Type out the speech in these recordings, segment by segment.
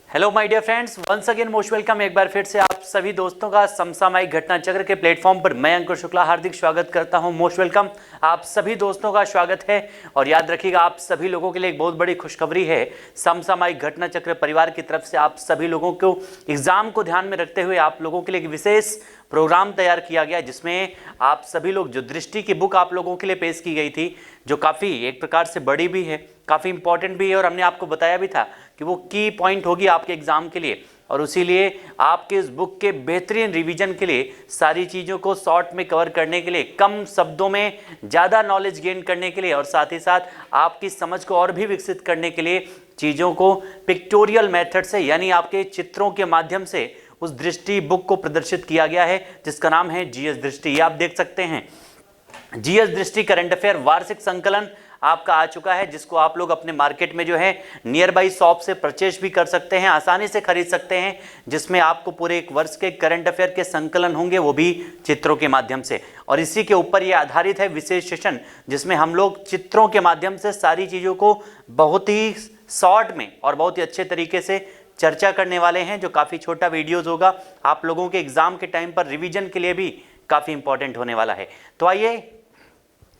Hello my dear friends, once again most welcome. एक बार फिर से आप सभी दोस्तों का समसामयिक घटना चक्र के प्लेटफॉर्म पर मैं अंकुर शुक्ला हार्दिक स्वागत करता हूं। मोस्ट वेलकम, आप सभी दोस्तों का स्वागत है। और याद रखिएगा, आप सभी लोगों के लिए एक बहुत बड़ी खुशखबरी है। समसामयिक घटना चक्र परिवार की तरफ से आप सभी लोगों को एग्जाम को ध्यान में रखते हुए आप लोगों के लिए एक विशेष प्रोग्राम तैयार किया गया, जिसमें आप सभी लोग जो दृष्टि की बुक आप लोगों के लिए पेश की गई थी, जो काफ़ी एक प्रकार से बड़ी भी है, काफ़ी इंपॉर्टेंट भी है, और हमने आपको बताया भी था कि वो की पॉइंट होगी आपके एग्जाम के लिए। और उसीलिए आपके इस बुक के बेहतरीन रिवीजन के लिए, सारी चीज़ों को शॉर्ट में कवर करने के लिए, कम शब्दों में ज़्यादा नॉलेज गेन करने के लिए, और साथ ही साथ आपकी समझ को और भी विकसित करने के लिए चीज़ों को पिक्टोरियल मेथड से, यानी आपके चित्रों के माध्यम से उस दृष्टि बुक को प्रदर्शित किया गया है, जिसका नाम है जीएस दृष्टि। ये आप देख सकते हैं, जीएस दृष्टि करंट अफेयर वार्षिक संकलन आपका आ चुका है, जिसको आप लोग अपने मार्केट में जो है नियर बाई शॉप से परचेज भी कर सकते हैं, आसानी से खरीद सकते हैं, जिसमें आपको पूरे एक वर्ष के करंट अफेयर के संकलन होंगे, वो भी चित्रों के माध्यम से। और इसी के ऊपर ये आधारित है विशेष सेशन, जिसमें हम लोग चित्रों के माध्यम से सारी चीज़ों को बहुत ही शॉर्ट में और बहुत ही अच्छे तरीके से चर्चा करने वाले हैं, जो काफ़ी छोटा वीडियोज़ होगा, आप लोगों के एग्जाम के टाइम पर रिविजन के लिए भी काफ़ी इंपॉर्टेंट होने वाला है। तो आइए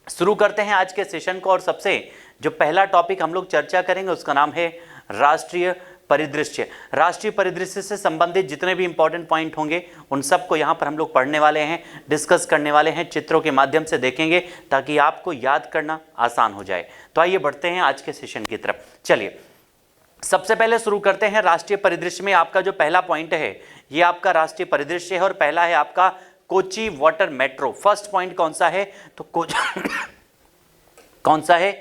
शुरू करते हैं आज के सेशन को। और सबसे जो पहला टॉपिक हम लोग चर्चा करेंगे उसका नाम है राष्ट्रीय परिदृश्य। राष्ट्रीय परिदृश्य से संबंधित जितने भी इंपॉर्टेंट पॉइंट होंगे उन सबको यहाँ पर हम लोग पढ़ने वाले हैं, डिस्कस करने वाले हैं, चित्रों के माध्यम से देखेंगे, ताकि आपको याद करना आसान हो जाए। तो आइए बढ़ते हैं आज के सेशन की तरफ। चलिए सबसे पहले शुरू करते हैं राष्ट्रीय परिदृश्य में। आपका जो पहला पॉइंट है ये आपका राष्ट्रीय परिदृश्य है, और पहला है आपका Kochi water metro. First point कौन सा है? तो कौन सा है?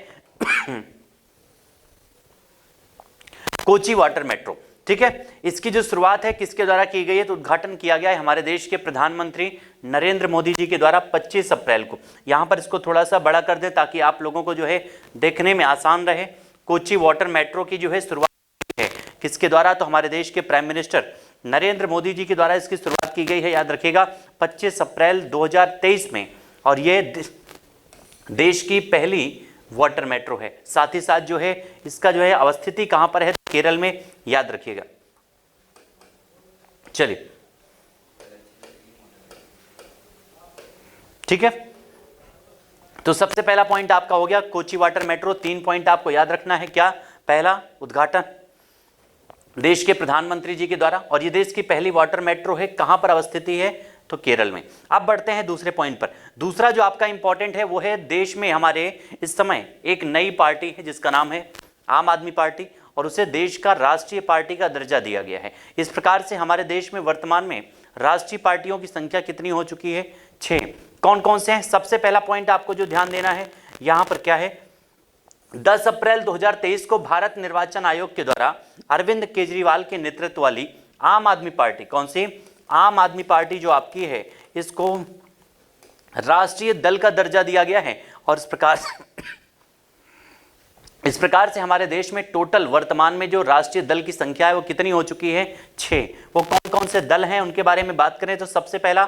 Kochi water metro. ठीक है, इसकी जो शुरुआत है किसके द्वारा की गई है? तो उद्घाटन किया गया है हमारे देश के प्रधानमंत्री नरेंद्र मोदी जी के द्वारा 25 अप्रैल को। यहां पर इसको थोड़ा सा बड़ा कर दें ताकि आप लोगों को जो है देखने में आसान रहे। कोची वाटर मेट्रो की जो है शुरुआत है किसके द्वारा? तो हमारे देश के प्राइम मिनिस्टर नरेंद्र मोदी जी के द्वारा इसकी शुरुआत की गई है, याद रखिएगा, 25 अप्रैल 2023 में। और ये देश की पहली वाटर मेट्रो है। साथ ही साथ जो है इसका जो है अवस्थिति कहां पर है? केरल में, याद रखिएगा। चलिए ठीक है, तो सबसे पहला पॉइंट आपका हो गया कोची वाटर मेट्रो। 3 पॉइंट आपको याद रखना है। क्या? पहला, उद्घाटन देश के प्रधानमंत्री जी के द्वारा, और ये देश की पहली वाटर मेट्रो है। कहां पर अवस्थिति है? तो केरल में। अब बढ़ते हैं दूसरे पॉइंट पर। दूसरा जो आपका इंपॉर्टेंट है वो है देश में हमारे इस समय एक नई पार्टी है जिसका नाम है आम आदमी पार्टी, और उसे देश का राष्ट्रीय पार्टी का दर्जा दिया गया है। इस प्रकार से हमारे देश में वर्तमान में राष्ट्रीय पार्टियों की संख्या कितनी हो चुकी है? 6। कौन कौन से हैं? सबसे पहला पॉइंट आपको जो ध्यान देना है यहां पर क्या है? 10 अप्रैल 2023 को भारत निर्वाचन आयोग के द्वारा अरविंद केजरीवाल के नेतृत्व वाली आम आदमी पार्टी, कौन सी? आम आदमी पार्टी जो आपकी है, इसको राष्ट्रीय दल का दर्जा दिया गया है। और इस प्रकार से हमारे देश में टोटल वर्तमान में जो राष्ट्रीय दल की संख्या है वो कितनी हो चुकी है? 6। वो कौन कौन से दल हैं उनके बारे में बात करें तो सबसे पहला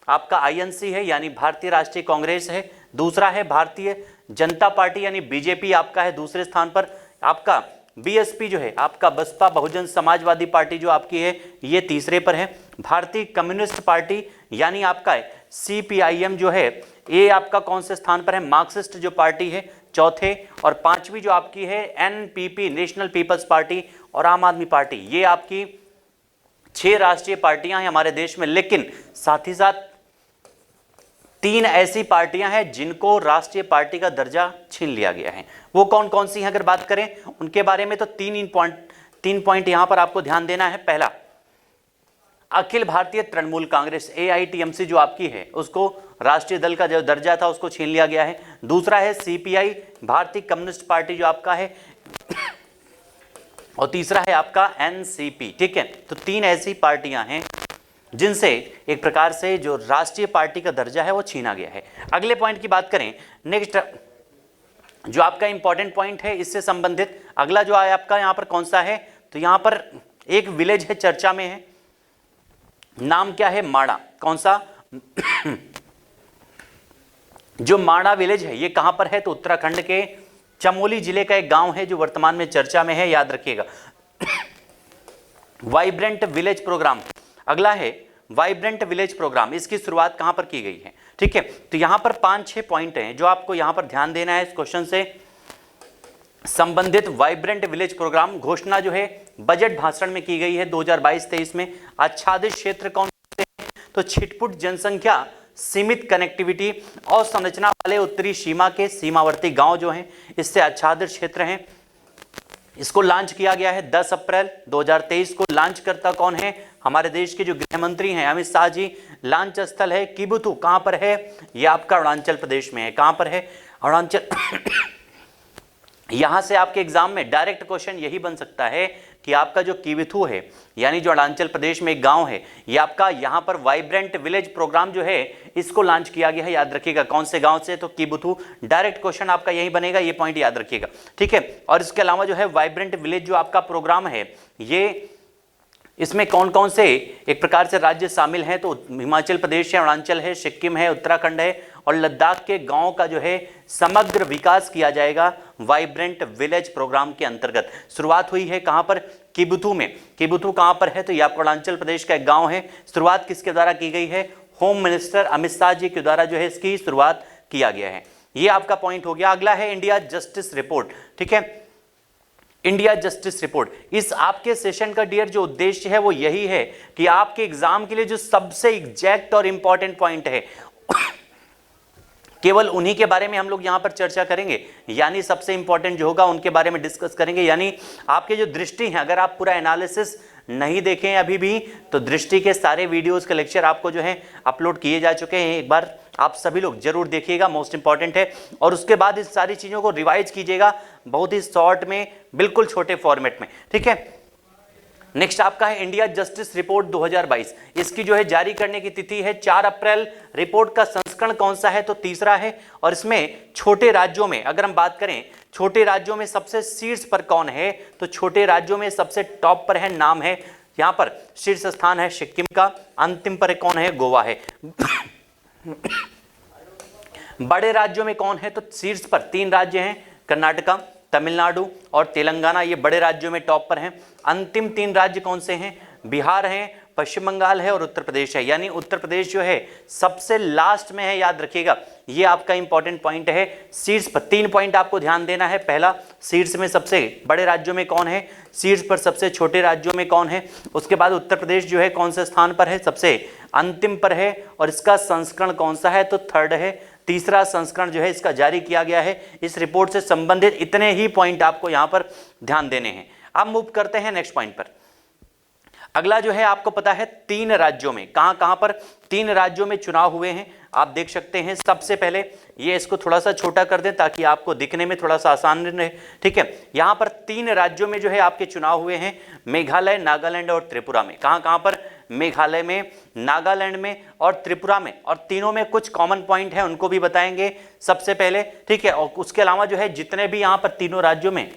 आपका आईएनसी है, यानी भारतीय राष्ट्रीय कांग्रेस है। दूसरा है भारतीय जनता पार्टी यानी बीजेपी आपका है दूसरे स्थान पर। आपका बीएसपी जो है आपका बसपा बहुजन समाजवादी पार्टी जो आपकी है ये तीसरे पर है। भारतीय कम्युनिस्ट पार्टी यानी आपका सीपीआईएम जो है ये आपका कौन से स्थान पर है? मार्क्सिस्ट जो पार्टी है चौथे। और पांचवी जो आपकी है एनपीपी नेशनल पीपल्स पार्टी और आम आदमी पार्टी, ये आपकी 6 राष्ट्रीय पार्टियां हैं हमारे देश में। लेकिन साथ ही साथ 3 ऐसी पार्टियां हैं जिनको राष्ट्रीय पार्टी का दर्जा छीन लिया गया है। वो कौन कौन सी हैं अगर बात करें उनके बारे में, तो 3 पॉइंट यहां पर आपको ध्यान देना है। पहला, अखिल भारतीय तृणमूल कांग्रेस एआईटीएमसी जो आपकी है उसको राष्ट्रीय दल का जो दर्जा था उसको छीन लिया गया है। दूसरा है सीपीआई भारतीय कम्युनिस्ट पार्टी जो आपका है, और तीसरा है आपका एनसीपी। ठीक है, तो 3 ऐसी पार्टियां हैं जिनसे एक प्रकार से जो राष्ट्रीय पार्टी का दर्जा है वो छीना गया है। अगले पॉइंट की बात करें, नेक्स्ट जो आपका इंपॉर्टेंट पॉइंट है इससे संबंधित अगला जो है आपका यहां पर कौन सा है? तो यहां पर एक विलेज है चर्चा में है, नाम क्या है? माणा। कौन सा? जो माणा विलेज है ये कहां पर है? तो उत्तराखंड के चमोली जिले का एक गांव है जो वर्तमान में चर्चा में है, याद रखिएगा। वाइब्रेंट विलेज प्रोग्राम, अगला है वाइब्रेंट विलेज प्रोग्राम, इसकी शुरुआत कहां पर की गई है? ठीक है, तो यहां पर 5-6 पॉइंट हैं जो आपको यहां पर ध्यान देना है इस क्वेश्चन से संबंधित। वाइब्रेंट विलेज प्रोग्राम घोषणा जो है बजट भाषण में की गई है 2022-23 में। आच्छादित क्षेत्र कौन से हैं? तो छिटपुट जनसंख्या, सीमित कनेक्टिविटी और संरचना वाले उत्तरी सीमा के सीमावर्ती गांव जो हैं इससे आच्छादित क्षेत्र हैं। इसको लॉन्च किया गया है 10 अप्रैल 2023 को। लॉन्च करता कौन है? हमारे देश के जो गृह मंत्री हैं अमित शाह जी। लॉन्च स्थल है किबुथु, कहां पर है? यह आपका अरुणाचल प्रदेश में है। कहां पर है? अरुणाचल यहां से आपके एग्जाम में डायरेक्ट क्वेश्चन यही बन सकता है कि आपका जो किबुथु है यानी जो अरुणाचल प्रदेश में एक गांव है, ये आपका यहां पर वाइब्रेंट विलेज प्रोग्राम जो है इसको लॉन्च किया गया है। याद रखिएगा कौन से गांव से? तो किबुथु। डायरेक्ट क्वेश्चन आपका यही बनेगा, ये पॉइंट याद रखिएगा, ठीक है। और इसके अलावा जो है वाइब्रेंट विलेज जो आपका प्रोग्राम है, ये इसमें कौन कौन से एक प्रकार से राज्य शामिल हैं? तो हिमाचल प्रदेश है, अरुणाचल है, सिक्किम है, उत्तराखंड है और लद्दाख के गांव का जो है समग्र विकास किया जाएगा वाइब्रेंट विलेज प्रोग्राम के अंतर्गत। शुरुआत हुई है कहां पर? किबुथु में। किबुथु कहां पर है? तो यह आपको अरुणाचल प्रदेश का एक गांव है। शुरुआत किसके द्वारा की गई है? होम मिनिस्टर अमित शाह जी के द्वारा जो है इसकी शुरुआत किया गया है। ये आपका पॉइंट हो गया। अगला है इंडिया जस्टिस रिपोर्ट, ठीक है, इंडिया जस्टिस रिपोर्ट। इस आपके सेशन का डियर जो उद्देश्य है वो यही है कि आपके एग्जाम के लिए जो सबसे एग्जैक्ट और इंपॉर्टेंट पॉइंट है केवल उन्हीं के बारे में हम लोग यहां पर चर्चा करेंगे, यानी सबसे इंपॉर्टेंट जो होगा उनके बारे में डिस्कस करेंगे। यानी आपके जो दृष्टि है, अगर आप पूरा एनालिसिस नहीं देखें अभी भी, तो दृष्टि के सारे वीडियोस के लेक्चर आपको जो है अपलोड किए जा चुके हैं। एक बार आप सभी लोग जरूर देखिएगा, मोस्ट इंपॉर्टेंट है। और उसके बाद इस सारी चीजों को रिवाइज कीजिएगा बहुत ही शॉर्ट में, बिल्कुल छोटे फॉर्मेट में, ठीक है। नेक्स्ट आपका है इंडिया जस्टिस रिपोर्ट 2022। इसकी जो है जारी करने की तिथि है 4 अप्रैल। रिपोर्ट का संस्करण कौन सा है? तो तीसरा है। और इसमें छोटे राज्यों में अगर हम बात करें, छोटे राज्यों में सबसे शीर्ष पर कौन है? तो छोटे राज्यों में सबसे टॉप पर है, नाम है यहां पर शीर्ष स्थान है सिक्किम का, अंतिम पर कौन है? गोवा है। बड़े राज्यों में कौन है? तो शीर्ष पर 3 राज्य हैं, कर्नाटका, तमिलनाडु और तेलंगाना, ये बड़े राज्यों में टॉप पर हैं। अंतिम 3 राज्य कौन से हैं? बिहार है, पश्चिम बंगाल है और उत्तर प्रदेश है। यानी उत्तर प्रदेश जो है सबसे लास्ट में है, याद रखिएगा, ये आपका इंपॉर्टेंट पॉइंट है। शीर्ष पर 3 पॉइंट आपको ध्यान देना है। पहला, शीर्ष में सबसे बड़े राज्यों में कौन है? शीर्ष पर सबसे छोटे राज्यों में कौन है? उसके बाद उत्तर प्रदेश जो है कौन से स्थान पर है? सबसे अंतिम पर है। और इसका संस्करण कौन सा है? तो 3rd है। तीसरा संस्करण जो है इसका जारी किया गया है। इस रिपोर्ट से संबंधित इतने ही पॉइंट आपको यहां पर ध्यान देने हैं। अब मूव करते हैं नेक्स्ट पॉइंट पर। अगला जो है आपको पता है 3 राज्यों में, कहां पर 3 राज्यों में चुनाव हुए हैं, आप देख सकते हैं। सबसे पहले ये इसको थोड़ा सा छोटा कर दें ताकि आपको दिखने में थोड़ा सा आसान रहे, ठीक है। यहां पर 3 राज्यों में जो है आपके चुनाव हुए हैं, मेघालय, नागालैंड और त्रिपुरा में। कहां पर? मेघालय में, नागालैंड में और त्रिपुरा में। और तीनों में कुछ कॉमन पॉइंट है, उनको भी बताएंगे सबसे पहले, ठीक है। और उसके अलावा जो है जितने भी यहां पर तीनों राज्यों में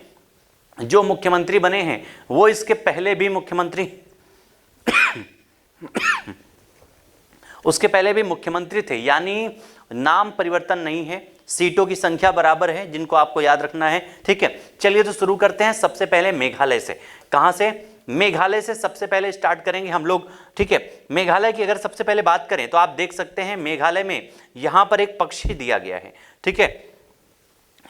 जो मुख्यमंत्री बने हैं वो इसके पहले भी मुख्यमंत्री उसके पहले भी मुख्यमंत्री थे, यानी नाम परिवर्तन नहीं है, सीटों की संख्या बराबर है, जिनको आपको याद रखना है, ठीक है। चलिए तो शुरू करते हैं सबसे पहले मेघालय से। कहां से? मेघालय से सबसे पहले स्टार्ट करेंगे हम लोग, ठीक है। मेघालय की अगर सबसे पहले बात करें तो आप देख सकते हैं मेघालय में यहां पर एक पक्षी दिया गया है, ठीक है।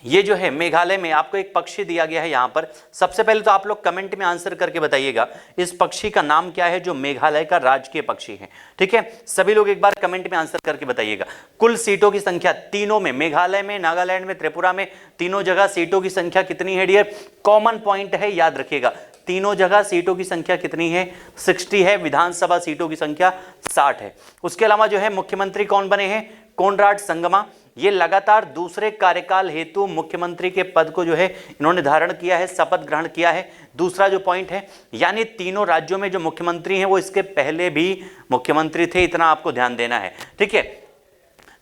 ये जो है मेघालय में आपको एक पक्षी दिया गया है यहां पर। सबसे पहले तो आप लोग कमेंट में आंसर करके बताइएगा इस पक्षी का नाम क्या है जो मेघालय का राजकीय पक्षी है, ठीक है। सभी लोग एक बार कमेंट में आंसर करके बताइएगा। कुल सीटों की संख्या तीनों में, मेघालय में, नागालैंड में, त्रिपुरा में, तीनों जगह सीटों की संख्या कितनी है डियर? कॉमन पॉइंट है, याद रखिएगा, तीनों जगह सीटों की संख्या कितनी है? 60 है। विधानसभा सीटों की संख्या 60 है। उसके अलावा जो है मुख्यमंत्री कौन बने हैं? कोनराड संगमा। ये लगातार दूसरे कार्यकाल हेतु मुख्यमंत्री के पद को जो है इन्होंने धारण किया है, शपथ ग्रहण किया है। दूसरा जो पॉइंट है, यानी तीनों राज्यों में जो मुख्यमंत्री हैं वो इसके पहले भी मुख्यमंत्री थे, इतना आपको ध्यान देना है, ठीक है।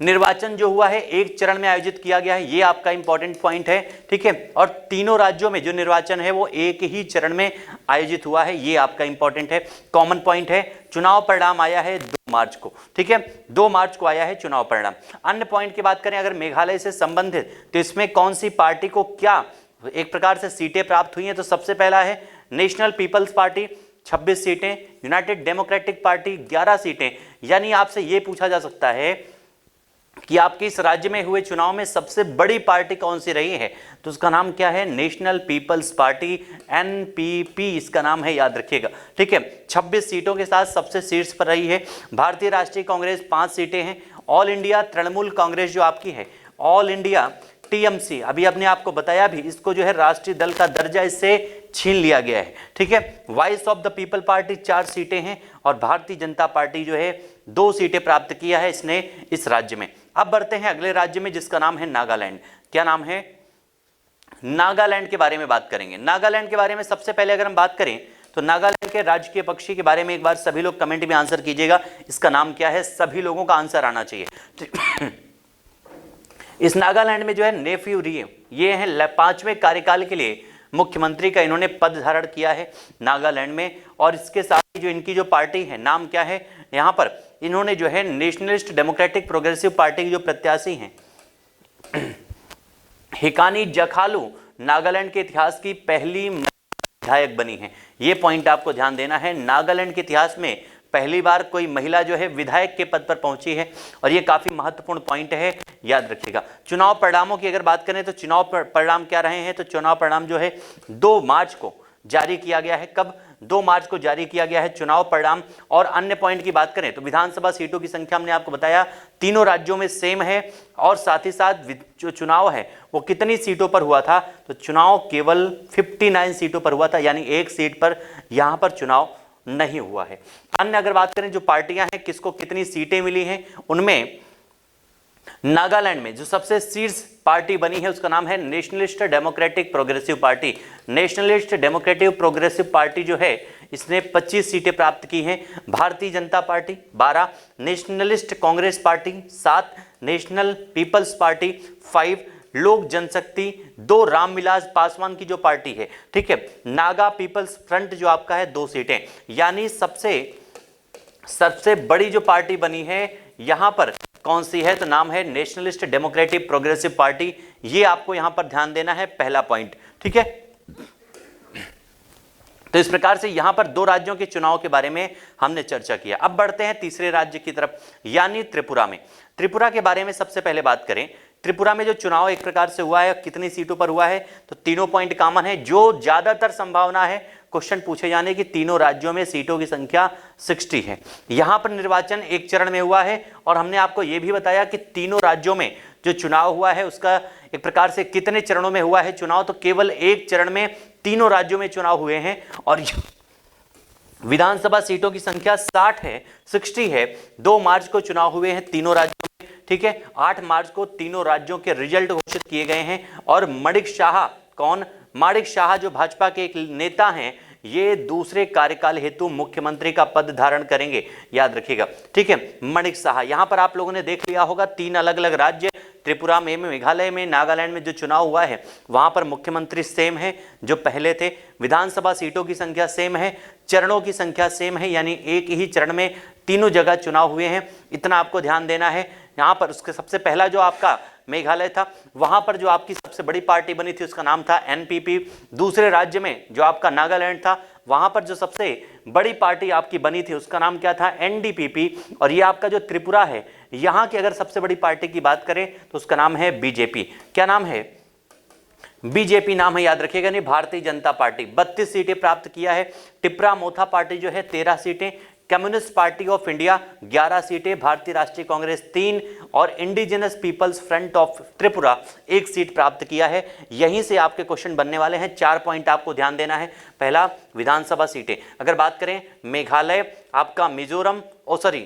निर्वाचन जो हुआ है एक चरण में आयोजित किया गया है, ये आपका इंपॉर्टेंट पॉइंट है, ठीक है। और तीनों राज्यों में जो निर्वाचन है वो एक ही चरण में आयोजित हुआ है, ये आपका इंपॉर्टेंट है, कॉमन पॉइंट है। चुनाव परिणाम आया है 2 मार्च को, ठीक है, 2 मार्च को आया है चुनाव परिणाम। अन्य पॉइंट की बात करें अगर मेघालय से संबंधित, तो इसमें कौन सी पार्टी को क्या एक प्रकार से सीटें प्राप्त हुई हैं? तो सबसे पहला है नेशनल पीपल्स पार्टी, 26 सीटें, यूनाइटेड डेमोक्रेटिक पार्टी 11 सीटें। यानी आपसे यह पूछा जा सकता है कि आपके इस राज्य में हुए चुनाव में सबसे बड़ी पार्टी कौन सी रही है, तो उसका नाम क्या है, नेशनल पीपल्स पार्टी, एनपीपी इसका नाम है, याद रखिएगा। ठीक है, 26 सीटों के साथ सबसे शीर्ष पर रही है। भारतीय राष्ट्रीय कांग्रेस 5 सीटें हैं। ऑल इंडिया तृणमूल कांग्रेस जो आपकी है, ऑल इंडिया टीएमसी, अभी अपने आपको बताया भी, इसको जो है राष्ट्रीय दल का दर्जा इससे छीन लिया गया है। ठीक है, voice of the people party 4 सीटें हैं और भारतीय जनता पार्टी जो है 2 सीटें प्राप्त किया है इसने इस राज्य में। अब बढ़ते हैं अगले राज्य में जिसका नाम है नागालैंड। क्या नाम है, नागालैंड के बारे में बात करेंगे। नागालैंड के बारे में सबसे पहले अगर हम बात करें तो नागालैंड के राजकीय पक्षी के बारे में एक बार सभी लोग कमेंट में आंसर कीजिएगा, इसका नाम क्या है, सभी लोगों का आंसर आना चाहिए। इस नागालैंड में जो है नेफ्यू रियो, ये है 5वें कार्यकाल के लिए मुख्यमंत्री का इन्होंने पद धारण किया है नागालैंड में। और इसके साथ ही जो इनकी जो पार्टी है, नाम क्या है, यहां पर इन्होंने जो है नेशनलिस्ट डेमोक्रेटिक प्रोग्रेसिव पार्टी के जो प्रत्याशी हैं हिकानी जखालू, नागालैंड के इतिहास की पहली विधायक बनी है। ये पॉइंट आपको ध्यान देना है, नागालैंड के इतिहास में पहली बार कोई महिला जो है विधायक के पद पर पहुंची है और ये काफी महत्वपूर्ण पॉइंट है, याद रखिएगा। चुनाव परिणामों की अगर बात करें तो चुनाव परिणाम क्या रहे हैं, तो चुनाव परिणाम जो है 2 मार्च को जारी किया गया है। कब, 2 मार्च को जारी किया गया है चुनाव परिणाम। और अन्य पॉइंट की बात करें तो विधानसभा सीटों की संख्या हमने आपको बताया तीनों राज्यों में सेम है। और साथ ही साथ जो चुनाव है वो कितनी सीटों पर हुआ था, तो चुनाव केवल 59 सीटों पर हुआ था, यानी 1 सीट पर यहां पर चुनाव नहीं हुआ है। अन्य अगर बात करें जो पार्टियां हैं किसको कितनी सीटें मिली हैं, उनमें नागालैंड में जो सबसे शीर्ष पार्टी बनी है उसका नाम है nationalist democratic progressive party. Nationalist democratic progressive party जो है इसने 25 सीटें प्राप्त की हैं। Bharatiya Janata party 12, Nationalist Congress Party 7, National People's Party 5, Lok जनशक्ति 2, रामविलास पासवान की जो पार्टी है, ठीक है, नागा पीपल्स फ्रंट जो आपका है 2 सीटें। यानी सबसे बड़ी जो पार्टी बनी है यहां पर कौन सी है, तो नाम है नेशनलिस्ट डेमोक्रेटिक प्रोग्रेसिव पार्टी। ये आपको यहां पर ध्यान देना है, पहला पॉइंट। ठीक है, तो इस प्रकार से यहां पर 2 राज्यों के चुनाव के बारे में हमने चर्चा किया। अब बढ़ते हैं तीसरे राज्य की तरफ, यानी त्रिपुरा में। त्रिपुरा के बारे में सबसे पहले बात करें, त्रिपुरा में जो चुनाव एक प्रकार से हुआ है कितनी सीटों पर हुआ है, तो तीनों पॉइंट कॉमन है। जो ज्यादातर संभावना है क्वेश्चन पूछे जाने की, तीनों राज्यों में सीटों की संख्या 60 है। यहां पर निर्वाचन एक चरण में हुआ है और हमने आपको यह भी बताया कि तीनों राज्यों में जो चुनाव हुआ है उसका एक प्रकार से कितने चरणों में हुआ है चुनाव, तो केवल एक चरण में तीनों राज्यों में चुनाव हुए हैं। और विधानसभा सीटों की संख्या 60 है। 2 मार्च को चुनाव हुए हैं तीनों राज्यों में। ठीक है, 8 मार्च को तीनों राज्यों के रिजल्ट घोषित किए गए हैं। और माणिक शाह, कौन, माणिक शाह जो भाजपा के एक नेता हैं, ये दूसरे कार्यकाल हेतु मुख्यमंत्री का पद धारण करेंगे, याद रखिएगा। ठीक है, माणिक शाह। यहां पर आप लोगों ने देख लिया होगा 3 अलग अलग राज्य, त्रिपुरा में, मेघालय में, नागालैंड में जो चुनाव हुआ है वहां पर मुख्यमंत्री सेम है जो पहले थे, विधानसभा सीटों की संख्या सेम है, चरणों की संख्या सेम है, यानी एक ही चरण में तीनों जगह चुनाव हुए हैं। इतना आपको ध्यान देना है। यहां पर उसके सबसे पहला जो आपका मेघालय था, वहां पर जो आपकी सबसे बड़ी पार्टी बनी थी उसका नाम था एनपीपी। दूसरे राज्य में जो आपका नागालैंड था, वहां पर जो सबसे बड़ी पार्टी आपकी बनी थी उसका नाम क्या था, एनडीपीपी। और ये आपका जो त्रिपुरा है, यहां की अगर सबसे बड़ी पार्टी की बात करें तो उसका नाम है बीजेपी। क्या नाम है, बीजेपी नाम है, याद रखिएगा। नहीं, भारतीय जनता पार्टी 32 सीटें प्राप्त किया है। टिपरा मोथा पार्टी जो है 13 सीटें, कम्युनिस्ट पार्टी ऑफ इंडिया 11 सीटें, भारतीय राष्ट्रीय कांग्रेस 3 और Indigenous People's Front of Tripura 1 seat प्राप्त किया है। यहीं से आपके क्वेश्चन बनने वाले हैं। 4 पॉइंट आपको ध्यान देना है। पहला, विधानसभा सीटें। अगर बात करें मेघालय, आपका मिजोरम,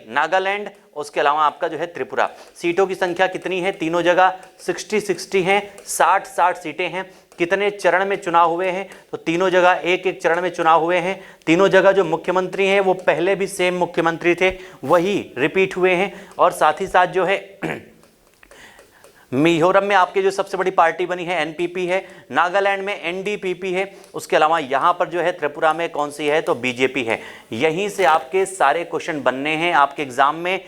नागालैंड, उसके अलावा आपका जो है त्रिपुरा, सीटों की संख्या कितनी है, तीनों जगह 60 हैं, 60 सीटें हैं। कितने चरण में चुनाव हुए हैं, तो तीनों जगह एक एक चरण में चुनाव हुए हैं। तीनों जगह जो मुख्यमंत्री हैं वो पहले भी सेम मुख्यमंत्री थे, वही रिपीट हुए हैं। और साथ ही साथ जो है मिजोरम में आपकी जो सबसे बड़ी पार्टी बनी है एनपीपी है, नागालैंड में एनडीपीपी है, उसके अलावा यहां पर जो है त्रिपुरा में कौन सी है, तो बीजेपी है। यहीं से आपके सारे क्वेश्चन बनने हैं आपके एग्जाम में।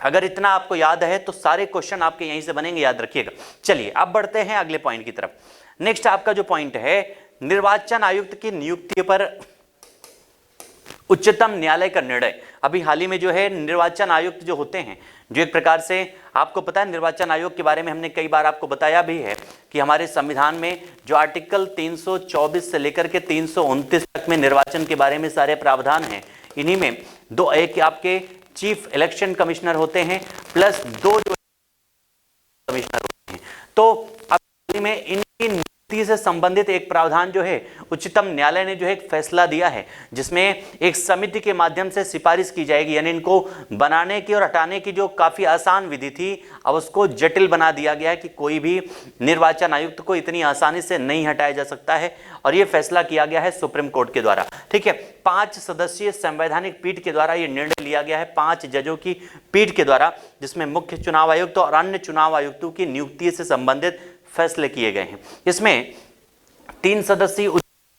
अगर इतना आपको याद है तो सारे क्वेश्चन आपके यहीं से बनेंगे, याद रखिएगा। चलिए अब बढ़ते हैं अगले पॉइंट की तरफ। नेक्स्ट आपका जो पॉइंट है, निर्वाचन आयुक्त की नियुक्ति पर उच्चतम न्यायालय का निर्णय। अभी हाल ही में जो है निर्वाचन आयुक्त जो होते हैं, जो एक प्रकार से आपको पता है निर्वाचन आयोग के बारे में हमने कई बार आपको बताया भी है कि हमारे संविधान में जो आर्टिकल 324 से लेकर के 329 तक में निर्वाचन के बारे में सारे प्रावधान हैं। इन्हीं में दो, एक आपके चीफ इलेक्शन कमिश्नर होते हैं प्लस 2 जो कमिश्नर होते हैं। तो अब में इनकी नियुक्ति से संबंधित एक प्रावधान जो है उच्चतम न्यायालय ने जो है एक फैसला दिया है, जिसमें एक समिति के माध्यम से सिफारिश की जाएगी। यानी इनको बनाने की और हटाने की जो काफी आसान विधि थी, अब उसको जटिल बना दिया गया है कि कोई भी निर्वाचन आयुक्त को इतनी आसानी से नहीं हटाया जा सकता है। और यह फैसला किया गया है सुप्रीम कोर्ट के द्वारा। ठीक है, 5 सदस्यीय संवैधानिक पीठ के द्वारा यह निर्णय लिया गया है, 5 जजों की पीठ के द्वारा, जिसमें मुख्य चुनाव आयुक्त और अन्य चुनाव आयुक्तों की नियुक्ति से संबंधित फैसले किए गए हैं। इसमें 3 सदस्यीय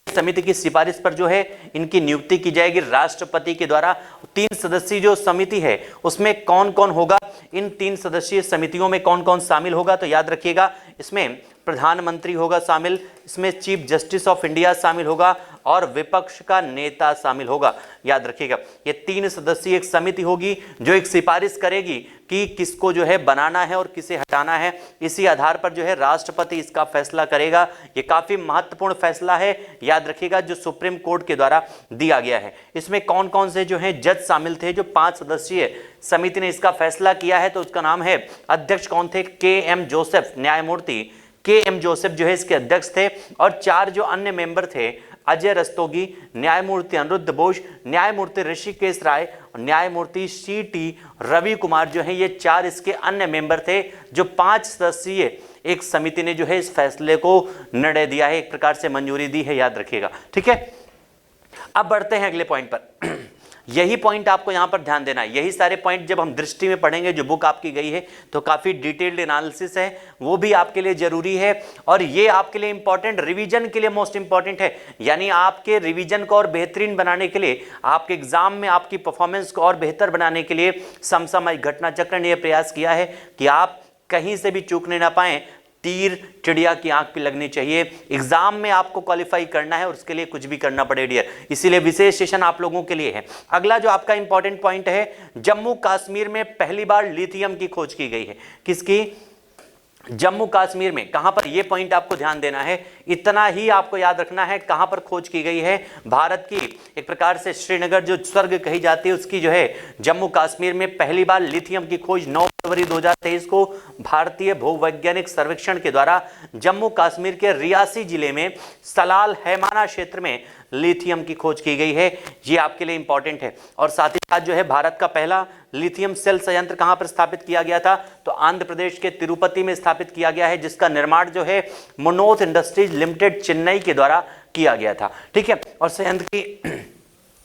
समिति की सिफारिश पर जो है इनकी नियुक्ति की जाएगी राष्ट्रपति के द्वारा। 3 सदस्यीय जो समिति है उसमें कौन कौन होगा, इन 3 सदस्यीय समितियों में कौन कौन शामिल होगा, तो याद रखिएगा इसमें प्रधानमंत्री होगा शामिल, इसमें चीफ जस्टिस ऑफ इंडिया शामिल होगा और विपक्ष का नेता शामिल होगा। याद रखिएगा ये 3 सदस्यीय एक समिति होगी जो एक सिफारिश करेगी कि किसको जो है बनाना है और किसे हटाना है। इसी आधार पर जो है राष्ट्रपति इसका फैसला करेगा। ये काफी महत्वपूर्ण फैसला है, याद रखिएगा, जो सुप्रीम कोर्ट के द्वारा दिया गया है। इसमें कौन कौन से जो है जज शामिल थे, जो 5 सदस्यीय समिति ने इसका फैसला किया है, तो उसका नाम है, अध्यक्ष कौन थे, के.एम. जोसेफ, न्यायमूर्ति के.एम. जोसेफ जो है इसके अध्यक्ष थे। और 4 जो अन्य मेंबर थे, अजय रस्तोगी, न्यायमूर्ति अनिरुद्ध बोस, न्यायमूर्ति ऋषिकेश राय और न्यायमूर्ति सी.टी. रवि कुमार जो है, ये 4 इसके अन्य मेंबर थे, जो 5 सदस्यीय एक समिति ने जो है इस फैसले को निर्णय दिया है, एक प्रकार से मंजूरी दी है, याद रखिएगा। ठीक है, अब बढ़ते हैं अगले पॉइंट पर। यही पॉइंट आपको यहां पर ध्यान देना है। यही सारे पॉइंट जब हम दृष्टि में पढ़ेंगे, जो बुक आपकी गई है, तो काफी डिटेल्ड एनालिसिस है, वो भी आपके लिए जरूरी है। और ये आपके लिए इंपॉर्टेंट, रिवीजन के लिए मोस्ट इंपॉर्टेंट है। यानी आपके रिवीजन को और बेहतरीन बनाने के लिए, आपके एग्जाम में आपकी परफॉर्मेंस को और बेहतर बनाने के लिए समसामयिक घटना चक्र ने यह प्रयास किया है कि आप कहीं से भी चूकने ना पाए, तीर चिड़िया की आंख पे लगनी चाहिए। एग्जाम में आपको क्वालिफाई करना है और उसके लिए कुछ भी करना पड़े डियर, इसीलिए विशेष सेशन आप लोगों के लिए है। अगला जो आपका इंपॉर्टेंट पॉइंट है, जम्मू कश्मीर में पहली बार लिथियम की खोज की गई है। किसकी? जम्मू कश्मीर में। कहां पर? यह पॉइंट आपको ध्यान देना है, इतना ही आपको याद रखना है। कहां पर खोज की गई है? भारत की एक प्रकार से श्रीनगर जो स्वर्ग कही जाती है, उसकी जो है जम्मू कश्मीर में पहली बार लिथियम की खोज 9 फरवरी 2023 को भारतीय भूवैज्ञानिक सर्वेक्षण के द्वारा जम्मू कश्मीर के रियासी जिले में सलाल हैमाना क्षेत्र में लिथियम की खोज की गई है। ये आपके लिए इंपॉर्टेंट है। और साथ ही साथ जो है भारत का पहला लिथियम सेल संयंत्र कहां पर स्थापित किया गया था? तो आंध्र प्रदेश के तिरुपति में स्थापित किया गया है, जिसका निर्माण जो है मनोथ इंडस्ट्रीज लिमिटेड चेन्नई के द्वारा किया गया था। ठीक है, और संयंत्र की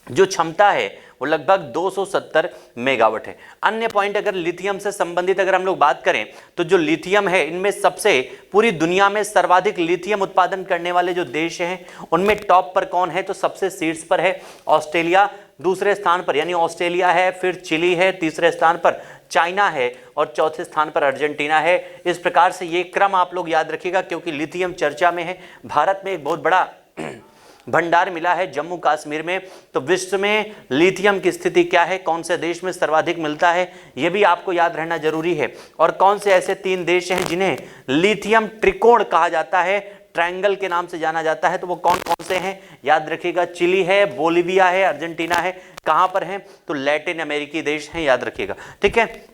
जो क्षमता है वो लगभग 270 मेगावाट है। अन्य पॉइंट अगर लिथियम से संबंधित अगर हम लोग बात करें, तो जो लिथियम है, इनमें सबसे पूरी दुनिया में सर्वाधिक लिथियम उत्पादन करने वाले जो देश हैं, उनमें टॉप पर कौन है? तो सबसे शीर्ष पर है ऑस्ट्रेलिया, दूसरे स्थान पर यानी ऑस्ट्रेलिया है, फिर चिली है, तीसरे स्थान पर चाइना है और चौथे स्थान पर अर्जेंटीना है। इस प्रकार से ये क्रम आप लोग याद रखिएगा, क्योंकि लिथियम चर्चा में है। भारत में एक बहुत बड़ा भंडार मिला है जम्मू कश्मीर में, तो विश्व में लिथियम की स्थिति क्या है, कौन से देश में सर्वाधिक मिलता है, यह भी आपको याद रहना जरूरी है। और कौन से ऐसे 3 देश हैं जिन्हें लिथियम त्रिकोण कहा जाता है, ट्रायंगल के नाम से जाना जाता है, तो वो कौन कौन से हैं? याद रखिएगा, चिली है, बोलिविया है, अर्जेंटीना है। कहां पर हैं? तो लैटिन अमेरिकी देश हैं, याद रखिएगा। ठीक है,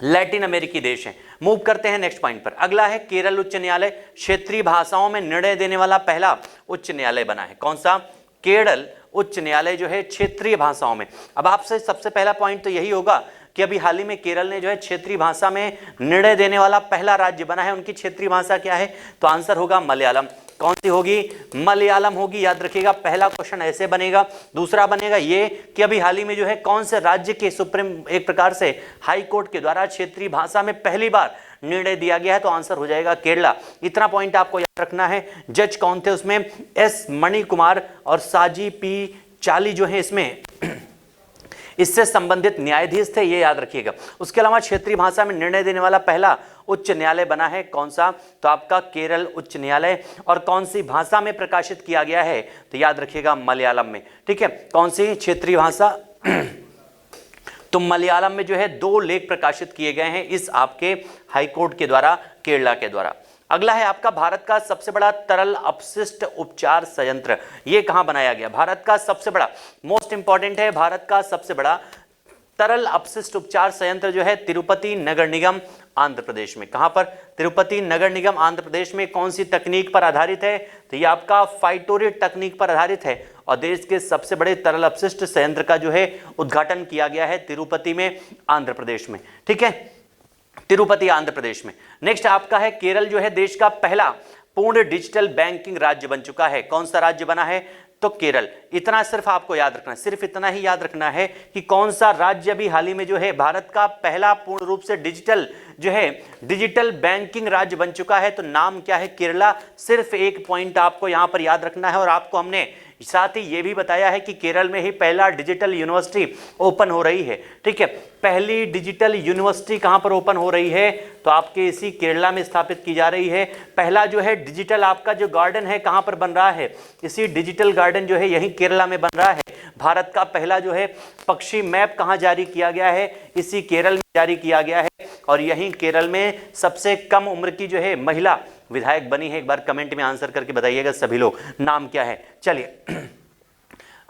लैटिन अमेरिकी देश हैं। मूव करते हैं नेक्स्ट पॉइंट पर। अगला है केरल उच्च न्यायालय क्षेत्रीय भाषाओं में निर्णय देने वाला पहला उच्च न्यायालय बना है। कौन सा? केरल उच्च न्यायालय जो है क्षेत्रीय भाषाओं में। अब आपसे सबसे पहला पॉइंट तो यही होगा कि अभी हाल ही में केरल ने जो है क्षेत्रीय भाषा में निर्णय देने वाला पहला राज्य बना है। उनकी क्षेत्रीय भाषा क्या है? तो आंसर होगा मलयालम। कौन सी होगी? मलयालम होगी, याद रखिएगा। पहला क्वेश्चन ऐसे बनेगा। दूसरा बनेगा ये कि अभी हाल ही में जो है कौन से राज्य के सुप्रीम एक प्रकार से हाई कोर्ट के द्वारा क्षेत्रीय भाषा में पहली बार निर्णय दिया गया है, तो आंसर हो जाएगा केरला। इतना पॉइंट आपको याद रखना है। जज कौन थे उसमें? एस मणि कुमार और साजी पी चाली जो है इसमें इससे संबंधित न्यायाधीश थे, ये याद रखिएगा। उसके अलावा क्षेत्रीय भाषा में निर्णय देने वाला पहला उच्च न्यायालय बना है कौन सा, तो आपका केरल उच्च न्यायालय। और कौन सी भाषा में प्रकाशित किया गया है, तो याद रखिएगा मलयालम में। ठीक है, कौन सी क्षेत्रीय भाषा, तो मलयालम में जो है 2 लेख प्रकाशित किए गए हैं इस आपके हाईकोर्ट के द्वारा, केरला के द्वारा। अगला है आपका भारत का सबसे बड़ा तरल अपशिष्ट उपचार संयंत्र, ये कहां बनाया गया, भारत का सबसे बड़ा, मोस्ट इंपॉर्टेंट है, भारत का सबसे बड़ा तरल अपशिष्ट उपचार संयंत्र जो है तिरुपति नगर निगम आंध्र प्रदेश में। कहां पर, तिरुपति नगर निगम आंध्र प्रदेश में। कौन सी तकनीक पर आधारित है, तो ये आपका फाइटोरेट तकनीक पर आधारित है और देश के सबसे बड़े तरल अपशिष्ट संयंत्र का जो है उद्घाटन किया गया है तिरुपति में, आंध्र प्रदेश में। ठीक है, तिरुपति आंध्र प्रदेश में। नेक्स्ट आपका है केरल जो है देश का पहला पूर्ण डिजिटल बैंकिंग राज्य बन चुका है। कौन सा राज्य बना है, तो केरल। इतना सिर्फ आपको याद रखना है, सिर्फ इतना ही याद रखना है कि कौन सा राज्य अभी हाल ही में जो है भारत का पहला पूर्ण रूप से डिजिटल बैंकिंग राज्य बन चुका है, तो नाम क्या है, केरला। सिर्फ एक पॉइंट आपको यहां पर याद रखना है। और आपको हमने साथ ही ये भी बताया है कि केरल में ही पहला डिजिटल यूनिवर्सिटी ओपन हो रही है। ठीक है, पहली डिजिटल यूनिवर्सिटी कहां पर ओपन हो रही है, तो आपके इसी केरला में स्थापित की जा रही है। पहला जो है डिजिटल आपका जो गार्डन है कहां पर बन रहा है, इसी डिजिटल गार्डन जो है यहीं केरला में बन रहा है। भारत का पहला जो है पक्षी मैप कहां जारी किया गया है, इसी केरल में जारी किया गया है। और यहीं केरल में सबसे कम उम्र की जो है महिला विधायक बनी है। एक बार कमेंट में आंसर करके बताइएगा सभी लोग, नाम क्या है। चलिए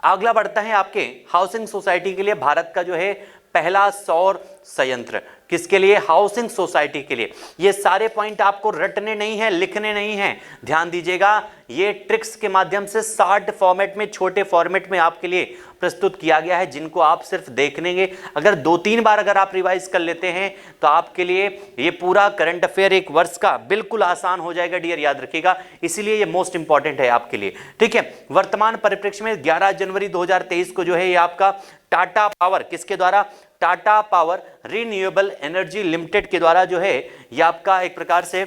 अगला बढ़ता है आपके हाउसिंग सोसाइटी के लिए भारत का जो है पहला सौर संयंत्र। किसके लिए, हाउसिंग सोसाइटी के लिए। ये सारे पॉइंट आपको रटने नहीं है, लिखने नहीं है, ध्यान दीजिएगा। ये ट्रिक्स के माध्यम से शार्ट फॉर्मेट में, छोटे फॉर्मेट में आपके लिए प्रस्तुत किया गया है, जिनको आप सिर्फ देख लेंगे। अगर 2-3 बार अगर आप रिवाइज कर लेते हैं तो आपके लिए ये पूरा करंट अफेयर एक वर्ष का बिल्कुल आसान हो जाएगा डियर, याद रखिएगा। इसीलिए ये मोस्ट इंपॉर्टेंट है आपके लिए। ठीक है, वर्तमान परिप्रेक्ष्य में 11 जनवरी 2023 को जो है ये आपका टाटा पावर, किसके द्वारा, Tata power renewable energy limited के द्वारा जो है ये आपका एक प्रकार से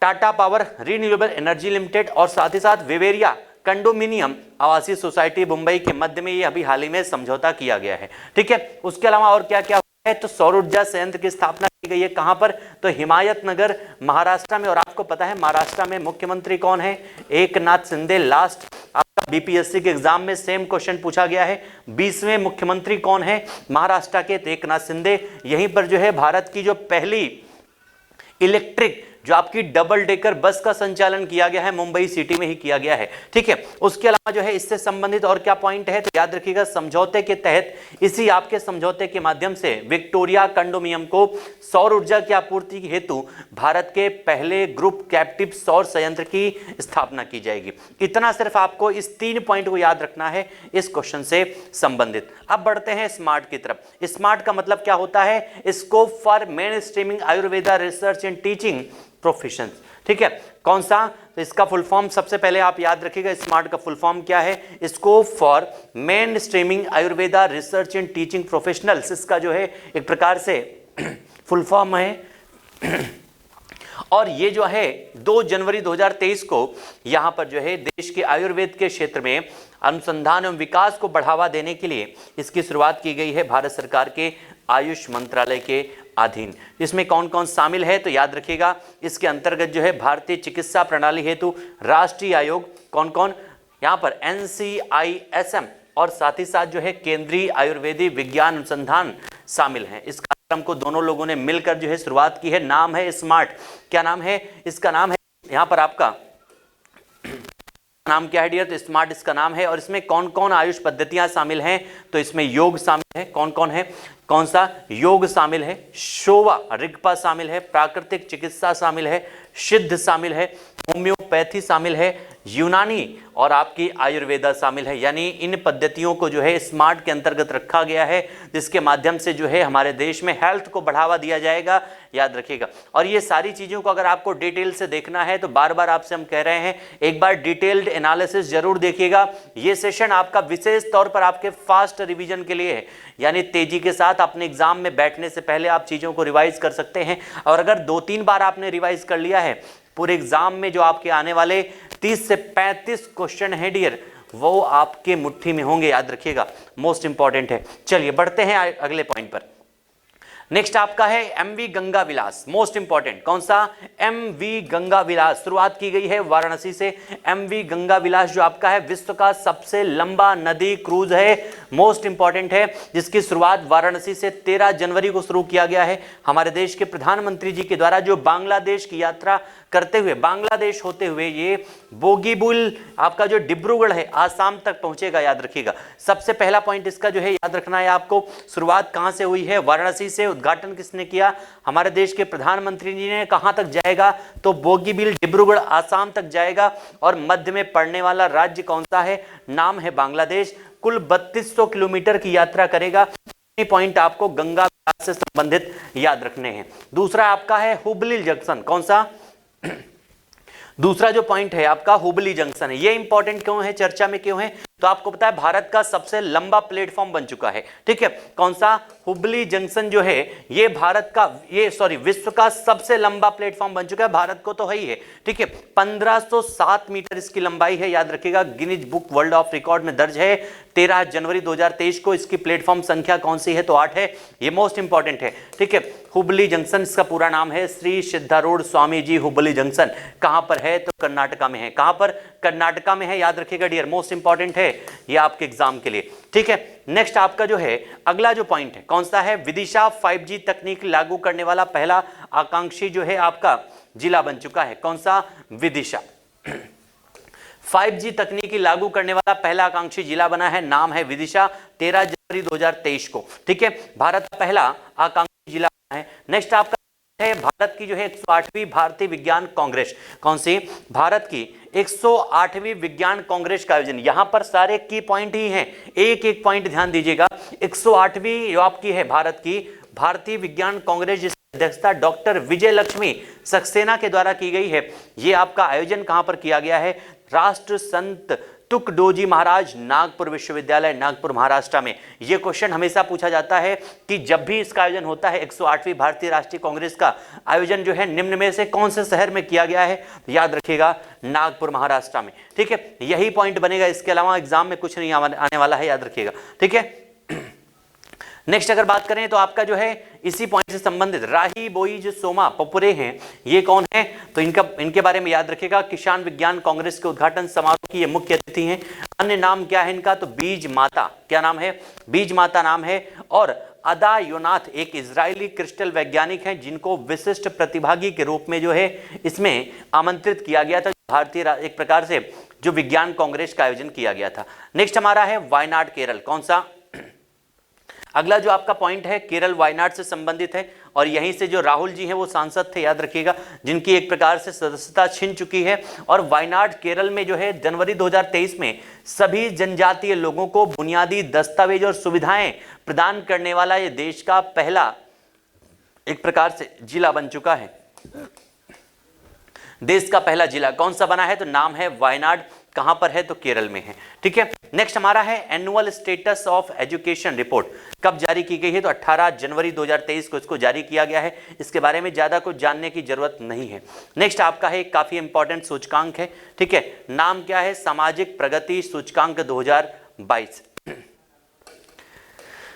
Tata power renewable energy limited और साथ ही साथ विवेरिया कंडोमिनियम आवासीय सोसाइटी मुंबई के मध्य में ये अभी हाल ही में समझौता किया गया है। ठीक है, उसके अलावा और क्या क्या है, तो सौर ऊर्जा संयंत्र की स्थापना की गई है। कहां पर, तो हिमायतनगर महाराष्ट्र में। और आपको पता है महाराष्ट्र में मुख्यमंत्री कौन है, एकनाथ शिंदे। लास्ट आपका बीपीएससी के एग्जाम में सेम क्वेश्चन पूछा गया है, 20वें मुख्यमंत्री कौन है महाराष्ट्र के, तो एकनाथ शिंदे। यहीं पर जो है भारत की जो पहली इलेक्ट्रिक जो आपकी डबल डेकर बस का संचालन किया गया है, मुंबई सिटी में ही किया गया है। ठीक है, उसके अलावा जो है इससे संबंधित और क्या पॉइंट है, तो याद रखिएगा समझौते के तहत, इसी आपके समझौते के माध्यम से विक्टोरिया कंडोमिनियम को सौर ऊर्जा की आपूर्ति हेतु भारत के पहले ग्रुप कैप्टिव सौर संयंत्र की स्थापना की जाएगी। इतना सिर्फ आपको इस 3 पॉइंट को याद रखना है इस क्वेश्चन से संबंधित। अब बढ़ते हैं स्मार्ट की तरफ। स्मार्ट का मतलब क्या होता है, scope for main streaming Ayurveda research and teaching profession. ठीक है, कौन सा, तो इसका फुल फॉर्म सबसे पहले आप याद रखिएगा, स्मार्ट का फुल फॉर्म क्या है, scope for main streaming Ayurveda research and teaching professionals. इसका जो है एक प्रकार से फुल फॉर्म है। और ये जो है 2 जनवरी 2023 को यहां पर जो है देश के आयुर्वेद के क्षेत्र में अनुसंधान एवं विकास को बढ़ावा देने के लिए इसकी शुरुआत की गई है भारत सरकार के आयुष मंत्रालय के अधीन। इसमें कौन कौन शामिल है, तो याद रखिएगा इसके अंतर्गत जो है भारतीय चिकित्सा प्रणाली हेतु राष्ट्रीय आयोग, कौन कौन यहां पर, NCISM, और साथ ही साथ जो है केंद्रीय आयुर्वेदिक विज्ञान अनुसंधान शामिल हैं। इस कार्यक्रम को दोनों लोगों ने मिलकर जो है शुरुआत की है। नाम है स्मार्ट। क्या नाम है इसका, नाम है यहां पर आपका नाम क्या है डियर, तो स्मार्ट इसका नाम है। और इसमें कौन कौन आयुष पद्धतियां शामिल हैं, तो इसमें योग शामिल है। कौन कौन है, कौन सा, योग शामिल है, शोवा रिगपा शामिल है, प्राकृतिक चिकित्सा शामिल है, सिद्ध शामिल है, होम्योपैथी शामिल है, यूनानी और आपकी आयुर्वेदा शामिल है। यानी इन पद्धतियों को जो है स्मार्ट के अंतर्गत रखा गया है, जिसके माध्यम से जो है हमारे देश में हेल्थ को बढ़ावा दिया जाएगा, याद रखिएगा। और ये सारी चीज़ों को अगर आपको डिटेल से देखना है तो बार बार आपसे हम कह रहे हैं एक बार डिटेल्ड एनालिसिस जरूर देखिएगा। ये सेशन आपका विशेष तौर पर आपके फास्ट रिवीजन के लिए है, यानी तेजी के साथ अपने एग्जाम में बैठने से पहले आप चीज़ों को रिवाइज कर सकते हैं। और अगर 2-3 बार आपने रिवाइज कर लिया है, पूरे एग्जाम में जो आपके आने वाले 30 से 35 क्वेश्चन है डियर, वो आपके मुट्ठी में होंगे, याद रखिएगा, मोस्ट इंपॉर्टेंट है। चलिए बढ़ते हैं अगले पॉइंट पर। नेक्स्ट आपका है एमवी गंगा विलास, मोस्ट इंपॉर्टेंट। कौन सा? एमवी गंगा विलास। शुरुआत की गई है वाराणसी से। एमवी गंगा विलास जो आपका है विश्व का सबसे लंबा नदी क्रूज है, मोस्ट इंपॉर्टेंट है, जिसकी शुरुआत वाराणसी से 13 जनवरी को शुरू किया गया है हमारे देश के प्रधानमंत्री जी के द्वारा, जो बांग्लादेश की यात्रा करते हुए, बांग्लादेश होते हुए ये बोगीबुल आपका जो डिब्रूगढ़ है आसाम तक पहुंचेगा, याद रखिएगा। सबसे पहला पॉइंट इसका जो है याद रखना है आपको, शुरुआत कहां से हुई है? वाराणसी से। उद्घाटन किसने किया? हमारे देश के प्रधानमंत्री जी ने। कहां तक जाएगा? तो बोगीबील डिब्रूगढ़ आसाम तक जाएगा। और मध्य में पड़ने वाला राज्य कौन सा है? नाम है बांग्लादेश। कुल 3200 किलोमीटर की यात्रा करेगा। पॉइंट आपको गंगा विलास से संबंधित याद रखने हैं। दूसरा आपका है हुबली जंक्शन। कौन सा? दूसरा जो पॉइंट है आपका हुबली जंक्शन है। ये इंपॉर्टेंट क्यों है, चर्चा में क्यों है? तो आपको पता है भारत का सबसे लंबा प्लेटफॉर्म बन चुका है, ठीक है। कौन सा? हुबली जंक्शन जो है ये भारत का, ये सॉरी विश्व का सबसे लंबा प्लेटफॉर्म बन चुका है। भारत को तो है ही है, ठीक है। 1507 मीटर इसकी लंबाई है, याद रखिएगा। Guinness book world of record में दर्ज है। 13 जनवरी 2023 को इसकी प्लेटफॉर्म संख्या कौन सी है? तो 8 है। ये मोस्ट इंपॉर्टेंट है, ठीक है। हुबली जंक्शन, इसका पूरा नाम है श्री सिद्धारूढ़ स्वामी जी हुबली जंक्शन। कहां पर है? तो कर्नाटका में है। कहां पर? कर्नाटका में है, याद रखिएगा डियर, मोस्ट इंपॉर्टेंट है ये आपके एग्जाम के लिए, ठीक है। नेक्स्ट आपका जो है अगला जो पॉइंट है कौन सा है? विदिशा 5G तकनीक लागू करने वाला पहला आकांक्षी जो है आपका जिला बन चुका है। कौन सा? विदिशा। 5G तकनीकी लागू करने वाला पहला आकांक्षी जिला बना है, नाम है विदिशा। 13 जनवरी 2023 को, ठीक है। भारत का पहला आकांक्षी जिला बना है। नेक्स्ट आपका है भारत की जो है 108वीं भारतीय विज्ञान कांग्रेस। कौन सी? भारत की 108वीं विज्ञान कांग्रेस का आयोजन। यहां पर सारे की पॉइंट ही हैं, एक एक पॉइंट ध्यान दीजिएगा। 108वीं जो आपकी है भारत की भारतीय विज्ञान कांग्रेस, जिसकी अध्यक्षता डॉक्टर विजय लक्ष्मी सक्सेना के द्वारा की गई है। यह आपका आयोजन कहां पर किया गया है? राष्ट्र संत तुकडोजी महाराज नागपुर विश्वविद्यालय, नागपुर महाराष्ट्र में। यह क्वेश्चन हमेशा पूछा जाता है कि जब भी इसका आयोजन होता है 108वीं भारतीय राष्ट्रीय कांग्रेस का आयोजन जो है निम्न में से कौन से शहर में किया गया है? याद रखिएगा नागपुर महाराष्ट्र में, ठीक है। यही पॉइंट बनेगा, इसके अलावा एग्जाम में कुछ नहीं आने वाला है, याद रखिएगा, ठीक है। नेक्स्ट अगर बात करें तो आपका जो है इसी पॉइंट से संबंधित राही बोईज सोमा पपुरे हैं, ये कौन है? तो इनके बारे में याद रखिएगा। किसान विज्ञान कांग्रेस के उद्घाटन समारोह की ये मुख्य अतिथि हैं। अन्य नाम क्या है इनका? तो बीज माता। क्या नाम है? बीज माता नाम है। और अदा योनाथ एक इजरायली क्रिस्टल वैज्ञानिक हैं, जिनको विशिष्ट प्रतिभागी के रूप में जो है इसमें आमंत्रित किया गया था। भारतीय एक प्रकार से जो विज्ञान कांग्रेस का आयोजन किया गया था। नेक्स्ट हमारा है वायनाड केरल। कौन सा? अगला जो आपका पॉइंट है केरल वायनाड से संबंधित है। और यहीं से जो राहुल जी हैं वो सांसद थे, याद रखिएगा, जिनकी एक प्रकार से सदस्यता छिन चुकी है। और वायनाड केरल में जो है जनवरी 2023 में सभी जनजातीय लोगों को बुनियादी दस्तावेज और सुविधाएं प्रदान करने वाला ये देश का पहला एक प्रकार से जिला बन चुका है। देश का पहला जिला कौन सा बना है? तो नाम है वायनाड। कहां पर है? तो केरल में है, ठीक है। नेक्स्ट हमारा है annual status of education report. कब जारी की गई है? तो 18 जनवरी 2023 को इसको जारी किया गया है। इसके बारे में ज्यादा कुछ जानने की जरूरत नहीं है। नेक्स्ट आपका है काफी इंपॉर्टेंट सूचकांक है, ठीक है। नाम क्या है? सामाजिक प्रगति सूचकांक 2022।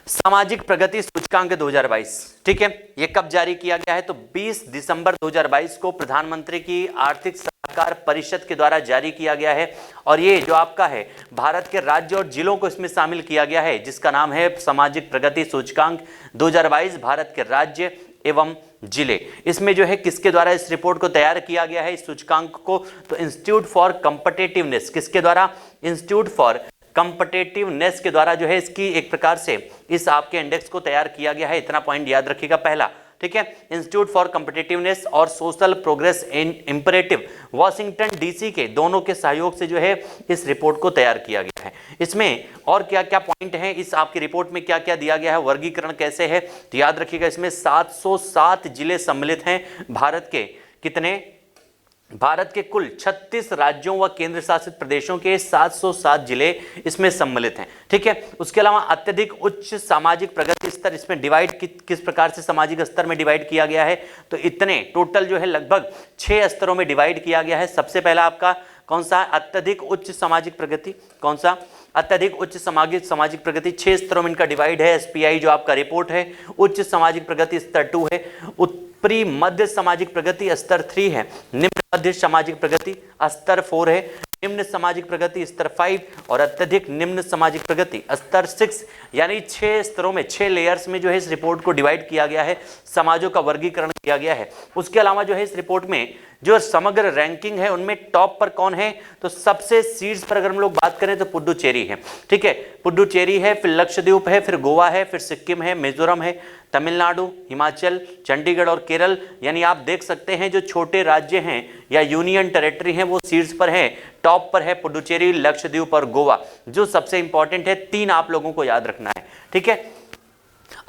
सामाजिक प्रगति सूचकांक 2022, ठीक है। ये कब जारी किया गया है? तो 20 दिसंबर 2022 को प्रधानमंत्री की आर्थिक सलाहकार परिषद के द्वारा जारी किया गया है। और ये जो आपका है भारत के राज्य और जिलों को इसमें शामिल किया गया है, जिसका नाम है सामाजिक प्रगति सूचकांक 2022 भारत के राज्य एवं जिले। इसमें जो है किसके द्वारा इस रिपोर्ट को तैयार किया गया है, इस सूचकांक को? तो इंस्टीट्यूट फॉर कॉम्पिटिटिवनेस। किसके द्वारा? इंस्टीट्यूट फॉर कॉम्पिटिटिवनेस के द्वारा जो है इसकी एक प्रकार से इस आपके इंडेक्स को तैयार किया गया है। इतना पॉइंट याद रखिएगा पहला, ठीक है। इंस्टीट्यूट फॉर कॉम्पिटिटिवनेस और social progress imperative Washington DC के दोनों के सहयोग से जो है इस रिपोर्ट को तैयार किया गया है। इसमें और क्या क्या पॉइंट हैं इस आपकी रिपोर्ट में, क्या क्या दिया गया है, वर्गीकरण कैसे है? तो याद रखिएगा इसमें 707 जिले सम्मिलित हैं। भारत के कितने? भारत के कुल 36 राज्यों व केंद्र शासित प्रदेशों के 707 जिले इसमें सम्मिलित हैं, ठीक है। उसके अलावा अत्यधिक उच्च सामाजिक प्रगति स्तर, इसमें डिवाइड किस प्रकार से सामाजिक स्तर में डिवाइड किया गया है? तो इतने टोटल जो है लगभग 6 स्तरों में डिवाइड किया गया है। सबसे पहला आपका कौन सा? अत्यधिक उच्च सामाजिक प्रगति। कौन सा? अत्यधिक उच्च सामाजिक प्रगति। 6 स्तरों में इनका डिवाइड है। एसपीआई जो आपका रिपोर्ट है, उच्च सामाजिक प्रगति स्तर 2 है, ऊपरी मध्य सामाजिक प्रगति स्तर 3 है, निम्न मध्य सामाजिक प्रगति स्तर 4 है, निम्न सामाजिक प्रगति स्तर 5 और अत्यधिक निम्न सामाजिक प्रगति स्तर 6। यानी 6 स्तरों में, 6 लेयर्स में जो है इस रिपोर्ट को डिवाइड किया गया है, समाजों का वर्गीकरण किया गया है। उसके अलावा जो है इस रिपोर्ट में जो समग्र रैंकिंग है उनमें टॉप पर कौन है? तो सबसे शीर्ष पर अगर हम लोग बात करें तो पुडुचेरी है। ठीक है, पुडुचेरी है, फिर लक्षद्वीप है, फिर गोवा है, फिर सिक्किम है, मिजोरम है, तमिलनाडु, हिमाचल, चंडीगढ़ और केरल। यानी आप देख सकते हैं जो छोटे राज्य हैं या यूनियन टेरिटरी हैं वो शीर्ष पर हैं, टॉप पर है पुडुचेरी, लक्षद्वीप और गोवा। जो सबसे इंपॉर्टेंट है, 3 आप लोगों को याद रखना है। ठीक है,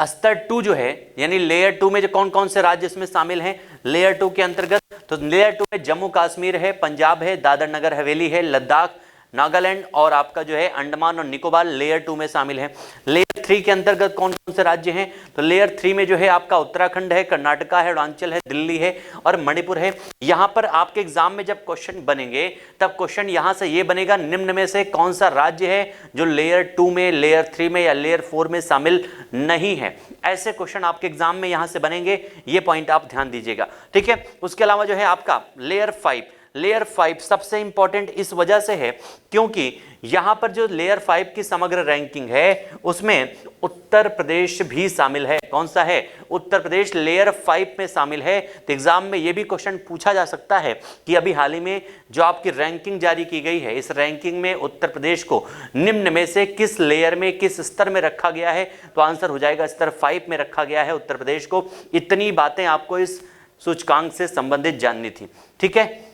स्तर 2 जो है यानी लेयर 2 में जो कौन कौन से राज्य इसमें शामिल हैं लेयर 2 के अंतर्गत? तो लेयर 2 में जम्मू कश्मीर है, पंजाब है, दादर नगर हवेली है, लद्दाख, नागालैंड और आपका जो है अंडमान और निकोबार लेयर 2 में शामिल है। लेयर 3 के अंतर्गत कौन कौन से राज्य हैं? तो लेयर 3 में जो है आपका उत्तराखंड है, कर्नाटका है, अरुणाचल है, दिल्ली है और मणिपुर है। यहां पर आपके एग्जाम में जब क्वेश्चन बनेंगे तब क्वेश्चन यहां से ये बनेगा, निम्न में से कौन सा राज्य है जो लेयर 2 में, लेयर 3 में या लेयर 4 में शामिल नहीं है। ऐसे क्वेश्चन आपके एग्जाम में यहां से बनेंगे, ये पॉइंट आप ध्यान दीजिएगा। ठीक है, उसके अलावा जो है आपका लेयर 5 सबसे इंपॉर्टेंट इस वजह से है क्योंकि यहां पर जो लेयर 5 की समग्र रैंकिंग है उसमें उत्तर प्रदेश भी शामिल है। कौन सा है? उत्तर प्रदेश लेयर 5 में शामिल है। तो एग्जाम में यह भी क्वेश्चन पूछा जा सकता है कि अभी हाल ही में जो आपकी रैंकिंग जारी की गई है, इस रैंकिंग में उत्तर प्रदेश को निम्न में से किस लेयर में, किस स्तर में रखा गया है? तो आंसर हो जाएगा स्तर 5 में रखा गया है उत्तर प्रदेश को। इतनी बातें आपको इस सूचकांक से संबंधित जाननी थी। ठीक है,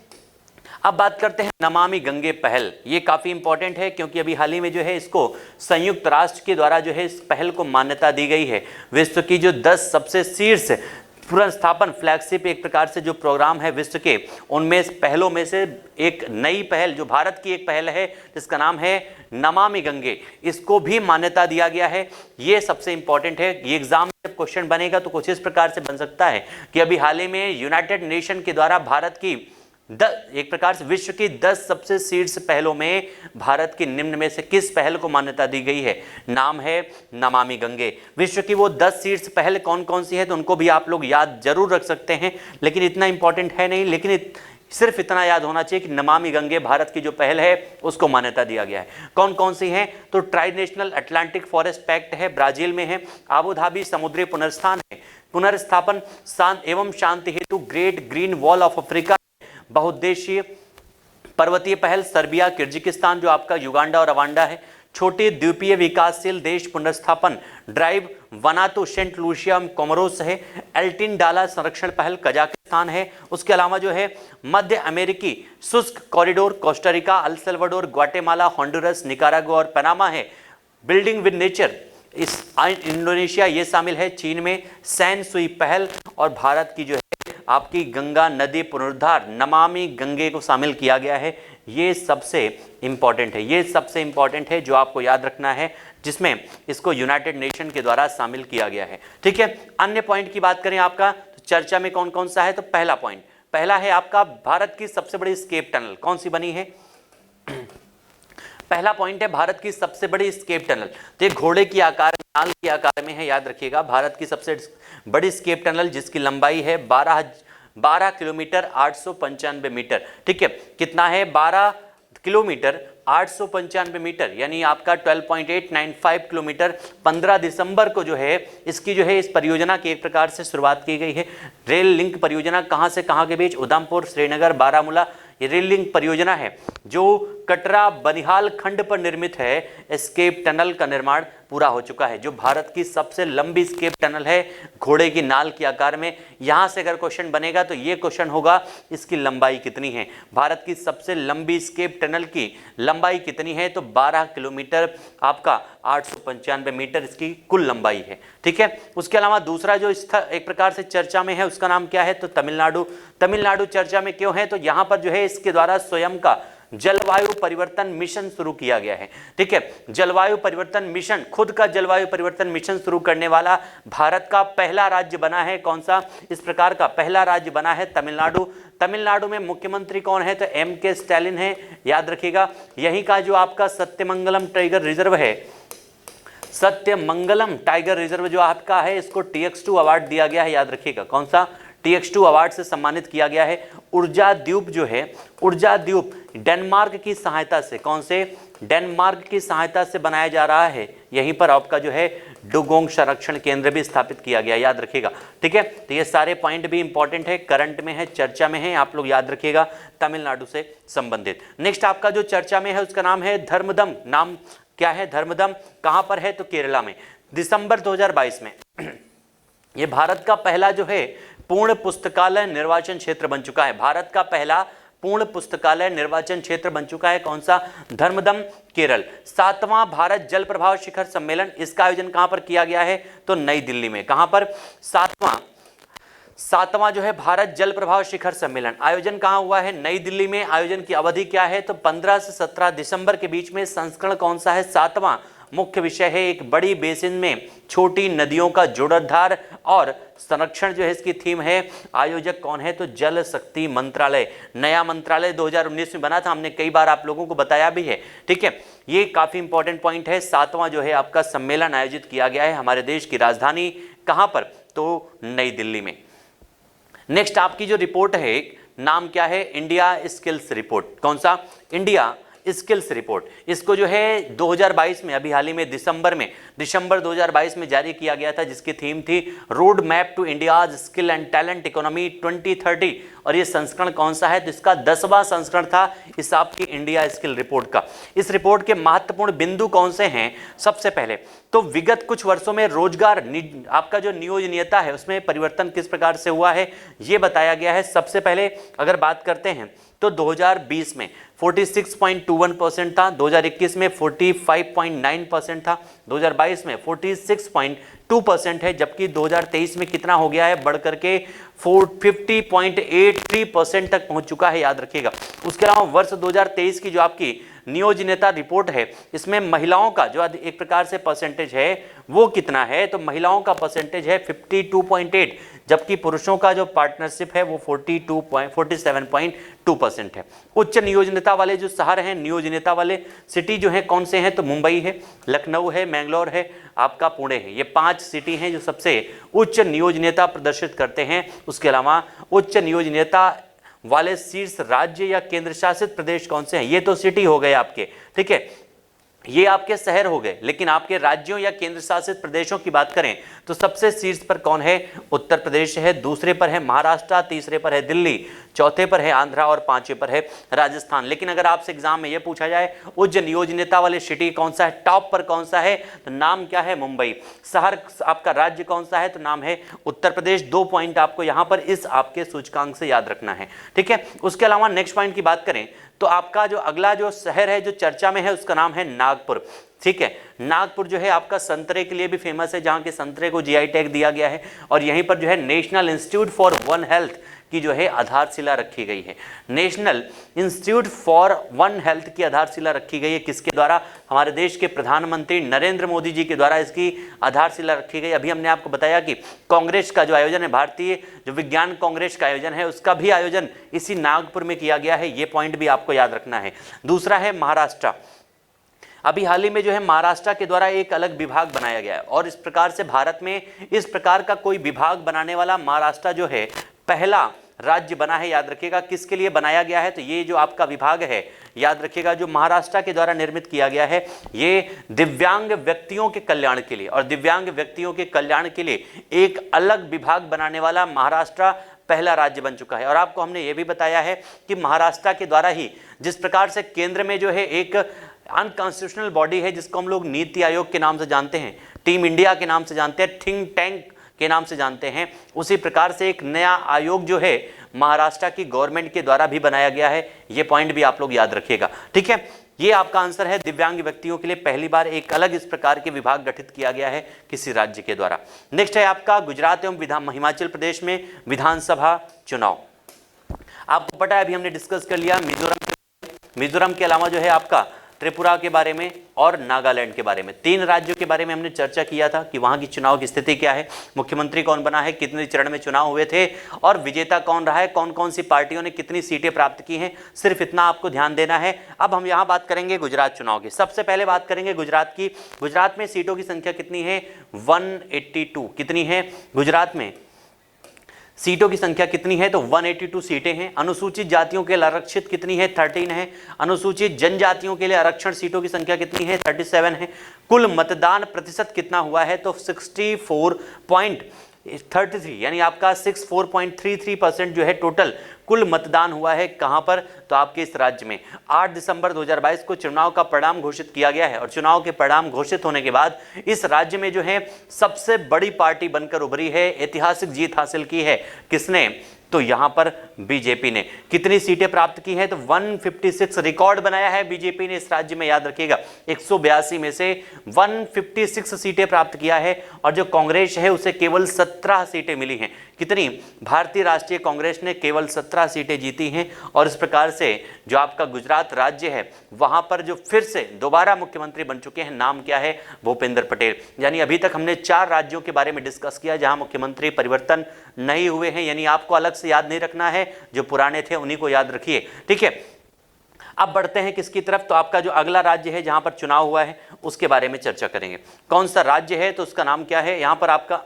अब बात करते हैं नमामि गंगे पहल। ये काफी इंपॉर्टेंट है क्योंकि अभी हाल ही में जो है इसको संयुक्त राष्ट्र के द्वारा जो है इस पहल को मान्यता दी गई है। विश्व की जो 10 सबसे शीर्ष पुनर्स्थापन फ्लैगशिप एक प्रकार से जो प्रोग्राम है विश्व के, उनमें पहलों में से एक नई पहल जो भारत की एक पहल है जिसका नाम है नमामि गंगे, इसको भी मान्यता दिया गया है। ये सबसे इंपॉर्टेंट है। ये एग्जाम में जब क्वेश्चन बनेगा तो कुछ इस प्रकार से बन सकता है कि अभी हाल ही में यूनाइटेड नेशन के द्वारा भारत की एक प्रकार से विश्व की 10 सबसे शीर्ष पहलों में भारत की निम्न में से किस पहल को मान्यता दी गई है? नाम है नमामि गंगे। विश्व की वो 10 शीर्ष पहल कौन कौन सी है तो उनको भी आप लोग याद जरूर रख सकते हैं, लेकिन इतना इंपॉर्टेंट है नहीं। लेकिन सिर्फ इतना याद होना चाहिए कि नमामि गंगे भारत की जो पहल है उसको मान्यता दिया गया है। कौन कौन सी है? तो tri national Atlantic forest pact है, ब्राजील में है, आबू धाबी समुद्री पुनर्स्थापन एवं शांति हेतु great green wall of Africa, बहुउद्देशीय पर्वतीय पहल सर्बिया, किर्गिस्तान जो आपका युगांडा और रवांडा है, छोटे द्वीपीय विकासशील देश पुनर्स्थापन drive Vanuatu Saint Comoros है, एल्टिन डाला संरक्षण पहल कजाकिस्तान है। उसके अलावा जो है मध्य अमेरिकी शुष्क corridor Costa Rica, El Salvador, Guatemala, Honduras, Nicaragua और पनामा है। बिल्डिंग विद नेचर इस इंडोनेशिया ये शामिल है। चीन में सैन सुई पहल और भारत की जो है आपकी गंगा नदी पुनरुद्धार नमामि गंगे को शामिल किया गया है। ये सबसे इंपॉर्टेंट है, ये सबसे इंपॉर्टेंट है जो आपको याद रखना है, जिसमें इसको यूनाइटेड नेशन के द्वारा शामिल किया गया है। ठीक है, अन्य पॉइंट की बात करें आपका तो चर्चा में कौन कौन सा है? तो पहला है आपका भारत की सबसे बड़ी स्केप टनल कौन सी बनी है? पहला पॉइंट है भारत की सबसे बड़ी स्केप टनल। तो ये घोड़े की आकार, नाल की आकार में है, याद रखिएगा। भारत की सबसे बड़ी स्केप टनल जिसकी लंबाई है 12 किलोमीटर 895 मीटर। ठीक है, कितना है? 12 किलोमीटर 895 मीटर, यानी आपका 12.895 किलोमीटर। 15 दिसंबर को जो है इसकी जो है इस परियोजना की एक प्रकार से शुरुआत की गई है। रेल लिंक परियोजना कहां से कहां के बीच? उधमपुर, श्रीनगर, बारामूला। ये रेल लिंक परियोजना है जो कटरा बनिहाल खंड पर निर्मित है। स्केप टनल का निर्माण पूरा हो चुका है, जो भारत की सबसे लंबी स्केप टनल है, घोड़े की नाल के आकार में। यहां से अगर क्वेश्चन बनेगा तो ये क्वेश्चन होगा इसकी लंबाई कितनी है? भारत की सबसे लंबी स्केप टनल की लंबाई कितनी है? तो 12 किलोमीटर आपका 895 मीटर इसकी कुल लंबाई है। ठीक है, उसके अलावा दूसरा जो एक प्रकार से चर्चा में है उसका नाम क्या है? तो तमिलनाडु। तमिलनाडु चर्चा में क्यों है? तो यहां पर जो है इसके द्वारा स्वयं का जलवायु परिवर्तन मिशन शुरू किया गया है। ठीक है, जलवायु परिवर्तन मिशन, खुद का जलवायु परिवर्तन मिशन शुरू करने वाला भारत का पहला राज्य बना है। कौन सा इस प्रकार का पहला राज्य बना है? तमिलनाडु। तमिलनाडु में मुख्यमंत्री कौन है? तो M.K. स्टैलिन है, याद रखिएगा। यहीं का जो आपका सत्यमंगलम टाइगर रिजर्व है, सत्यमंगलम टाइगर रिजर्व जो आपका है, इसको TX2 अवार्ड दिया गया है, याद रखिएगा। कौन सा? TX2 अवार्ड से सम्मानित किया गया है। ऊर्जा द्वीप जो है, ऊर्जा द्वीप डेनमार्क की सहायता से, कौन से? डेनमार्क की सहायता से बनाया जा रहा है। यहीं पर आपका जो है डुगोंग संरक्षण केंद्र भी स्थापित किया गया, याद रखिएगा। ठीक है, तो ये सारे पॉइंट भी इंपॉर्टेंट है, करंट में है, चर्चा में है, आप लोग याद रखिएगा, तमिलनाडु से संबंधित। नेक्स्ट आपका जो चर्चा में है उसका नाम है धर्मदम। नाम क्या है? धर्मदम। कहां पर है? तो केरला में। दिसंबर 2022 में ये भारत का पहला जो है पूर्ण पुस्तकालय निर्वाचन क्षेत्र बन चुका है। भारत का पहला पूर्ण पुस्तकालय निर्वाचन क्षेत्र बन चुका है। कौन सा? धर्मदम, केरल। 7वां भारत जल प्रभाव शिखर सम्मेलन, इसका आयोजन कहां पर किया गया है? तो नई दिल्ली में। कहां पर? सातवां जो है भारत जल प्रभाव शिखर सम्मेलन आयोजन कहां हुआ है? नई दिल्ली में। आयोजन की अवधि क्या है? तो 15 से 17 दिसंबर के बीच में। संस्करण कौन सा है? 7वां। मुख्य विषय है एक बड़ी बेसिन में छोटी नदियों का जीर्णोद्धार और संरक्षण जो है इसकी थीम है। आयोजक कौन है? तो जल शक्ति मंत्रालय। नया मंत्रालय 2019 में बना था, हमने कई बार आप लोगों को बताया भी है। ठीक है, ये काफी इंपॉर्टेंट पॉइंट है। 7वां जो है आपका सम्मेलन आयोजित किया गया है हमारे देश की राजधानी कहां पर? तो नई दिल्ली में। नेक्स्ट आपकी जो रिपोर्ट है, नाम क्या है? India skills report. कौन सा? India skills report. इसको जो है 2022 में, अभी हाल ही में दिसंबर 2022 में जारी किया गया था, जिसकी थीम थी road map to India's skill and talent economy 2030। और ये संस्करण कौन सा है? तो इसका 10वां संस्करण था इस आपकी इंडिया स्किल रिपोर्ट का। इस रिपोर्ट के महत्वपूर्ण बिंदु कौन से हैं? सबसे पहले तो विगत कुछ वर्षों में रोजगार आपका जो नियोजनीयता है उसमें परिवर्तन किस प्रकार से हुआ है, ये बताया गया है। सबसे पहले अगर बात करते हैं तो 2020 में 46.21% था, 2021 में 45.9% था, 2022 में 46.2% है, जबकि 2023 में कितना हो गया है? बढ़ करके 50.83% तक पहुंच चुका है, याद रखिएगा। उसके अलावा वर्ष 2023 की जो आपकी नियोजनीयता रिपोर्ट है, इसमें महिलाओं का जो एक प्रकार से परसेंटेज है वो कितना है? तो महिलाओं का परसेंटेज है 52.8, जबकि पुरुषों का जो पार्टनरशिप है वो 47.2% है। उच्च नियोजनीयता वाले जो शहर हैं, नियोजनीयता वाले सिटी जो हैं कौन से हैं? तो मुंबई है, लखनऊ है, मैंगलोर है, आपका पुणे है। ये 5 सिटी हैं जो सबसे उच्च नियोजनीयता प्रदर्शित करते हैं। उसके अलावा उच्च नियोजनीयता वाले शीर्ष राज्य या केंद्र शासित प्रदेश कौन से हैं? ये तो सिटी हो गए आपके, ठीक है, ये आपके शहर हो गए। लेकिन आपके राज्यों या केंद्र शासित प्रदेशों की बात करें तो सबसे शीर्ष पर कौन है? उत्तर प्रदेश है, दूसरे पर है महाराष्ट्र, तीसरे पर है दिल्ली, चौथे पर है आंध्रा और पांचवें पर है राजस्थान। लेकिन अगर आपसे एग्जाम में यह पूछा जाए उच्च नियोजनीयता वाले सिटी कौन सा है, टॉप पर कौन सा है, तो नाम क्या है? मुंबई। शहर आपका राज्य कौन सा है? तो नाम है उत्तर प्रदेश। 2 पॉइंट आपको यहां पर इस आपके सूचकांक से याद रखना है, ठीक है। उसके अलावा नेक्स्ट पॉइंट की बात करें तो आपका जो अगला जो शहर है जो चर्चा में है उसका नाम है नागपुर, ठीक है। नागपुर जो है आपका संतरे के लिए भी फेमस है, जहां के संतरे को जीआई टैग दिया गया है। और यहीं पर जो है national institute for one health की जो है आधारशिला रखी गई है। National institute for one health की आधारशिला रखी गई है किसके द्वारा? हमारे देश के प्रधानमंत्री नरेंद्र मोदी जी के द्वारा इसकी आधारशिला रखी गई। अभी हमने आपको बताया कि कांग्रेस का जो आयोजन है, भारतीय जो विज्ञान कांग्रेस का आयोजन है, उसका भी आयोजन इसी नागपुर में किया गया है। ये पॉइंट भी आपको याद रखना है। दूसरा है महाराष्ट्र। अभी हाल ही में जो है महाराष्ट्र के द्वारा एक अलग विभाग बनाया गया है और इस प्रकार से भारत में इस प्रकार का कोई विभाग बनाने वाला महाराष्ट्र जो है पहला राज्य बना है। याद रखिएगा किसके लिए बनाया गया है? तो ये जो आपका विभाग है, याद रखिएगा, जो महाराष्ट्र के द्वारा निर्मित किया गया है, ये दिव्यांग व्यक्तियों के कल्याण के लिए, और दिव्यांग व्यक्तियों के कल्याण के लिए एक अलग विभाग बनाने वाला महाराष्ट्र पहला राज्य बन चुका है। और आपको हमने ये भी बताया है कि महाराष्ट्र के द्वारा ही जिस प्रकार से केंद्र में जो है एक अनकॉन्स्टिट्यूशनल बॉडी है जिसको हम लोग नीति आयोग के नाम से जानते हैं, टीम इंडिया के नाम से जानते हैं, थिंक टैंक के नाम से जानते हैं, उसी प्रकार से एक नया आयोग जो है महाराष्ट्र की गवर्नमेंट के द्वारा भी बनाया गया है। ये पॉइंट भी आप लोग याद रखिएगा, ठीक है। ये आपका आंसर है, दिव्यांग व्यक्तियों के लिए पहली बार एक अलग इस प्रकार के विभाग गठित किया गया है किसी राज्य के द्वारा। नेक्स्ट है आपका गुजरात एवं हिमाचल प्रदेश में विधानसभा चुनाव। आपको पता है, अभी हमने डिस्कस कर लिया मिजोरम मिजोरम के अलावा जो है आपका त्रिपुरा के बारे में और नागालैंड के बारे में, 3 राज्यों के बारे में हमने चर्चा किया था कि वहां की चुनाव की स्थिति क्या है, मुख्यमंत्री कौन बना है, कितने चरण में चुनाव हुए थे और विजेता कौन रहा है, कौन कौन सी पार्टियों ने कितनी सीटें प्राप्त की हैं। सिर्फ इतना आपको ध्यान देना है। अब हम यहां बात करेंगे गुजरात चुनाव की। सबसे पहले बात करेंगे गुजरात की। गुजरात में सीटों की संख्या कितनी है? 182। कितनी है गुजरात में? सीटों की संख्या कितनी है? तो 182 सीटें हैं। अनुसूचित जातियों के लिए आरक्षित कितनी है? 13 है। अनुसूचित जनजातियों के लिए आरक्षण सीटों की संख्या कितनी है? 37 है। कुल मतदान प्रतिशत कितना हुआ है? तो 64.33 यानी आपका 64.33% जो है टोटल कुल मतदान हुआ है। कहां पर? तो आपके इस राज्य में 8 दिसंबर 2022 को चुनाव का परिणाम घोषित किया गया है और चुनाव के परिणाम घोषित होने के बाद इस राज्य में जो है सबसे बड़ी पार्टी बनकर उभरी है, ऐतिहासिक जीत हासिल की है। किसने? तो यहां पर बीजेपी ने। कितनी सीटें प्राप्त की हैं? तो 156 रिकॉर्ड बनाया है बीजेपी ने इस राज्य में। याद रखिएगा 182 में से 156 सीटें प्राप्त किया है और जो कांग्रेस है उसे केवल 17 सीटें मिली हैं। कितनी? भारतीय राष्ट्रीय कांग्रेस ने केवल 17 सीटें जीती हैं और इस प्रकार से जो आपका गुजरात राज्य है वहां पर जो फिर से दोबारा मुख्यमंत्री बन चुके हैं, नाम क्या है? भूपेंद्र पटेल। यानी अभी तक हमने 4 राज्यों के बारे में डिस्कस किया जहां मुख्यमंत्री परिवर्तन नहीं हुए हैं, यानी आपको अलग से याद नहीं रखना है, जो पुराने थे उन्हीं को याद रखिए। ठीक है, अब बढ़ते हैं किसकी तरफ? तो आपका जो अगला राज्य है जहां पर चुनाव हुआ है उसके बारे में चर्चा करेंगे। कौन सा राज्य है? तो उसका नाम क्या है? यहां पर आपका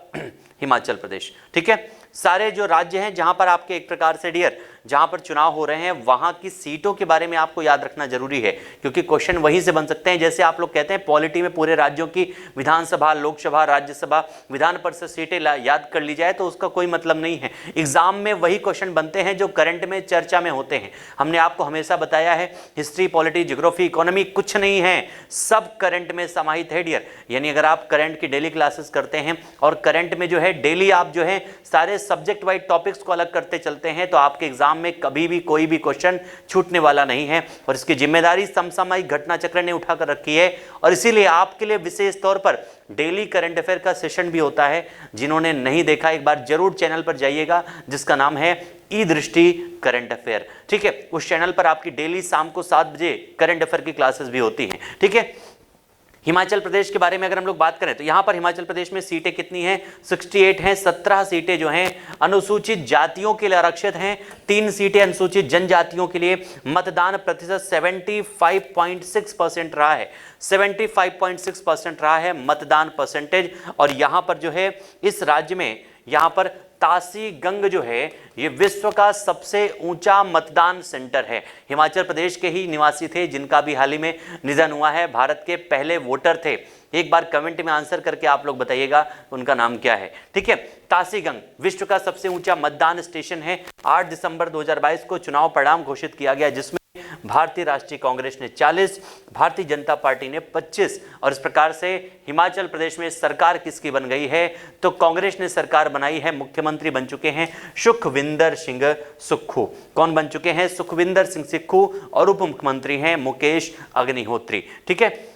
हिमाचल प्रदेश। ठीक है, सारे जो राज्य हैं जहां पर आपके एक प्रकार से डियर जहां पर चुनाव हो रहे हैं वहां की सीटों के बारे में आपको याद रखना जरूरी है, क्योंकि क्वेश्चन वहीं से बन सकते हैं। जैसे आप लोग कहते हैं पॉलिटी में पूरे राज्यों की विधानसभा, लोकसभा, राज्यसभा, विधान परिषद सीटें याद कर ली जाए तो उसका कोई मतलब नहीं है। एग्जाम में वही क्वेश्चन बनते हैं जो करंट में चर्चा में होते हैं। हमने आपको हमेशा बताया है हिस्ट्री, पॉलिटी, ज्योग्राफी, इकोनॉमी कुछ नहीं है, सब करंट में समाहित है डियर। यानी अगर आप करंट की डेली क्लासेस करते हैं और करंट में जो है डेली आप जो है सारे सब्जेक्ट वाइज टॉपिक्स को अलग करते चलते हैं तो आपके एग्जाम में कभी भी कोई भी क्वेश्चन छूटने वाला नहीं है। और इसकी जिम्मेदारी समसामयिक घटना चक्र ने उठाकर रखी है और इसीलिए आपके लिए विशेष तौर पर डेली करंट अफेयर का सेशन भी होता है। जिन्होंने नहीं देखा एक बार जरूर चैनल पर जाइएगा जिसका नाम है ई दृष्टि करंट अफेयर। ठीक है, उस चैनल पर आपकी डेली शाम को 7 बजे करंट अफेयर की क्लासेस भी होती हैं। ठीक है, हिमाचल प्रदेश के बारे में अगर हम लोग बात करें तो यहां पर हिमाचल प्रदेश में सीटें कितनी हैं? 68 हैं। 17 सीटें जो हैं अनुसूचित जातियों के लिए आरक्षित हैं, 3 सीटें अनुसूचित जनजातियों के लिए। मतदान प्रतिशत 75.6% रहा है, 75.6% रहा है मतदान परसेंटेज। और यहां पर जो है इस राज्य में यहां पर तासी गंग जो है ये विश्व का सबसे ऊंचा मतदान सेंटर है। हिमाचल प्रदेश के ही निवासी थे जिनका भी हाल ही में निधन हुआ है, भारत के पहले वोटर थे। एक बार कमेंट में आंसर करके आप लोग बताइएगा उनका नाम क्या है। ठीक है, तासी गंग विश्व का सबसे ऊंचा मतदान स्टेशन है। 8 दिसंबर 2022 को चुनाव परिणाम घोषित किया गया जिसमें भारतीय राष्ट्रीय कांग्रेस ने 40, भारतीय जनता पार्टी ने 25। और इस प्रकार से हिमाचल प्रदेश में सरकार किसकी बन गई है? तो कांग्रेस ने सरकार बनाई है। मुख्यमंत्री बन चुके हैं सुखविंदर सिंह सुक्खू। कौन बन चुके हैं? सुखविंदर सिंह सुक्खू। और उप मुख्यमंत्री हैं मुकेश अग्निहोत्री। ठीक है,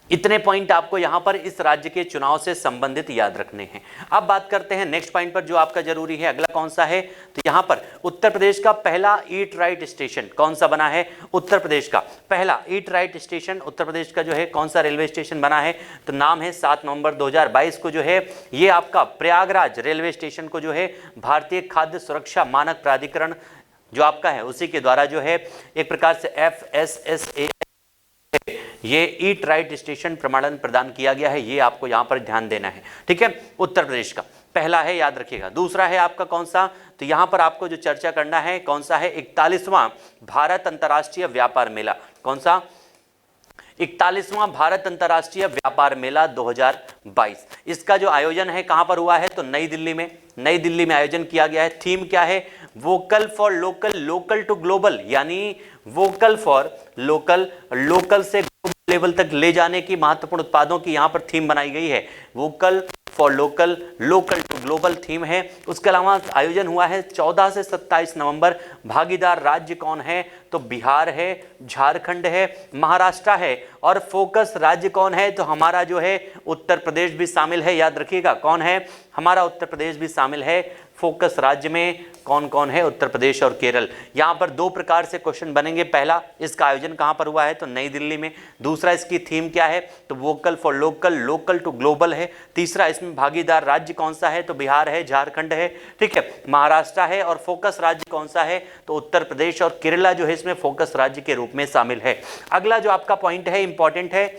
इतने पॉइंट आपको यहां पर इस राज्य के चुनाव से संबंधित याद रखने हैं। अब बात करते हैं नेक्स्ट पॉइंट पर जो आपका जरूरी है। अगला कौन सा है? तो यहां पर उत्तर प्रदेश का पहला ईट राइट स्टेशन कौन सा बना है? उत्तर प्रदेश का पहला eat right station Uttar Pradesh का जो है कौन सा रेलवे स्टेशन बना है? तो नाम है 7 नवंबर 2022 को जो है ये आपका प्रयागराज रेलवे स्टेशन को जो है भारतीय खाद्य सुरक्षा मानक प्राधिकरण जो आपका है उसी के द्वारा जो है एक प्रकार से FSSAI ये ईट राइट स्टेशन प्रमाणन प्रदान किया गया है। ये आपको यहां पर ध्यान देना है। ठीक है, उत्तर प्रदेश का पहला है, याद रखिएगा। दूसरा है आपका कौन सा? तो यहां पर आपको जो चर्चा करना है कौन सा है? 41वां भारत अंतर्राष्ट्रीय व्यापार मेला। कौन सा? 41वां भारत अंतर्राष्ट्रीय व्यापार मेला 2022। इसका जो आयोजन है कहां पर हुआ है? तो नई दिल्ली में। नई दिल्ली में आयोजन किया गया है। थीम क्या है? Vocal for local, local to global, यानी वोकल फॉर लोकल, लोकल से ग्लोबल लेवल तक ले जाने की महत्वपूर्ण उत्पादों की यहां पर थीम बनाई गई है। Vocal for local, local to global theme है। उसके अलावा आयोजन हुआ है 14 से 27 नवंबर। भागीदार राज्य कौन है? तो बिहार है, झारखंड है, महाराष्ट्र है। और फोकस राज्य कौन है? तो हमारा जो है उत्तर प्रदेश भी शामिल है। याद रखिएगा कौन है? हमारा उत्तर प्रदेश भी शामिल है फोकस राज्य में कौन कौन है? उत्तर प्रदेश और केरल। यहाँ पर दो प्रकार से क्वेश्चन बनेंगे। पहला, इसका आयोजन कहाँ पर हुआ है? तो नई दिल्ली में। दूसरा, इसकी थीम क्या है? तो vocal for local, local to global है। तीसरा, इसमें भागीदार राज्य कौन सा है? तो बिहार है, झारखंड है, ठीक है, महाराष्ट्र है। और फोकस राज्य कौन सा है? तो उत्तर प्रदेश और केरला जो है इसमें फोकस राज्य के रूप में शामिल है। अगला जो आपका पॉइंट है, इंपॉर्टेंट है,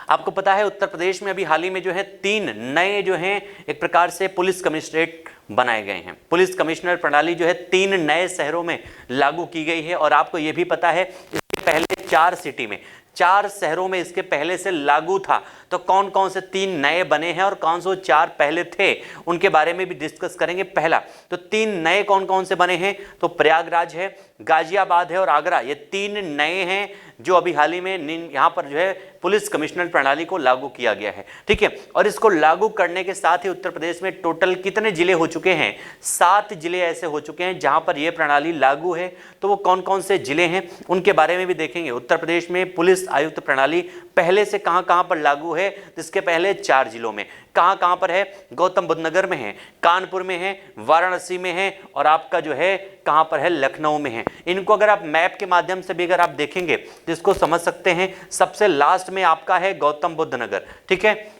आपको पता है उत्तर प्रदेश में अभी हाल ही में जो है 3 नए जो हैं एक प्रकार से पुलिस कमिश्नरेट बनाए गए हैं। पुलिस कमिश्नर प्रणाली जो है 3 नए शहरों में लागू की गई है। और आपको यह भी पता है इसके पहले 4 सिटी में, 4 शहरों में इसके पहले से लागू था। तो कौन कौन से 3 नए बने हैं और कौन से 4 पहले थे, उनके बारे में भी डिस्कस करेंगे। पहला, तो 3 नए कौन कौन से बने हैं? तो प्रयागराज है, गाजियाबाद है और आगरा। ये 3 नए हैं जो अभी हाल ही में यहाँ पर जो है पुलिस कमिश्नर प्रणाली को लागू किया गया है, ठीक है। और इसको लागू करने के साथ ही उत्तर प्रदेश में टोटल कितने जिले हो चुके हैं? 7 जिले ऐसे हो चुके हैं जहां पर यह प्रणाली लागू है। तो वो कौन कौन से जिले हैं उनके बारे में भी देखेंगे। उत्तर प्रदेश में पुलिस आयुक्त प्रणाली पहले से कहां कहां पर लागू है? इसके पहले 4 जिलों में। कहां कहां पर है? गौतम बुद्ध नगर में है, कानपुर में है, वाराणसी में है और आपका जो है कहां पर है? लखनऊ में है। इनको अगर आप मैप के माध्यम से भी अगर आप देखेंगे तो इसको समझ सकते हैं। सबसे लास्ट में आपका है गौतम बुद्ध नगर, ठीक है,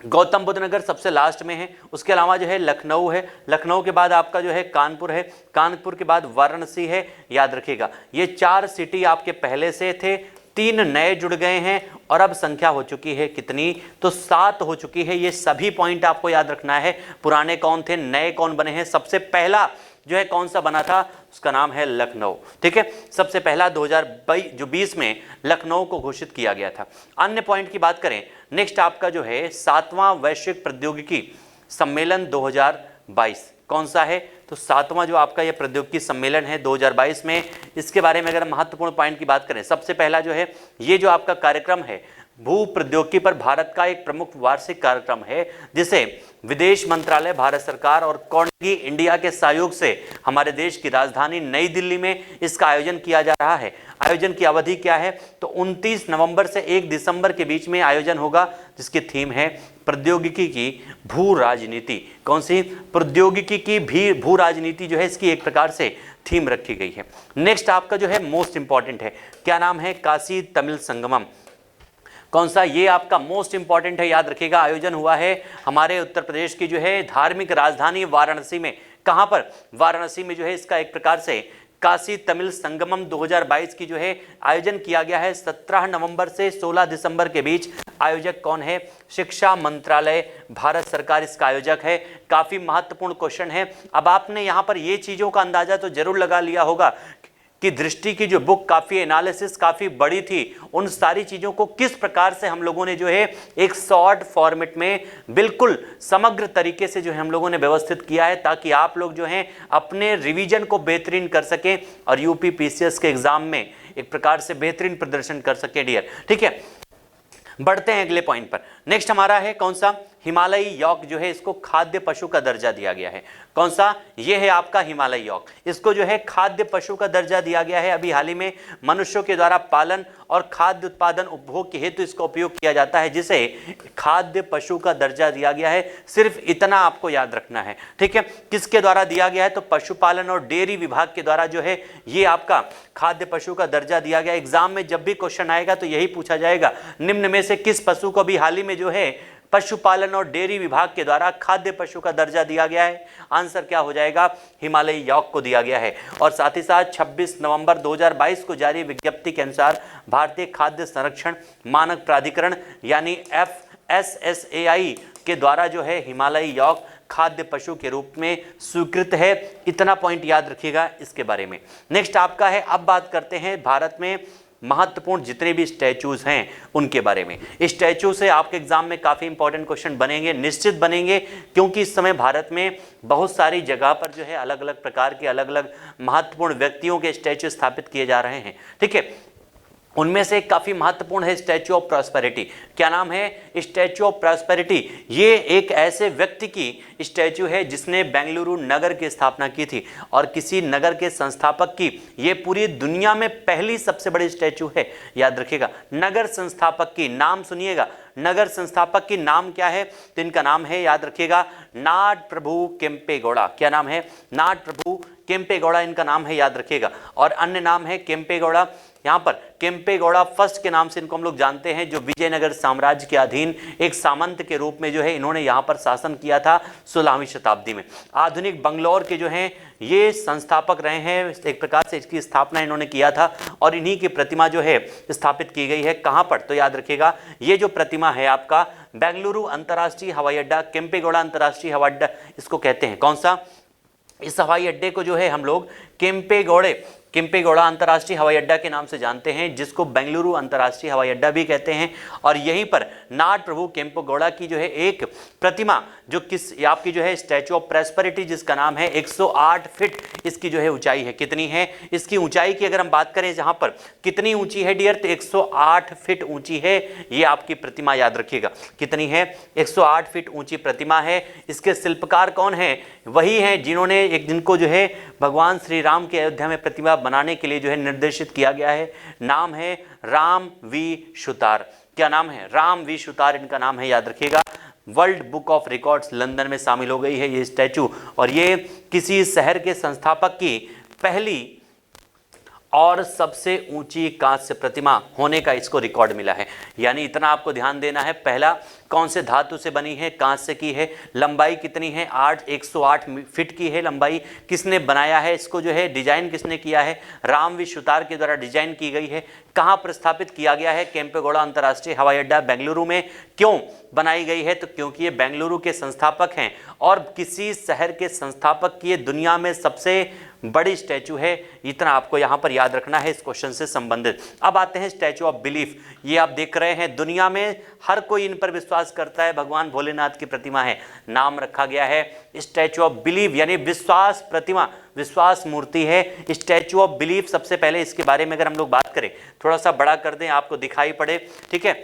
गौतम बुद्ध नगर सबसे लास्ट में है। उसके अलावा जो है लखनऊ है, लखनऊ के बाद आपका जो है कानपुर है, कानपुर के बाद वाराणसी है। याद रखिएगा ये 4 सिटी आपके पहले से थे, 3 नए जुड़ गए हैं और अब संख्या हो चुकी है कितनी? तो 7 हो चुकी है। ये सभी पॉइंट आपको याद रखना है। पुराने कौन थे, नए कौन बने हैं? सबसे पहला जो है कौन सा बना था? उसका नाम है लखनऊ, ठीक है। सबसे पहला 2020 में लखनऊ को घोषित किया गया था। अन्य पॉइंट की बात करें, नेक्स्ट आपका जो है 7वां वैश्विक प्रौद्योगिकी सम्मेलन 2022 कौन सा है? तो 7वां जो आपका ये प्रौद्योगिकी सम्मेलन है 2022 में, इसके बारे में अगर महत्वपूर्ण पॉइंट की बात करें, सबसे पहला जो है ये जो आपका कार्यक्रम है भू प्रौद्योगिकी पर भारत का एक प्रमुख वार्षिक कार्यक्रम है, जिसे विदेश मंत्रालय, भारत सरकार और कार्नेगी इंडिया के सहयोग से हमारे देश की राजधानी नई दिल्ली में इसका आयोजन किया जा रहा है। आयोजन की अवधि क्या है? तो 29 नवंबर से 1 दिसंबर के बीच में आयोजन होगा, जिसकी थीम है प्रौद्योगिकी की भू राजनीति। कौन सी? प्रौद्योगिकी की भी भू राजनीति जो है इसकी एक प्रकार से थीम रखी गई है। नेक्स्ट आपका जो है मोस्ट इंपॉर्टेंट है, क्या नाम है? काशी तमिल संगमम। कौन सा? ये आपका मोस्ट इंपॉर्टेंट है, याद रखिएगा। आयोजन हुआ है हमारे उत्तर प्रदेश की जो है धार्मिक राजधानी वाराणसी में। कहां पर? वाराणसी में जो है इसका एक प्रकार से काशी तमिल संगमम 2022 की जो है आयोजन किया गया है। 17 नवंबर से 16 दिसंबर के बीच। आयोजक कौन है? शिक्षा मंत्रालय, भारत सरकार इसका आयोजक है। काफी महत्वपूर्ण क्वेश्चन है। अब आपने यहां पर ये चीजों का अंदाजा तो जरूर लगा लिया होगा कि दृष्टि की जो बुक काफ़ी एनालिसिस काफ़ी बड़ी थी, उन सारी चीज़ों को किस प्रकार से हम लोगों ने जो है एक शॉर्ट फॉर्मेट में बिल्कुल समग्र तरीके से जो है हम लोगों ने व्यवस्थित किया है, ताकि आप लोग जो हैं अपने रिवीजन को बेहतरीन कर सकें और यूपी पीसीएस के एग्जाम में एक प्रकार से बेहतरीन प्रदर्शन कर सकें डियर, ठीक है। बढ़ते हैं अगले पॉइंट पर। नेक्स्ट हमारा है कौन सा? हिमालयी यॉक जो है इसको खाद्य पशु का दर्जा दिया गया है। कौन सा? ये है आपका हिमालयी यॉक। इसको जो है खाद्य पशु का दर्जा दिया गया है। अभी हाल ही में मनुष्यों के द्वारा पालन और खाद्य उत्पादन उपभोग के हेतु इसका उपयोग किया जाता है, जिसे खाद्य पशु का दर्जा दिया गया है। सिर्फ इतना आपको याद रखना है, ठीक है। किसके द्वारा दिया गया है? तो पशुपालन और डेयरी विभाग के द्वारा जो है ये आपका खाद्य पशु का दर्जा दिया गया। एग्जाम में जब भी क्वेश्चन आएगा तो यही पूछा जाएगा, निम्न में से किस पशु को भी हाल ही में जो है पशुपालन और डेयरी विभाग के द्वारा खाद्य पशु का दर्जा दिया गया है? आंसर क्या हो जाएगा? हिमालयी यॉक को दिया गया है। और साथ ही साथ 26 नवंबर 2022 को जारी विज्ञप्ति के अनुसार भारतीय खाद्य संरक्षण मानक प्राधिकरण यानी FSSAI के द्वारा जो है हिमालयी यॉक खाद्य पशु के रूप में स्वीकृत है। इतना पॉइंट याद रखिएगा इसके बारे में। नेक्स्ट आपका है, अब बात करते हैं भारत में महत्वपूर्ण जितने भी स्टैचूज हैं उनके बारे में। स्टैचू से आपके एग्जाम में काफ़ी इंपॉर्टेंट क्वेश्चन बनेंगे, निश्चित बनेंगे, क्योंकि इस समय भारत में बहुत सारी जगह पर जो है अलग अलग प्रकार के अलग अलग महत्वपूर्ण व्यक्तियों के स्टैचू स्थापित किए जा रहे हैं, ठीक है। उनमें से काफी महत्वपूर्ण है स्टैच्यू ऑफ प्रॉस्पेरिटी। क्या नाम है? Statue of prosperity. ये एक ऐसे व्यक्ति की स्टैच्यू है जिसने बेंगलुरु नगर की स्थापना की थी, और किसी नगर के संस्थापक की ये पूरी दुनिया में पहली सबसे बड़ी स्टैच्यू है, याद रखिएगा। नगर संस्थापक की नाम सुनिएगा, नगर संस्थापक की नाम क्या है? तो इनका नाम है, याद रखिएगा, नाड प्रभु केम्पेगौड़ा। क्या नाम है? नाड प्रभु केम्पेगौड़ा इनका नाम है, याद रखिएगा। और अन्य नाम है केम्पेगौड़ा। यहाँ पर केम्पेगौड़ा फर्स्ट के नाम से इनको हम लोग जानते हैं, जो विजयनगर साम्राज्य के अधीन एक सामंत के रूप में जो है इन्होंने यहाँ पर शासन किया था 16वीं शताब्दी में। आधुनिक बंगलौर के जो हैं ये संस्थापक रहे हैं, एक प्रकार से इसकी स्थापना इन्होंने किया था, और इन्हीं की प्रतिमा जो है स्थापित की गई है। कहाँ पर? तो याद रखिएगा, ये जो प्रतिमा है आपका बेंगलुरु अंतर्राष्ट्रीय हवाई अड्डा, केम्पेगौड़ा अंतर्राष्ट्रीय हवाई अड्डा इसको कहते हैं। कौन सा? इस हवाई अड्डे को जो है हम लोग केम्पेगौड़ा अंतर्राष्ट्रीय हवाई अड्डा के नाम से जानते हैं, जिसको बेंगलुरु अंतर्राष्ट्रीय हवाई अड्डा भी कहते हैं। और यहीं पर नाड प्रभु केम्पेगौड़ा की जो है एक प्रतिमा, जो आपकी जो है स्टैच्यू ऑफ प्रॉस्पेरिटी, जिसका नाम है 108 फीट इसकी जो है ऊंचाई है। कितनी है इसकी ऊंचाई की अगर हम बात करें, जहां पर कितनी ऊंची है डियर, तो 108 फीट ऊंची है ये आपकी प्रतिमा, याद रखिएगा। कितनी है? 108 फीट ऊंची प्रतिमा है। इसके शिल्पकार कौन है? वही हैं जिन्होंने जिनको जो है भगवान श्री राम के अयोध्या में प्रतिमा बनाने के लिए जो है निर्देशित किया गया है। नाम है राम वी सुतार। क्या नाम है? राम वी सुतार इनका नाम है, याद रखिएगा। World book of records London में शामिल हो गई है ये स्टैचू, और ये किसी शहर के संस्थापक की पहली और सबसे ऊंची कांस्य प्रतिमा होने का इसको रिकॉर्ड मिला है। यानी इतना आपको ध्यान देना है, पहला कौन से धातु से बनी है? कांस्य की है। लंबाई कितनी है? 108 फीट की है लंबाई। किसने बनाया है इसको, जो है डिजाइन किसने किया है? राम वी सुतार के द्वारा डिजाइन की गई है। कहाँ पर स्थापित किया गया है? केम्पेगौड़ा अंतर्राष्ट्रीय हवाई अड्डा बेंगलुरु में। क्यों बनाई गई है? तो क्योंकि ये बेंगलुरु के संस्थापक हैं, और किसी शहर के संस्थापक की ये दुनिया में सबसे बड़ी स्टैचू है। इतना आपको यहाँ पर याद रखना है इस क्वेश्चन से संबंधित। अब आते हैं स्टैचू ऑफ बिलीफ। ये आप देख रहे हैं, दुनिया में हर कोई इन पर विश्वास करता है, भगवान भोलेनाथ की प्रतिमा है। नाम रखा गया है स्टैचू ऑफ बिलीफ, यानी विश्वास प्रतिमा, विश्वास मूर्ति है स्टैचू ऑफ बिलीफ। सबसे पहले इसके बारे में अगर हम लोग बात करें, थोड़ा सा बड़ा कर दें आपको दिखाई पड़े, ठीक है।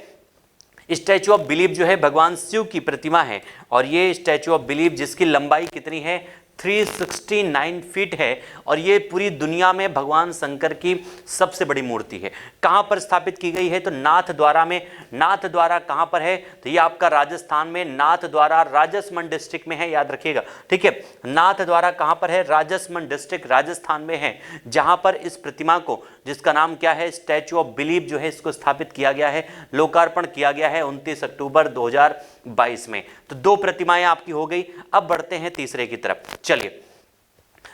स्टैचू ऑफ बिलीफ जो है भगवान शिव की प्रतिमा है, और ये स्टैचू ऑफ बिलीफ जिसकी लंबाई कितनी है? 369 फीट है, और ये पूरी दुनिया में भगवान शंकर की सबसे बड़ी मूर्ति है। कहाँ पर स्थापित की गई है? तो नाथद्वारा में। नाथद्वारा कहाँ पर है? तो ये आपका राजस्थान में, नाथद्वारा राजसमंद डिस्ट्रिक्ट में है, याद रखिएगा, ठीक है। नाथद्वारा कहाँ पर है? राजसमंद डिस्ट्रिक्ट राजस्थान में है, जहाँ पर इस प्रतिमा को, जिसका नाम क्या है? स्टैचू ऑफ बिलीफ जो है, इसको स्थापित किया गया है, लोकार्पण किया गया है 29 अक्टूबर 2022 में। तो दो प्रतिमाएं आपकी हो गई। अब बढ़ते हैं तीसरे की तरफ। चलिए,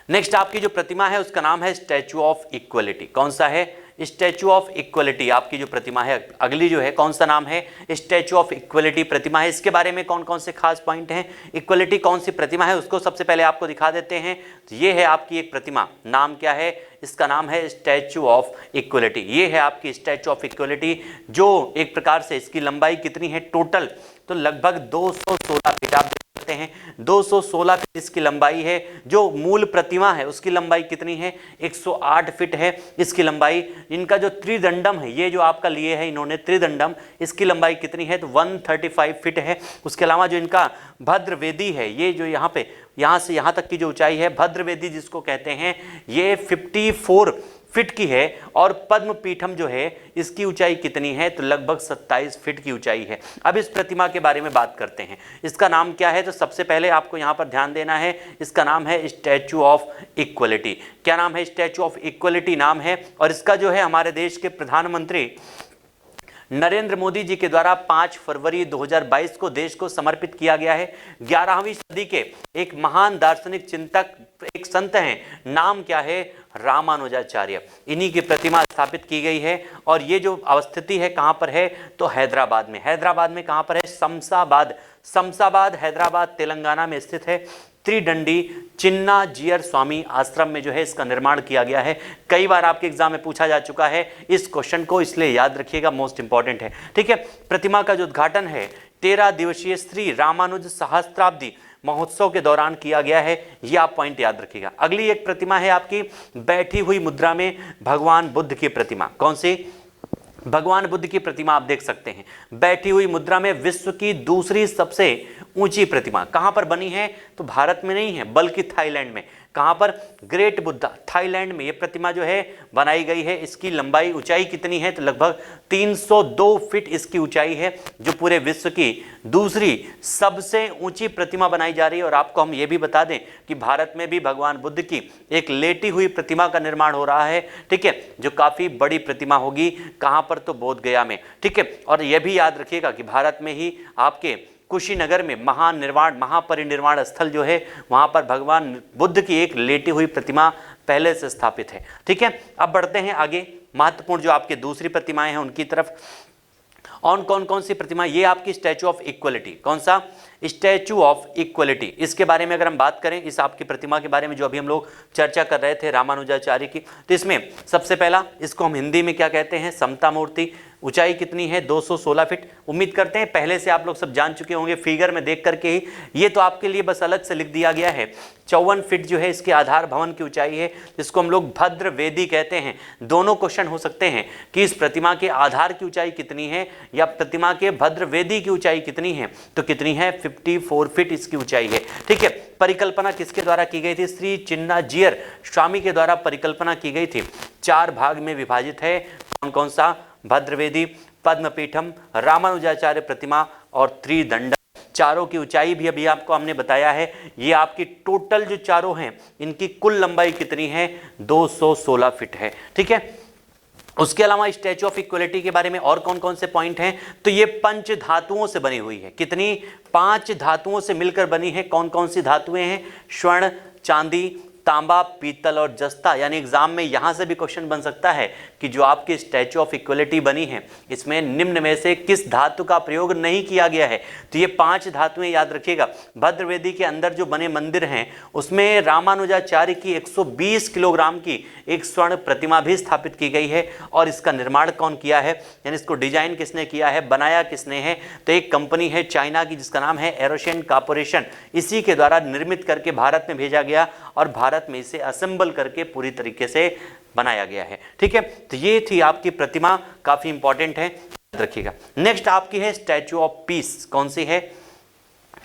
नेक्स्ट आपकी जो प्रतिमा है उसका नाम है स्टैचू ऑफ इक्वलिटी। कौन सा है? स्टैचू ऑफ इक्वलिटी आपकी जो प्रतिमा है अगली जो है, कौन सा नाम है? स्टैचू ऑफ इक्वलिटी प्रतिमा है। इसके बारे में कौन कौन से खास पॉइंट हैं? इक्वलिटी कौन सी प्रतिमा है उसको सबसे पहले आपको दिखा देते हैं। तो ये है आपकी एक प्रतिमा, नाम क्या है? इसका नाम है स्टैचू ऑफ इक्वलिटी। ये है आपकी स्टैचू ऑफ इक्वलिटी, जो एक प्रकार से इसकी लंबाई कितनी है टोटल? तो लगभग 216 फीट आप देख सकते हैं, 216 फीट इसकी लंबाई है। जो मूल प्रतिमा है उसकी लंबाई कितनी है? 108 फीट है इसकी लंबाई। इनका जो त्रिदंडम है, ये जो आपका लिए है इन्होंने त्रिदंडम, इसकी लंबाई कितनी है? तो 135 फीट है। उसके अलावा जो इनका भद्रवेदी है, ये जो यहाँ पे यहाँ से यहाँ तक की जो ऊंचाई है, भद्रवेदी जिसको कहते हैं, ये 54 फीट की है। और पद्म पीठम जो है इसकी ऊंचाई कितनी है? तो लगभग 27 फीट की ऊंचाई है। अब इस प्रतिमा के बारे में बात करते हैं। इसका नाम क्या है? तो सबसे पहले आपको यहाँ पर ध्यान देना है, इसका नाम है स्टैचू ऑफ इक्वलिटी। क्या नाम है? स्टैचू ऑफ इक्वलिटी नाम है। और इसका जो है हमारे देश के प्रधानमंत्री नरेंद्र मोदी जी के द्वारा 5 फरवरी 2022 को देश को समर्पित किया गया है। 11वीं सदी के एक महान दार्शनिक चिंतक, एक संत हैं, नाम क्या है? रामानुजाचार्य। इन्हीं की प्रतिमा स्थापित की गई है। और ये जो अवस्थिति है कहाँ पर है? तो हैदराबाद में। हैदराबाद में कहाँ पर है? शमशाबाद। शमशाबाद हैदराबाद तेलंगाना में स्थित है। त्रिदंडी चिन्ना जियर स्वामी आश्रम में जो है इसका निर्माण किया गया है। कई बार आपके एग्जाम में पूछा जा चुका है इस क्वेश्चन को, इसलिए याद रखिएगा, मोस्ट इंपॉर्टेंट है, ठीक है। प्रतिमा का जो उद्घाटन है 13 दिवसीय श्री रामानुज सहस्त्राब्दी महोत्सव के दौरान किया गया है। यह आप पॉइंट याद रखिएगा। अगली एक प्रतिमा है आपकी बैठी हुई मुद्रा में भगवान बुद्ध की प्रतिमा। कौन सी? भगवान बुद्ध की प्रतिमा आप देख सकते हैं, बैठी हुई मुद्रा में विश्व की दूसरी सबसे ऊंची प्रतिमा कहां पर बनी है? तो भारत में नहीं है बल्कि थाईलैंड में। कहां पर? ग्रेट बुद्धा, थाईलैंड में ये प्रतिमा जो है बनाई गई है। इसकी लंबाई, ऊंचाई कितनी है? तो लगभग 302 फीट इसकी ऊंचाई है, जो पूरे विश्व की दूसरी सबसे ऊंची प्रतिमा बनाई जा रही है। और आपको हम ये भी बता दें कि भारत में भी भगवान बुद्ध की एक लेटी हुई प्रतिमा का निर्माण हो रहा है, ठीक है, जो काफी बड़ी प्रतिमा होगी। कहां पर? तो बोध गया में, ठीक है। और यह भी याद रखिएगा कि भारत में ही आपके कुशीनगर में महापरिनिर्वाण स्थल जो है, वहां पर भगवान बुद्ध की एक लेटी हुई प्रतिमा पहले से स्थापित है, ठीक है। अब बढ़ते हैं आगे, महत्वपूर्ण जो आपके दूसरी प्रतिमाएं हैं उनकी तरफ। कौन कौन सी प्रतिमा? ये आपकी स्टैचू ऑफ इक्वलिटी। कौन सा? Statue of equality. इसके बारे में अगर हम बात करें, इस आपकी प्रतिमा के बारे में जो अभी हम लोग चर्चा कर रहे थे रामानुजाचार्य की, तो इसमें सबसे पहला, इसको हम हिंदी में क्या कहते हैं? समता मूर्ति। ऊंचाई कितनी है? 216 फीट। उम्मीद करते हैं पहले से आप लोग सब जान चुके होंगे फिगर में देख करके ही। ये तो आपके लिए बस अलग से लिख दिया गया है। 54 फीट जो है इसके आधार भवन की ऊंचाई है, जिसको हम लोग भद्र वेदी कहते हैं। दोनों क्वेश्चन हो सकते हैं कि इस प्रतिमा के आधार की ऊंचाई कितनी है या प्रतिमा के भद्र वेदी की ऊंचाई कितनी है। तो कितनी है? 54 फीट इसकी ऊंचाई है, ठीक है। परिकल्पना किसके द्वारा की गई थी? श्री चिन्नाजियर स्वामी के द्वारा परिकल्पना की गई थी। 4 भाग में विभाजित है। कौन कौन सा? भद्रवेदी, पद्मपीठम, रामानुजाचार्य प्रतिमा और त्रिदंड। चारों की ऊंचाई भी अभी आपको हमने बताया है। ये आपकी टोटल जो चारों हैं, इनकी कुल लंबाई कितनी है? 216 फीट है, ठीक है। उसके अलावा स्टैचू ऑफ इक्वलिटी के बारे में और कौन कौन से पॉइंट हैं? तो ये 5 धातुओं से बनी हुई है। कितनी? 5 धातुओं से मिलकर बनी है। कौन कौन सी धातुएं हैं? स्वर्ण, चांदी, तांबा, पीतल और जस्ता। यानी एग्जाम में यहां से भी क्वेश्चन बन सकता है कि जो आपकी स्टैचू ऑफ इक्वलिटी बनी है, इसमें निम्न में से किस धातु का प्रयोग नहीं किया गया है? तो ये 5 धातुएं याद रखिएगा। भद्रवेदी के अंदर जो बने मंदिर हैं, उसमें रामानुजाचार्य की 120 किलोग्राम की एक स्वर्ण प्रतिमा भी स्थापित की गई है। और इसका निर्माण कौन किया है, यानी इसको डिजाइन किसने किया है, बनाया किसने है? तो एक कंपनी है चाइना की, जिसका नाम है एरोशियन कॉर्पोरेशन। इसी के द्वारा निर्मित करके भारत में भेजा गया और भारत में इसे असेंबल करके पूरी तरीके से बनाया गया है, ठीक है। तो ये थी आपकी प्रतिमा, काफी इंपॉर्टेंट है, याद रखिएगा। नेक्स्ट आपकी है स्टैचू ऑफ पीस। कौन सी है?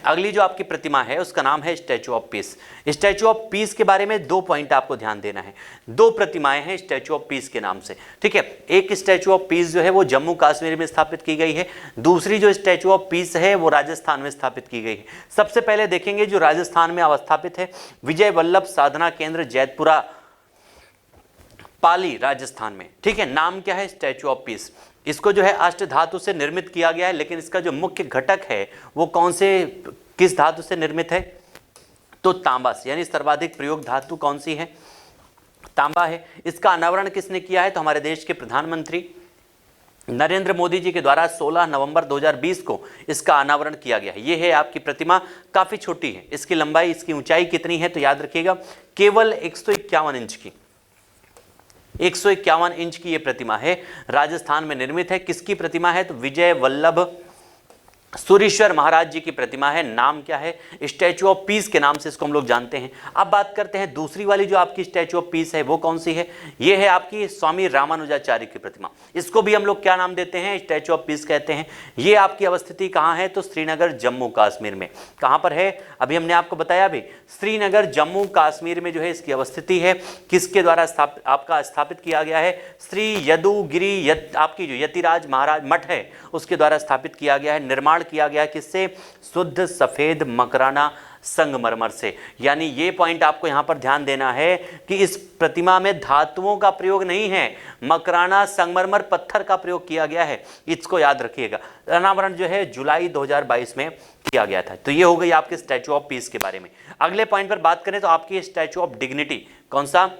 अगली जो आपकी प्रतिमा है उसका नाम है statue of peace. Statue of peace के बारे में 2 पॉइंट आपको ध्यान देना है। 2 प्रतिमाएं हैं स्टैचू ऑफ पीस के नाम से, ठीक है। एक स्टैचू ऑफ पीस जो है वो जम्मू कश्मीर में स्थापित की गई है। दूसरी जो स्टैचू ऑफ पीस है वो राजस्थान में स्थापित की गई है। सबसे पहले देखेंगे जो राजस्थान में अवस्थापित है, विजय वल्लभ साधना केंद्र, जैतपुरा, पाली, राजस्थान में, ठीक है। नाम क्या है? Statue of peace. इसको जो है अष्ट धातु से निर्मित किया गया है, लेकिन इसका जो मुख्य घटक है वो कौन से, किस धातु से निर्मित है? तो तांबा से। यानी सर्वाधिक प्रयोग धातु कौन सी है? तांबा है। इसका अनावरण किसने किया है? तो हमारे देश के प्रधानमंत्री नरेंद्र मोदी जी के द्वारा 16 नवंबर 2020 को इसका अनावरण किया गया है। ये है आपकी प्रतिमा, काफी छोटी है। इसकी लंबाई, इसकी ऊंचाई कितनी है? तो याद रखिएगा केवल 151 इंच की, 151 इंच की ये प्रतिमा है। राजस्थान में निर्मित है। किसकी प्रतिमा है? तो विजय वल्लभ सुरीश्वर महाराज जी की प्रतिमा है। नाम क्या है? स्टैचू ऑफ पीस के नाम से इसको हम लोग जानते हैं। अब बात करते हैं दूसरी वाली जो आपकी स्टैचू ऑफ पीस है वो कौन सी है? ये है आपकी स्वामी रामानुजाचार्य की प्रतिमा। इसको भी हम लोग क्या नाम देते हैं? स्टैचू ऑफ पीस कहते हैं। ये आपकी अवस्थिति कहाँ है? तो श्रीनगर, जम्मू कश्मीर में। कहाँ पर है? अभी हमने आपको बताया भी, श्रीनगर, जम्मू कश्मीर में जो है इसकी अवस्थिति है। किसके द्वारा स्थापित किया गया है? श्री यदुगिरी आपकी जो यतिराज महाराज मठ है उसके द्वारा स्थापित किया गया है। निर्माण किया गया किससे? शुद्ध सफेद मकराना संगमरमर से। यानी ये पॉइंट आपको यहां पर ध्यान देना है कि इस प्रतिमा में धातुओं का प्रयोग नहीं है, मकराना संगमरमर पत्थर का प्रयोग किया गया है। इसको याद रखिएगा। अनावरण जो है जुलाई 2022 में किया गया था। तो ये हो गई आपके स्टैचू ऑफ पीस के बारे में। अगले पॉइंट पर बात करें तो आपकी स्टैचू ऑफ डिग्निटी। कौन सा?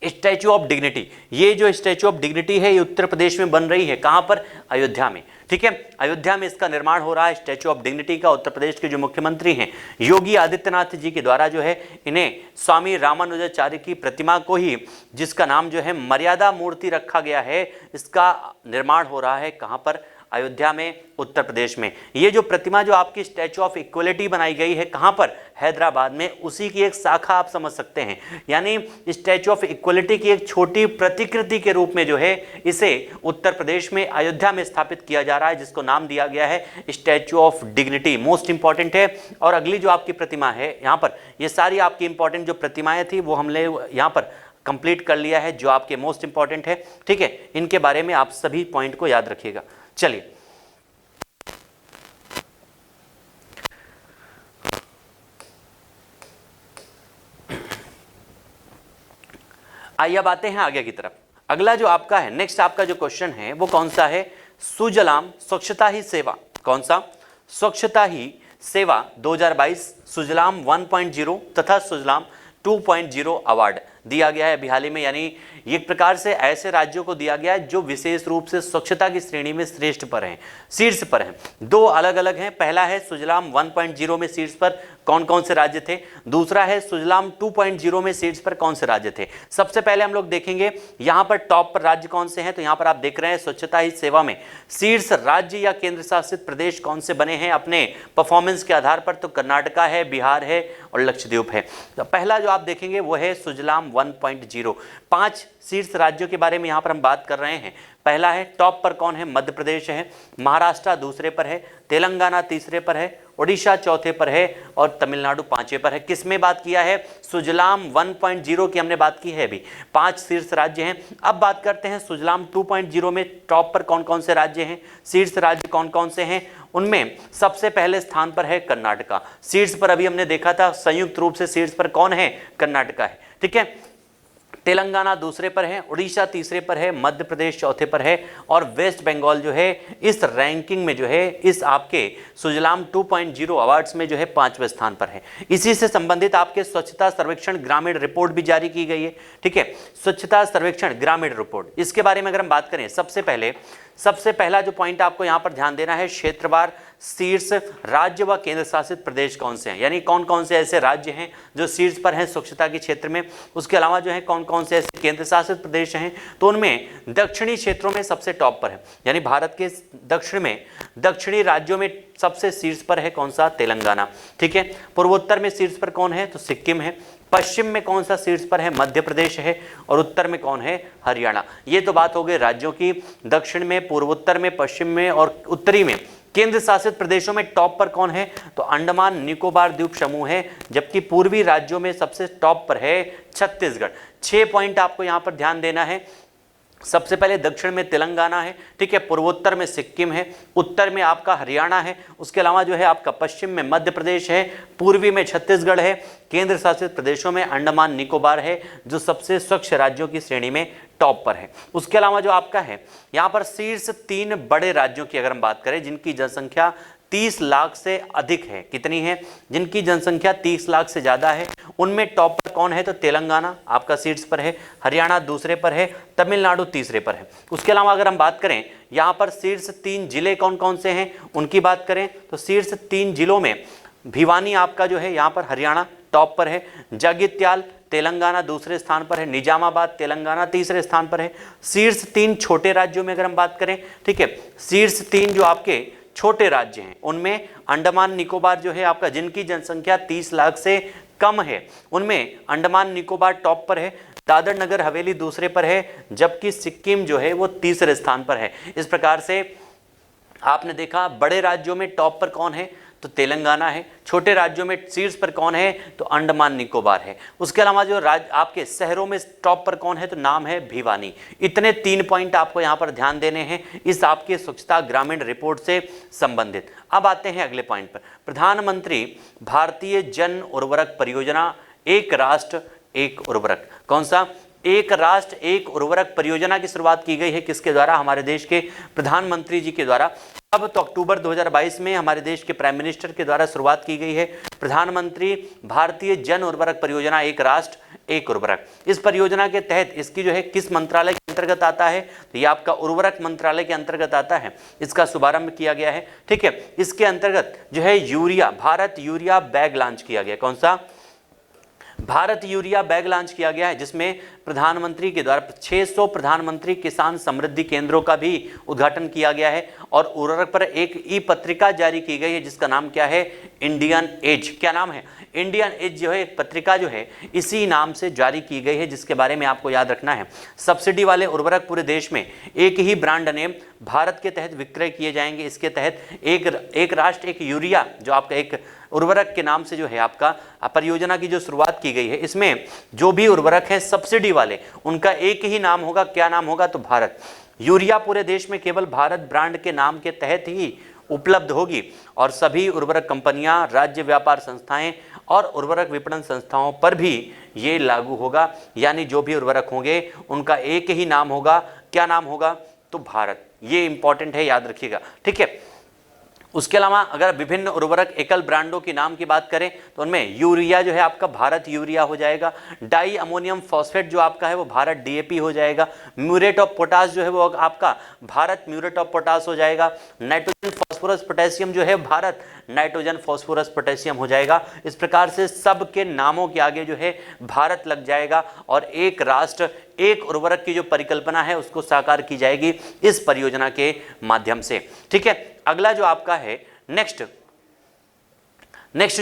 Statue of dignity. ये जो स्टैचू ऑफ डिग्निटी है ये उत्तर प्रदेश में बन रही है। कहां पर? अयोध्या में, ठीक है। अयोध्या में इसका निर्माण हो रहा है स्टैचू ऑफ डिग्निटी का। उत्तर प्रदेश के जो मुख्यमंत्री हैं योगी आदित्यनाथ जी के द्वारा जो है इन्हें स्वामी रामानुजाचार्य की प्रतिमा को ही, जिसका नाम जो है मर्यादा मूर्ति रखा गया है, इसका निर्माण हो रहा है। कहां पर? अयोध्या में, उत्तर प्रदेश में। ये जो प्रतिमा जो आपकी स्टैचू ऑफ इक्वलिटी बनाई गई है कहाँ पर, हैदराबाद में, उसी की एक शाखा आप समझ सकते हैं। यानी स्टैचू ऑफ इक्वलिटी की एक छोटी प्रतिकृति के रूप में जो है इसे उत्तर प्रदेश में अयोध्या में स्थापित किया जा रहा है, जिसको नाम दिया गया है statue of dignity. Most important है। और अगली जो आपकी प्रतिमा है यहाँ पर, ये सारी आपकी इंपॉर्टेंट जो प्रतिमाएं थी वो हमने यहाँ पर कंप्लीट कर लिया है, जो आपके मोस्ट इंपॉर्टेंट है। ठीक है, इनके बारे में आप सभी पॉइंट को याद रखिएगा। चलिए आइए अब आते हैं आगे की तरफ। अगला जो आपका है, नेक्स्ट आपका जो क्वेश्चन है वो कौन सा है, सुजलाम स्वच्छता ही सेवा। कौन सा, स्वच्छता ही सेवा 2022 सुजलाम 1.0 तथा सुजलाम 2.0 अवार्ड दिया गया है अभी हाल ही में। यानी एक प्रकार से ऐसे राज्यों को दिया गया है जो विशेष रूप से स्वच्छता की श्रेणी में श्रेष्ठ पर हैं, शीर्ष पर हैं। दो अलग अलग हैं। पहला है सुजलाम 1.0 में शीर्ष पर कौन कौन से राज्य थे, दूसरा है सुजलाम 2.0 में शीर्ष पर कौन से राज्य थे। सबसे पहले हम लोग देखेंगे यहाँ पर टॉप पर राज्य कौन से हैं। तो यहाँ पर आप देख रहे हैं स्वच्छता ही सेवा में शीर्ष राज्य या केंद्र शासित प्रदेश कौन से बने हैं अपने परफॉर्मेंस के आधार पर। तो कर्नाटका है, बिहार है और लक्षद्वीप है। तो पहला जो आप देखेंगे वो है सुजलाम 1.0। 5 शीर्ष राज्यों के बारे में यहाँ पर हम बात कर रहे हैं। पहला है, टॉप पर कौन है, मध्य प्रदेश है, महाराष्ट्र दूसरे पर है, तेलंगाना तीसरे पर है, ओडिशा चौथे पर है और तमिलनाडु पांचवें पर है। किस में बात किया है, सुजलाम 1.0 की हमने बात की है अभी। 5 शीर्ष राज्य हैं। अब बात करते हैं सुजलाम 2.0 में टॉप पर कौन कौन से राज्य हैं, शीर्ष राज्य कौन कौन से हैं। उनमें सबसे पहले स्थान पर है कर्नाटका। शीर्ष पर अभी हमने देखा था संयुक्त रूप से शीर्ष पर कौन है, कर्नाटका है। ठीक है, तेलंगाना दूसरे पर है, उड़ीसा तीसरे पर है, मध्य प्रदेश चौथे पर है और वेस्ट बंगाल जो है इस रैंकिंग में जो है इस आपके सुजलाम 2.0 अवार्ड्स में जो है 5वें स्थान पर है। इसी से संबंधित आपके स्वच्छता सर्वेक्षण ग्रामीण रिपोर्ट भी जारी की गई है। ठीक है, स्वच्छता सर्वेक्षण ग्रामीण रिपोर्ट, इसके बारे में अगर हम बात करें, सबसे पहला जो पॉइंट आपको यहाँ पर ध्यान देना है, क्षेत्रवार शीर्ष राज्य व केंद्र शासित प्रदेश कौन से हैं। यानी कौन कौन से ऐसे राज्य हैं जो शीर्ष पर हैं स्वच्छता के क्षेत्र में। उसके अलावा जो है कौन कौन से ऐसे केंद्र शासित प्रदेश हैं, तो उनमें दक्षिणी क्षेत्रों में सबसे टॉप पर है। यानी भारत के दक्षिण में दक्षिणी राज्यों में सबसे शीर्ष पर है कौन सा, तेलंगाना। ठीक है, पूर्वोत्तर में शीर्ष पर कौन है, तो सिक्किम है। पश्चिम में कौन सा शीर्ष पर है, मध्य प्रदेश है और उत्तर में कौन है, हरियाणा। ये तो बात हो गई राज्यों की। दक्षिण में, पूर्वोत्तर में, पश्चिम में और उत्तरी में केंद्र शासित प्रदेशों में टॉप पर कौन है, तो अंडमान निकोबार द्वीप समूह है। जबकि पूर्वी राज्यों में सबसे टॉप पर है छत्तीसगढ़। 6 पॉइंट आपको यहां पर ध्यान देना है। सबसे पहले दक्षिण में तेलंगाना है, ठीक है, पूर्वोत्तर में सिक्किम है, उत्तर में आपका हरियाणा है, उसके अलावा जो है आपका पश्चिम में मध्य प्रदेश है, पूर्वी में छत्तीसगढ़ है, केंद्र शासित प्रदेशों में अंडमान निकोबार है जो सबसे स्वच्छ राज्यों की श्रेणी में टॉप पर है। उसके अलावा जो आपका है यहाँ पर शीर्ष 3 बड़े राज्यों की अगर हम बात करें जिनकी जनसंख्या 30 लाख से अधिक है, कितनी है, जिनकी जनसंख्या 30 लाख से ज़्यादा है, उनमें टॉप पर कौन है, तो तेलंगाना आपका शीर्ष पर है, हरियाणा दूसरे पर है, तमिलनाडु तीसरे पर है। उसके अलावा अगर हम बात करें यहाँ पर शीर्ष 3 जिले कौन कौन से हैं उनकी बात करें तो शीर्ष 3 जिलों में भिवानी आपका जो है यहाँ पर हरियाणा टॉप पर है, जगित्याल तेलंगाना दूसरे स्थान पर है, निजामाबाद तेलंगाना तीसरे स्थान पर है। शीर्ष 3 छोटे राज्यों में अगर हम बात करें, ठीक है, शीर्ष 3 जो आपके छोटे राज्य हैं उनमें अंडमान निकोबार जो है आपका, जिनकी जनसंख्या 30 लाख से कम है, उनमें अंडमान निकोबार टॉप पर है, दादर नगर हवेली दूसरे पर है, जबकि सिक्किम जो है वो तीसरे स्थान पर है। इस प्रकार से आपने देखा बड़े राज्यों में टॉप पर कौन है, तो तेलंगाना है, छोटे राज्यों में शीर्ष पर कौन है, तो अंडमान निकोबार है। उसके अलावा जो राज्य आपके शहरों में टॉप पर कौन है, तो नाम है भिवानी। इतने 3 पॉइंट आपको यहाँ पर ध्यान देने हैं इस आपके स्वच्छता ग्रामीण रिपोर्ट से संबंधित। अब आते हैं अगले पॉइंट पर, प्रधानमंत्री भारतीय जन उर्वरक परियोजना, एक राष्ट्र एक उर्वरक। कौन सा, एक राष्ट्र एक उर्वरक परियोजना की शुरुआत की गई है, किसके द्वारा, हमारे देश के प्रधानमंत्री जी के द्वारा। अब तो अक्टूबर 2022 में हमारे देश के प्राइम मिनिस्टर के द्वारा शुरुआत की गई है प्रधानमंत्री भारतीय जन उर्वरक परियोजना, एक राष्ट्र एक उर्वरक। इस परियोजना के तहत इसकी जो है किस मंत्रालय के अंतर्गत आता है, तो ये आपका उर्वरक मंत्रालय के अंतर्गत आता है। इसका शुभारंभ किया गया है, ठीक है। इसके अंतर्गत जो है urea, Bharat urea bag launch किया गया। कौन सा, भारत यूरिया बैग लॉन्च किया गया है, जिसमें प्रधानमंत्री के द्वारा 600 प्रधानमंत्री किसान समृद्धि केंद्रों का भी उद्घाटन किया गया है और उर्वरक पर एक ई पत्रिका जारी की गई है जिसका नाम क्या है, इंडियन एज। क्या नाम है, इंडियन एज जो है एक पत्रिका जो है इसी नाम से जारी की गई है, जिसके बारे में आपको याद रखना है। सब्सिडी वाले उर्वरक पूरे देश में एक ही ब्रांड नेम भारत के तहत विक्रय किए जाएंगे। इसके तहत एक राष्ट्र एक यूरिया जो आपका एक उर्वरक के नाम से जो है आपका परियोजना की जो शुरुआत की गई है, इसमें जो भी उर्वरक हैं सब्सिडी वाले उनका एक ही नाम होगा। क्या नाम होगा, तो भारत। यूरिया पूरे देश में केवल भारत ब्रांड के नाम के तहत ही उपलब्ध होगी और सभी उर्वरक कंपनियां, राज्य व्यापार संस्थाएं और उर्वरक विपणन संस्थाओं पर भी ये लागू होगा। यानी जो भी उर्वरक होंगे उनका एक ही नाम होगा। क्या नाम होगा, तो भारत। ये इंपॉर्टेंट है, याद रखिएगा, ठीक है। उसके अलावा अगर विभिन्न उर्वरक एकल ब्रांडों के नाम की बात करें तो उनमें यूरिया जो है आपका भारत यूरिया हो जाएगा, डाई अमोनियम फॉस्फेट जो आपका है वो भारत डीएपी हो जाएगा, म्यूरेट ऑफ पोटास जो है वो आपका भारत म्यूरेट ऑफ पोटास हो जाएगा, नाइट्रोजन फॉस्फोरस पोटेशियम जो है भारत नाइट्रोजन फॉस्फोरस पोटेशियम हो जाएगा। इस प्रकार से सबके नामों के आगे जो है भारत लग जाएगा और एक राष्ट्र एक उर्वरक की जो परिकल्पना है उसको साकार की जाएगी इस परियोजना के माध्यम से, ठीक है। अगला जो आपका है नेक्स्ट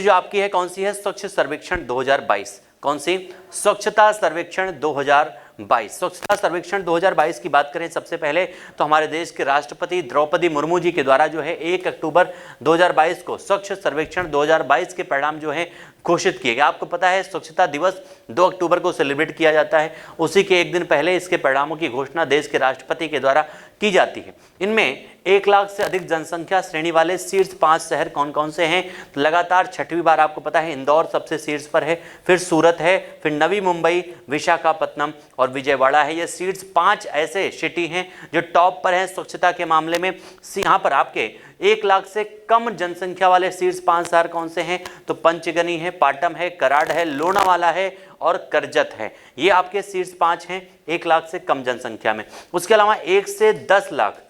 जो आपकी है कौन सी है, स्वच्छ सर्वेक्षण 2022। कौन सी, स्वच्छता सर्वेक्षण 2022। स्वच्छता सर्वेक्षण 2022 की बात करें सबसे पहले तो हमारे देश के राष्ट्रपति द्रौपदी मुर्मू जी के द्वारा जो है 1 अक्टूबर 2022 को स्वच्छ सर्वेक्षण 2022 के परिणाम जो है घोषित किए गए। आपको पता है स्वच्छता दिवस 2 अक्टूबर को सेलिब्रेट किया जाता है, उसी के एक दिन पहले इसके परिणामों की घोषणा देश के राष्ट्रपति के द्वारा की जाती है। इनमें 1 लाख से अधिक जनसंख्या श्रेणी वाले शीर्ष 5 शहर कौन कौन से हैं, तो लगातार 6वीं बार आपको पता है इंदौर सबसे शीर्ष पर है, फिर सूरत है, फिर नवी मुंबई, विशाखापत्तनम और विजयवाड़ा है। ये शीर्ष 5 ऐसे सिटी हैं जो टॉप पर हैं स्वच्छता के मामले में। यहाँ पर आपके 1 लाख से कम जनसंख्या वाले शीर्ष 5 शहर कौन से हैं, तो पंचगनी है, पाटम है, कराड़ है, लोनावाला है और करजत है। ये आपके शीर्ष 5 हैं 1 लाख से कम जनसंख्या में। उसके अलावा 1 से 10 लाख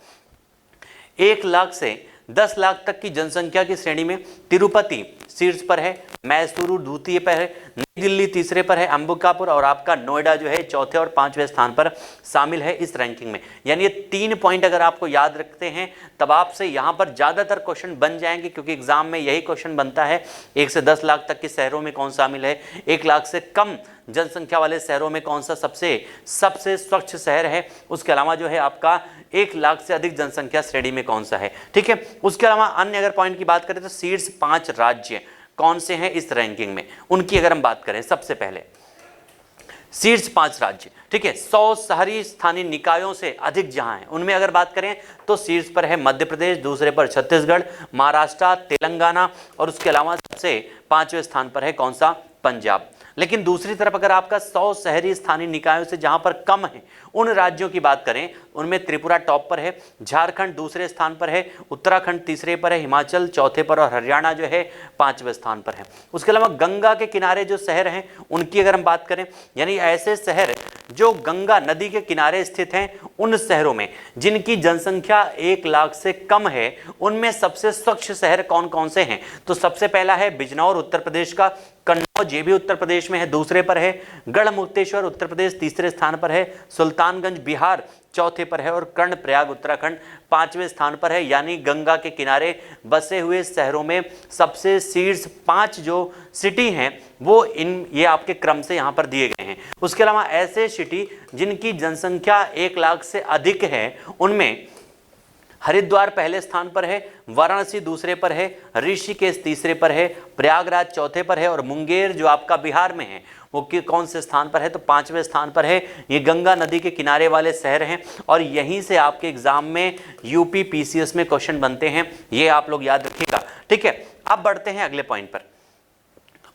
1 लाख से 10 लाख तक की जनसंख्या की श्रेणी में तिरुपति शीर्ष पर है, मैसूरू द्वितीय पर है, नई दिल्ली तीसरे पर है, अंबिकापुर और आपका नोएडा जो है चौथे और 5वें स्थान पर शामिल है इस रैंकिंग में। यानी ये 3 पॉइंट अगर आपको याद रखते हैं तब आपसे यहाँ पर ज़्यादातर क्वेश्चन बन जाएंगे, क्योंकि एग्जाम में यही क्वेश्चन बनता है 1 से 10 लाख तक के शहरों में कौन शामिल है, 1 लाख से कम जनसंख्या वाले शहरों में कौन सा सबसे स्वच्छ शहर है, उसके अलावा जो है आपका 1 लाख से अधिक जनसंख्या श्रेणी में कौन सा है, ठीक है। उसके अलावा अन्य अगर पॉइंट की बात करें तो शीर्ष 5 राज्य कौन से हैं इस रैंकिंग में, उनकी अगर हम बात करें सबसे पहले शीर्ष 5 राज्य, ठीक है, 100 शहरी स्थानीय निकायों से अधिक जहां हैं उनमें अगर बात करें तो शीर्ष पर है मध्य प्रदेश, दूसरे पर छत्तीसगढ़, महाराष्ट्र, तेलंगाना और उसके अलावा सबसे 5वें स्थान पर है कौन सा, पंजाब। लेकिन दूसरी तरफ अगर आपका 100 शहरी स्थानीय निकायों से जहां पर कम है उन राज्यों की बात करें उनमें त्रिपुरा टॉप पर है, झारखंड दूसरे स्थान पर है, उत्तराखंड तीसरे पर है, हिमाचल चौथे पर और हरियाणा जो है 5वें स्थान पर है। उसके अलावा गंगा के किनारे जो शहर हैं उनकी अगर हम बात करें, यानी ऐसे शहर जो गंगा नदी के किनारे स्थित हैं उन शहरों में जिनकी जनसंख्या 1 लाख से कम है उनमें सबसे स्वच्छ शहर कौन कौन से हैं, तो सबसे पहला है बिजनौर उत्तर प्रदेश का, कन्नौज ये भी उत्तर प्रदेश में है, दूसरे पर है गढ़मुक्तेश्वर उत्तर प्रदेश, तीसरे स्थान पर है सुल्तानगंज बिहार, चौथे पर है और कर्णप्रयाग उत्तराखंड 5वें स्थान पर है। यानी गंगा के किनारे बसे हुए शहरों में सबसे शीर्ष 5 जो सिटी हैं वो ये आपके क्रम से यहाँ पर दिए गए हैं। उसके अलावा ऐसे सिटी जिनकी जनसंख्या 1 लाख से अधिक है उनमें हरिद्वार पहले स्थान पर है, वाराणसी दूसरे पर है, ऋषिकेश तीसरे पर है, प्रयागराज चौथे पर है और मुंगेर जो आपका बिहार में है वो कौन से स्थान पर है, तो 5वें स्थान पर है। ये गंगा नदी के किनारे वाले शहर हैं और यहीं से आपके एग्जाम में यूपी पीसीएस में क्वेश्चन बनते हैं, ये आप लोग याद रखिएगा, ठीक है। अब बढ़ते हैं अगले पॉइंट पर,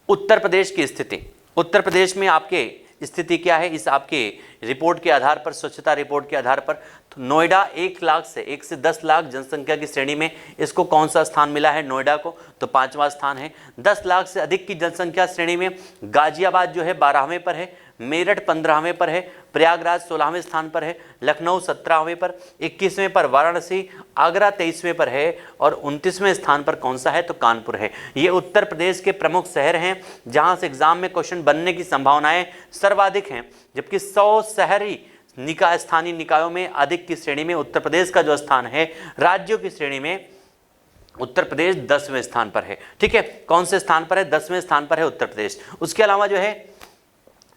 उत्तर प्रदेश की स्थिति। उत्तर प्रदेश में आपके स्थिति क्या है इस आपके रिपोर्ट के आधार पर, स्वच्छता रिपोर्ट के आधार पर, तो नोएडा 1 लाख से 1 से 10 लाख जनसंख्या की श्रेणी में इसको कौन सा स्थान मिला है नोएडा को, तो 5वां स्थान है। 10 लाख से अधिक की जनसंख्या श्रेणी में गाजियाबाद जो है 12वें पर है, मेरठ 15वें पर है, प्रयागराज 16वें स्थान पर है, लखनऊ 17वें पर, 21वें पर वाराणसी, आगरा 23वें पर है और 29वें स्थान पर कौन सा है तो कानपुर है। ये उत्तर प्रदेश के प्रमुख शहर हैं जहां से एग्जाम में क्वेश्चन बनने की संभावनाएं सर्वाधिक हैं, जबकि 100 शहरी निकाय स्थानीय निकायों में अधिक की श्रेणी में उत्तर प्रदेश का जो स्थान है, राज्यों की श्रेणी में उत्तर प्रदेश 10वें स्थान पर है। ठीक है, कौन से स्थान पर है? 10वें स्थान पर है उत्तर प्रदेश। उसके अलावा जो है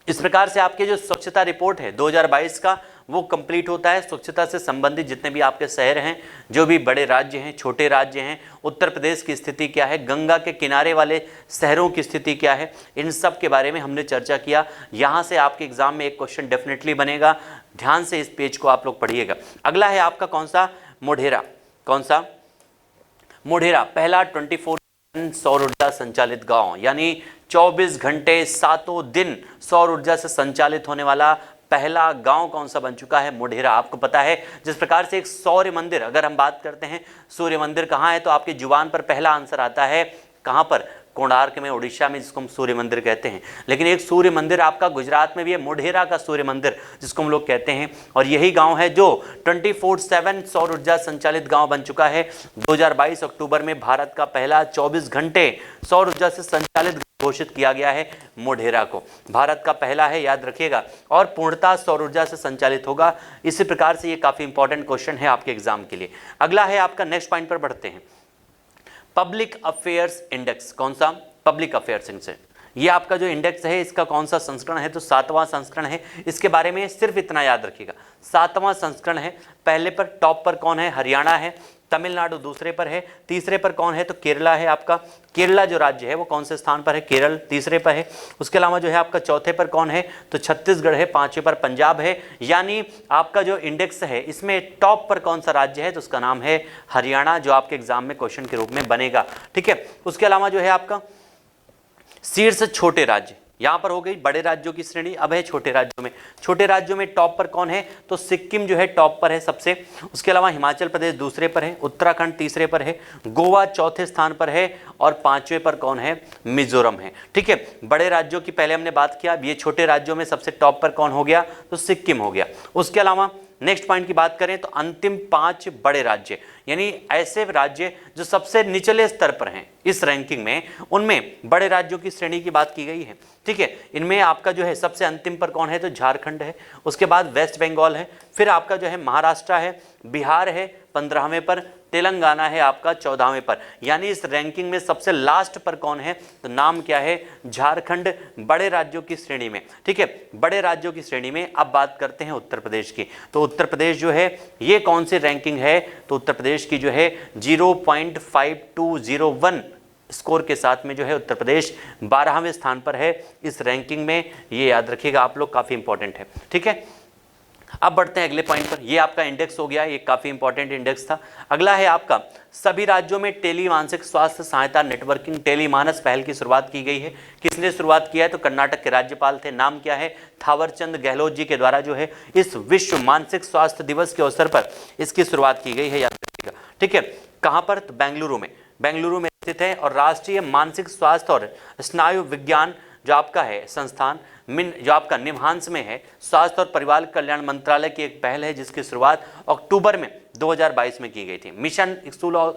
इस प्रकार से आपके जो स्वच्छता रिपोर्ट है 2022 का वो कंप्लीट होता है। स्वच्छता से संबंधित जितने भी आपके शहर हैं, जो भी बड़े राज्य हैं, छोटे राज्य हैं, उत्तर प्रदेश की स्थिति क्या है, गंगा के किनारे वाले शहरों की स्थिति क्या है, इन सब के बारे में हमने चर्चा किया। यहाँ से आपके एग्जाम में एक क्वेश्चन डेफिनेटली बनेगा, ध्यान से इस पेज को आप लोग पढ़िएगा। अगला है आपका कौन सा? मोढेरा। कौन सा? मोढेरा पहला 24/7 सौर ऊर्जा संचालित गांव, यानी 24 घंटे सातों दिन सौर ऊर्जा से संचालित होने वाला पहला गांव कौन सा बन चुका है? मोढेरा। आपको पता है जिस प्रकार से एक सूर्य मंदिर, अगर हम बात करते हैं सूर्य मंदिर कहाँ है तो आपकी जुबान पर पहला आंसर आता है कहाँ पर? कोणार्क में, उड़ीसा में, जिसको हम सूर्य मंदिर कहते हैं। लेकिन एक सूर्य मंदिर आपका गुजरात में भी है, मोढेरा का सूर्य मंदिर जिसको हम लोग कहते हैं, और यही गांव है जो 24/7 सौर ऊर्जा संचालित गांव बन चुका है। 2022 अक्टूबर में भारत का पहला 24 घंटे सौर ऊर्जा से संचालित घोषित किया गया है मोढेरा को। भारत का पहला है, याद रखिएगा, और पूर्णतः सौर ऊर्जा से संचालित होगा। इसी प्रकार से ये काफी इंपॉर्टेंट क्वेश्चन है आपके एग्जाम के लिए। अगला है आपका, नेक्स्ट पॉइंट पर बढ़ते हैं, पब्लिक अफेयर्स इंडेक्स। कौन सा? Public affairs index. ये आपका जो इंडेक्स है इसका कौन सा संस्करण है तो 7वां संस्करण है। इसके बारे में सिर्फ इतना याद रखिएगा, 7वां संस्करण है। पहले पर टॉप पर कौन है? हरियाणा है, तमिलनाडु दूसरे पर है, तीसरे पर कौन है तो केरला है। आपका केरला जो राज्य है वो कौन से स्थान पर है? केरल तीसरे पर है। उसके अलावा जो है आपका चौथे पर कौन है तो छत्तीसगढ़ है, 5वें पर पंजाब है। यानी आपका जो इंडेक्स है इसमें टॉप पर कौन सा राज्य है तो उसका नाम है हरियाणा, जो आपके एग्जाम में क्वेश्चन के रूप में बनेगा। ठीक है, उसके अलावा जो है आपका शीर्ष छोटे राज्य, यहां पर हो गई बड़े राज्यों की श्रेणी, अब है छोटे राज्यों में। छोटे राज्यों में टॉप पर कौन है तो सिक्किम जो है टॉप पर है सबसे। उसके अलावा हिमाचल प्रदेश दूसरे पर है, उत्तराखंड तीसरे पर है, गोवा चौथे स्थान पर है और 5वें पर कौन है? मिजोरम है। ठीक है, बड़े राज्यों की पहले हमने बात किया, ये छोटे राज्यों में सबसे टॉप पर कौन हो गया तो सिक्किम हो गया। उसके अलावा नेक्स्ट पॉइंट की बात करें तो अंतिम 5 बड़े राज्य, यानी ऐसे राज्य जो सबसे निचले स्तर पर हैं इस रैंकिंग में, उनमें बड़े राज्यों की श्रेणी की बात की गई है। ठीक है, इनमें आपका जो है सबसे अंतिम पर कौन है तो झारखंड है, उसके बाद वेस्ट बंगाल है, फिर आपका जो है महाराष्ट्र है, बिहार है 15वें पर, तेलंगाना है आपका 14वें पर। यानी इस रैंकिंग में सबसे लास्ट पर कौन है तो नाम क्या है? झारखंड, बड़े राज्यों की श्रेणी में। ठीक है, बड़े राज्यों की श्रेणी में। अब बात करते हैं उत्तर प्रदेश की, तो उत्तर प्रदेश जो है ये कौन सी रैंकिंग है तो उत्तर प्रदेश की जो है 0.5201 स्कोर के साथ में जो है उत्तर प्रदेश 12वें स्थान पर है इस रैंकिंग में। ये याद रखिएगा आप लोग, काफी इंपॉर्टेंट है। ठीक है, अब बढ़ते हैं अगले पॉइंट पर। ये आपका इंडेक्स हो गया, ये काफी इंपॉर्टेंट इंडेक्स था। अगला है आपका, सभी राज्यों में टेली मानसिक स्वास्थ्य सहायता नेटवर्किंग टेलीमानस पहल की शुरुआत की गई है। किसने शुरुआत किया है तो कर्नाटक के राज्यपाल थे, नाम क्या है? थावरचंद गहलोत जी के द्वारा जो है इस विश्व मानसिक स्वास्थ्य दिवस के अवसर पर इसकी शुरुआत की गई है, याद रखिएगा। ठीक है, कहां पर तो बेंगलुरु में, बेंगलुरु में स्थित है। और राष्ट्रीय मानसिक स्वास्थ्य और स्नायु विज्ञान जो आपका है संस्थान जो आपका निमहांस में है, स्वास्थ्य और परिवार कल्याण मंत्रालय की एक पहल है जिसकी शुरुआत अक्टूबर में 2022 में की गई थी। मिशन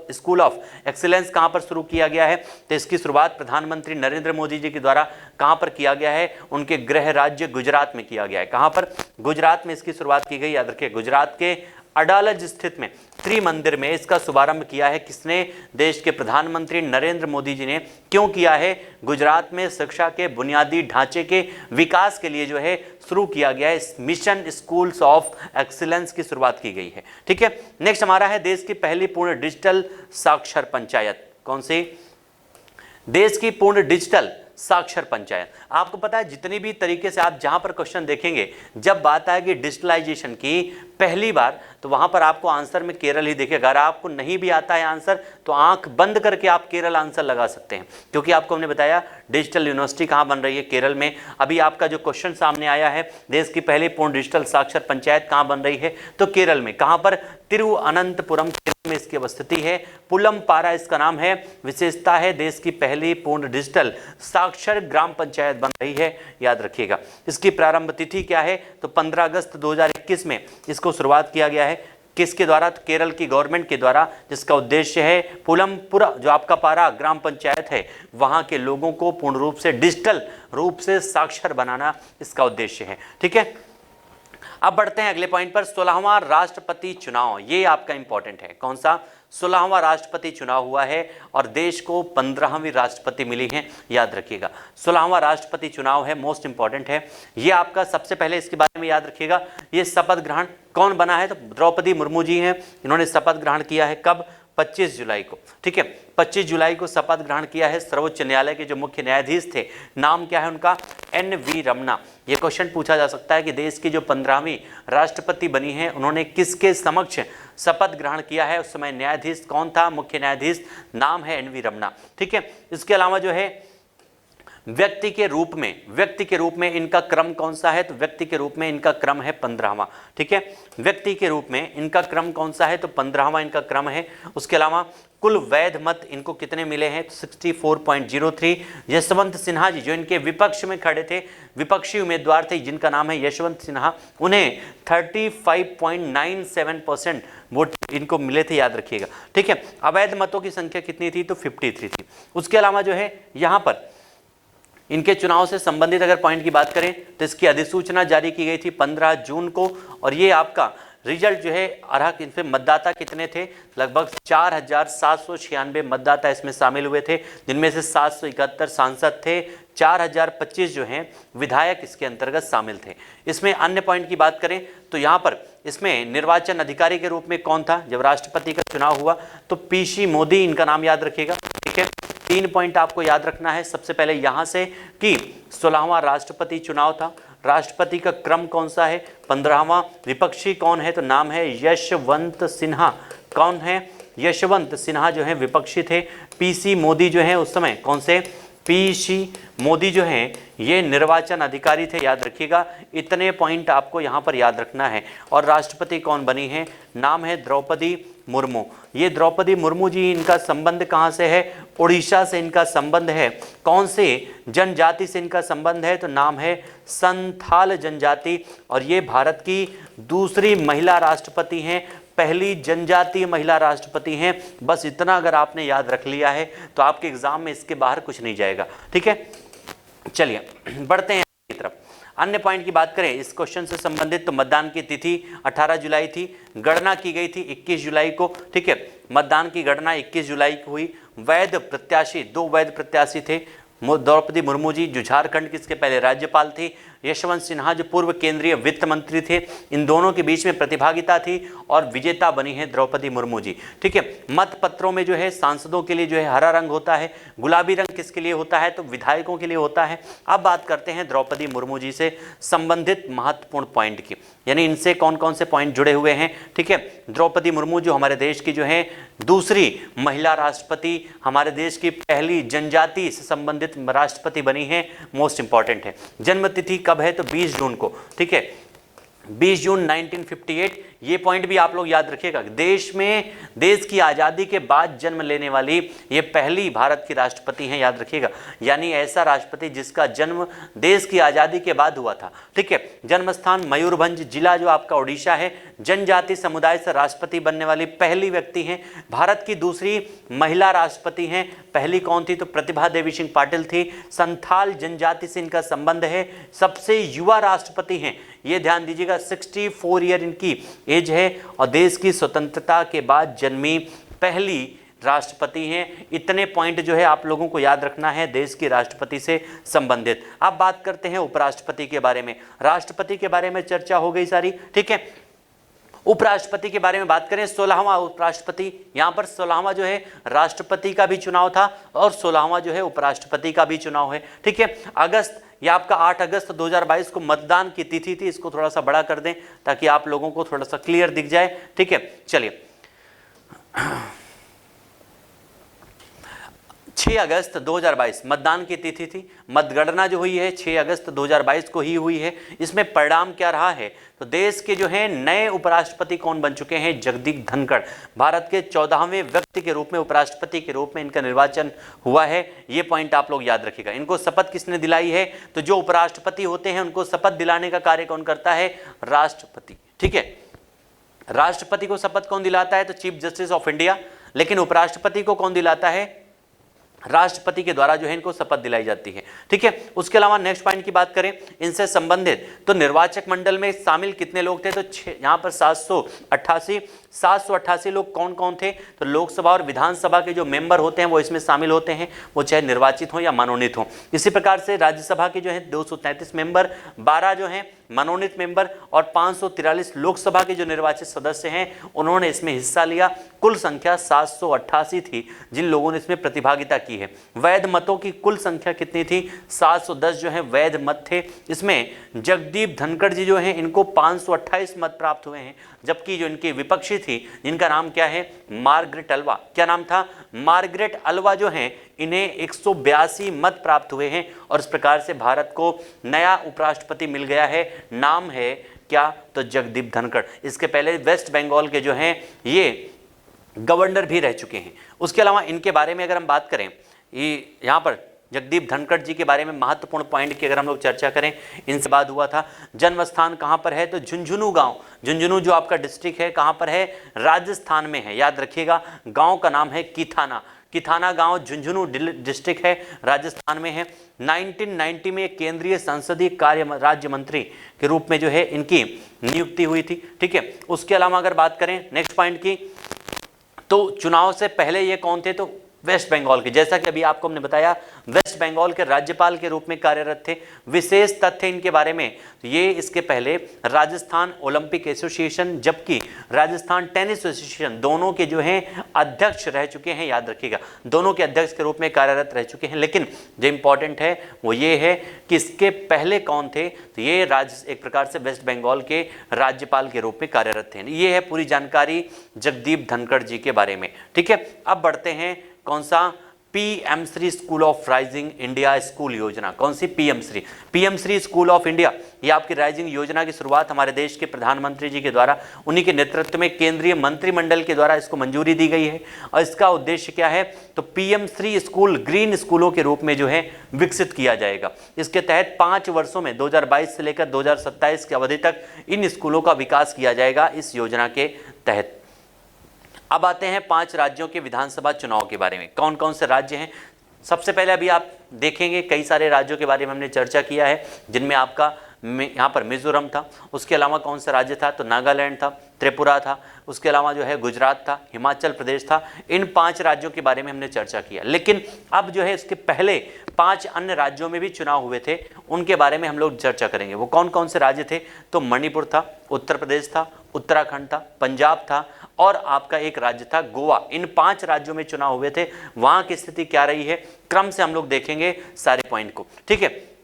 स्कूल ऑफ एक्सीलेंस कहां पर शुरू किया गया है तो इसकी शुरुआत प्रधानमंत्री नरेंद्र मोदी जी के द्वारा कहां पर किया गया है? उनके गृह राज्य गुजरात में किया गया है। कहां पर? गुजरात में इसकी शुरुआत की गई, याद रखिए। गुजरात के अडालज स्थित में त्रिमंदिर में इसका शुभारंभ किया है किसने? देश के प्रधानमंत्री नरेंद्र मोदी जी ने। क्यों किया है? गुजरात में शिक्षा के बुनियादी ढांचे के विकास के लिए जो है शुरू किया गया है इस मिशन स्कूल्स ऑफ एक्सीलेंस की शुरुआत की गई है। ठीक है, नेक्स्ट हमारा है देश की पहली पूर्ण डिजिटल साक्षर पंचायत। कौन सी? देश की पूर्ण डिजिटल साक्षर पंचायत। आपको पता है जितनी भी तरीके से आप जहां पर क्वेश्चन देखेंगे, जब बात आएगी डिजिटलाइजेशन की, पहली बार, तो वहां पर आपको आंसर में केरल ही दिखेगा। अगर आपको नहीं भी आता है आंसर तो आंख बंद करके आप केरल आंसर लगा सकते हैं, क्योंकि आपको हमने बताया डिजिटल यूनिवर्सिटी कहां बन रही है, केरल में। अभी आपका जो क्वेश्चन सामने आया है, देश की पहली पूर्ण डिजिटल साक्षर पंचायत कहां बन रही है, तो केरल में। कहां पर? तिरुवनंतपुरम में इसकी अवस्थिति है। पुलमपारा इसका नाम है। विशेषता है देश की पहली पूर्ण डिजिटल साक्षर ग्राम पंचायत बन रही है, याद रखिएगा। इसकी प्रारंभ तिथि क्या है, तो 15 अगस्त 2021 में इसको शुरुआत किया गया है। किसके द्वारा? तो केरल की गवर्नमेंट के द्वारा, जिसका उद्देश्य है पुलमपुरा जो आपका पारा ग्राम पंचायत है वहां के लोगों को पूर्ण रूप से डिजिटल रूप से साक्षर बनाना इसका उद्देश्य है। ठीक है, अब बढ़ते हैं अगले पॉइंट पर। 16वां राष्ट्रपति चुनाव, ये आपका इंपॉर्टेंट है। कौन सा? 16वां राष्ट्रपति चुनाव हुआ है और देश को 15वीं राष्ट्रपति मिली है, याद रखिएगा। 16वां राष्ट्रपति चुनाव है, मोस्ट इंपॉर्टेंट है ये आपका। सबसे पहले इसके बारे में याद रखिएगा, ये शपथ ग्रहण कौन बना है, तो द्रौपदी मुर्मू जी हैं। इन्होंने शपथ ग्रहण किया है कब? 25 जुलाई को। ठीक है, 25 जुलाई को शपथ ग्रहण किया है। सर्वोच्च न्यायालय के जो मुख्य न्यायाधीश थे, नाम क्या है उनका? NV रमना। ये क्वेश्चन पूछा जा सकता है कि देश की जो 15वीं राष्ट्रपति बनी है उन्होंने किसके समक्ष शपथ ग्रहण किया है, उस समय न्यायाधीश कौन था? मुख्य न्यायाधीश, नाम है NV रमना। ठीक है, इसके अलावा जो है व्यक्ति के रूप में इनका क्रम कौन सा है, तो व्यक्ति के रूप में इनका क्रम है 15वां। ठीक है, व्यक्ति के रूप में इनका क्रम कौन सा है, तो 15वां इनका क्रम है। उसके अलावा कुल वैध मत इनको कितने मिले हैं, 64.03। यशवंत सिन्हा जी जो इनके विपक्ष में खड़े थे, विपक्षी उम्मीदवार थे जिनका नाम है यशवंत सिन्हा, उन्हें 35.97% वोट इनको मिले थे, याद रखिएगा। ठीक है, अवैध मतों की संख्या कितनी थी, तो 53 थी। उसके अलावा जो है यहाँ पर इनके चुनाव से संबंधित अगर पॉइंट की बात करें तो इसकी अधिसूचना जारी की गई थी 15 जून को, और ये आपका रिजल्ट जो है अर्हक, इन पे मतदाता कितने थे, लगभग 4796 मतदाता इसमें शामिल हुए थे, जिनमें से 771 सांसद थे, 4025 जो हैं विधायक इसके अंतर्गत शामिल थे। इसमें अन्य पॉइंट की बात करें तो यहाँ पर इसमें निर्वाचन अधिकारी के रूप में कौन था जब राष्ट्रपति का चुनाव हुआ, तो PC मोदी, इनका नाम याद रखिएगा। ठीक है, 3 पॉइंट आपको याद रखना है। सबसे पहले यहाँ से कि 16वां राष्ट्रपति चुनाव था, राष्ट्रपति का क्रम कौन सा है, 15वां। विपक्षी कौन है, तो नाम है यशवंत सिन्हा। कौन है? यशवंत सिन्हा जो है विपक्षी थे। PC मोदी जो है उस समय कौन से? PC मोदी जो हैं ये निर्वाचन अधिकारी थे, याद रखिएगा। इतने पॉइंट आपको यहाँ पर याद रखना है। और राष्ट्रपति कौन बनी है, नाम है द्रौपदी मुर्मू। ये द्रौपदी मुर्मू जी, इनका संबंध कहाँ से है, उड़ीसा से इनका संबंध है। कौन से जनजाति से इनका संबंध है, तो नाम है संथाल जनजाति। और ये भारत की दूसरी महिला राष्ट्रपति हैं, पहली जनजातीय महिला राष्ट्रपति हैं। बस इतना अगर आपने याद रख लिया है तो आपके एग्जाम में इसके बाहर कुछ नहीं जाएगा। ठीक है, चलिए बढ़ते हैं की तरफ। अन्य पॉइंट की बात करें इस क्वेश्चन से संबंधित, तो मतदान की तिथि 18 जुलाई थी, गणना की गई थी 21 जुलाई को। ठीक है, मतदान की गणना 21 जुलाई को हुई। वैध प्रत्याशी, 2 वैध प्रत्याशी थे, द्रौपदी मुर्मू जी जो झारखंड की इसके पहले राज्यपाल थी, यशवंत सिन्हा जो पूर्व केंद्रीय वित्त मंत्री थे। इन दोनों के बीच में प्रतिभागिता थी और विजेता बनी है द्रौपदी मुर्मू जी। ठीक है, मत पत्रों में जो है सांसदों के लिए जो है हरा रंग होता है, गुलाबी रंग किसके लिए होता है, तो विधायकों के लिए होता है। अब बात करते हैं द्रौपदी मुर्मू जी से संबंधित महत्वपूर्ण पॉइंट की, यानी इनसे कौन कौन से पॉइंट जुड़े हुए हैं। ठीक है, द्रौपदी मुर्मू जो हमारे देश की जो है दूसरी महिला राष्ट्रपति, हमारे देश की पहली जनजाति से संबंधित राष्ट्रपति बनी है, मोस्ट इंपॉर्टेंट है। जन्म तिथि कब है, तो 20 जून को। ठीक है, 20 जून 1958। ये पॉइंट भी आप लोग याद रखिएगा, देश में देश की आज़ादी के बाद जन्म लेने वाली ये पहली भारत की राष्ट्रपति हैं, याद रखिएगा। यानी ऐसा राष्ट्रपति जिसका जन्म देश की आज़ादी के बाद हुआ था। ठीक है, जन्म स्थान मयूरभंज, जिला जो आपका उड़ीसा है। जनजाति समुदाय से राष्ट्रपति बनने वाली पहली व्यक्ति हैं, भारत की दूसरी महिला राष्ट्रपति हैं। पहली कौन थी, तो प्रतिभा देवी सिंह पाटिल थी। संथाल जनजाति से इनका संबंध है। सबसे युवा राष्ट्रपति हैं, ये ध्यान दीजिएगा, 64 ईयर इनकी एज है और देश की स्वतंत्रता के बाद जन्मी पहली राष्ट्रपति हैं। इतने पॉइंट जो है आप लोगों को याद रखना है देश की राष्ट्रपति से संबंधित। अब बात करते हैं उपराष्ट्रपति के बारे में। राष्ट्रपति के बारे में चर्चा हो गई सारी। ठीक है, उपराष्ट्रपति के बारे में बात करें, 16वां उपराष्ट्रपति, यहाँ पर 16वां जो है राष्ट्रपति का भी चुनाव था और 16वां जो है उपराष्ट्रपति का भी चुनाव है। ठीक है, अगस्त, यह आपका 8 अगस्त 2022 को मतदान की तिथि थी। इसको थोड़ा सा बड़ा कर दें ताकि आप लोगों को थोड़ा सा क्लियर दिख जाए। ठीक है, चलिए 6 अगस्त 2022 मतदान की तिथि थी। मतगणना जो हुई है 6 अगस्त 2022 को ही हुई है। इसमें परिणाम क्या रहा है, तो देश के जो है नए उपराष्ट्रपति कौन बन चुके हैं, जगदीप धनखड़। भारत के 14वें व्यक्ति के रूप में, उपराष्ट्रपति के रूप में इनका निर्वाचन हुआ है। ये पॉइंट आप लोग याद रखिएगा। इनको शपथ किसने दिलाई है, तो जो उपराष्ट्रपति होते हैं उनको शपथ दिलाने का कार्य कौन करता है, राष्ट्रपति। ठीक है, राष्ट्रपति को शपथ कौन दिलाता है, तो चीफ जस्टिस ऑफ इंडिया, लेकिन उपराष्ट्रपति को कौन दिलाता है, राष्ट्रपति के द्वारा जो है इनको शपथ दिलाई जाती है। ठीक है, उसके अलावा नेक्स्ट पॉइंट की बात करें इनसे संबंधित, तो निर्वाचक मंडल में शामिल कितने लोग थे, तो यहाँ पर 788 लोग कौन कौन थे, तो लोकसभा और विधानसभा के जो मेंबर होते हैं वो इसमें शामिल होते हैं, वो चाहे निर्वाचित हो या मनोनीत हो। इसी प्रकार से राज्यसभा के जो है 233 मेंबर, 12 जो हैं मनोनीत मेंबर और 543 लोकसभा के जो निर्वाचित सदस्य हैं उन्होंने इसमें हिस्सा लिया। कुल संख्या 788 थी जिन लोगों ने इसमें प्रतिभागिता की है। वैध मतों की कुल संख्या कितनी थी, 710 जो है वैध मत थे। इसमें जगदीप धनखड़ जी जो हैं इनको 528 मत प्राप्त हुए हैं, जबकि जो इनकी विपक्षी थी जिनका नाम क्या है, मार्गरेट अल्वा, क्या नाम था, मार्गरेट अल्वा जो हैं इन्हें 182 मत प्राप्त हुए हैं। और इस प्रकार से भारत को नया उपराष्ट्रपति मिल गया है। नाम है क्या, तो जगदीप धनखड़। इसके पहले वेस्ट बंगाल के जो हैं ये गवर्नर भी रह चुके हैं। उसके अलावा इनके बारे में अगर हम बात करें, ये यहाँ पर जगदीप धनखड़ जी के बारे में महत्वपूर्ण पॉइंट की अगर हम लोग चर्चा करें, इनसे बात हुआ था। जन्म स्थान कहाँ पर है, तो झुंझुनू गांव, झुंझुनू जो आपका डिस्ट्रिक्ट है कहाँ पर है, राजस्थान में है। याद रखिएगा, गांव का नाम है किथाना। किथाना गांव झुंझुनू डिस्ट्रिक्ट है, राजस्थान में है। 1990 में केंद्रीय संसदीय कार्य राज्य मंत्री के रूप में जो है इनकी नियुक्ति हुई थी। ठीक है, उसके अलावा अगर बात करें नेक्स्ट पॉइंट की, तो चुनाव से पहले ये कौन थे, तो वेस्ट बंगाल के, जैसा कि अभी आपको हमने बताया, वेस्ट बंगाल के राज्यपाल के रूप में कार्यरत थे। विशेष तथ्य इनके बारे में, तो ये इसके पहले राजस्थान ओलंपिक एसोसिएशन जबकि राजस्थान टेनिस एसोसिएशन दोनों के जो हैं अध्यक्ष रह चुके हैं। याद रखिएगा, दोनों के अध्यक्ष के रूप में कार्यरत रह चुके हैं। लेकिन जो इंपॉर्टेंट है वो ये है कि इसके पहले कौन थे, तो ये एक प्रकार से वेस्ट बंगाल के राज्यपाल के रूप में कार्यरत थे। ये है पूरी जानकारी जगदीप धनखड़ जी के बारे में। ठीक है, अब बढ़ते हैं कौन सा, PM Shri school of rising India school योजना। कौन सी, PM Shri school of India. ये आपकी राइजिंग योजना की शुरुआत हमारे देश के प्रधानमंत्री जी के द्वारा, उन्हीं के नेतृत्व में केंद्रीय मंत्रिमंडल के द्वारा इसको मंजूरी दी गई है। और इसका उद्देश्य क्या है, तो पीएम श्री स्कूल ग्रीन स्कूलों के रूप में जो है विकसित किया जाएगा। इसके तहत 5 वर्षों में 2022 से लेकर 2027 की अवधि तक इन स्कूलों का विकास किया जाएगा इस योजना के तहत। अब आते हैं 5 राज्यों के विधानसभा चुनाव के बारे में। कौन कौन से राज्य हैं, सबसे पहले अभी आप देखेंगे कई सारे राज्यों के बारे में हमने चर्चा किया है, जिनमें आपका यहाँ पर मिजोरम था। उसके अलावा कौन सा राज्य था, तो नागालैंड था, त्रिपुरा था, उसके अलावा जो है गुजरात था, हिमाचल प्रदेश था। इन 5 राज्यों के बारे में हमने चर्चा किया। लेकिन अब जो है इसके पहले 5 अन्य राज्यों में भी चुनाव हुए थे, उनके बारे में हम लोग चर्चा करेंगे। वो कौन कौन से राज्य थे, तो मणिपुर था, उत्तर प्रदेश था, उत्तराखंड था, पंजाब था और आपका एक राज्य था गोवा। इन 5 राज्यों में चुनाव हुए थे। वहां की स्थिति क्या रही है, क्रम से हम लोग देखेंगे सारे पॉइंट को। ठीक है,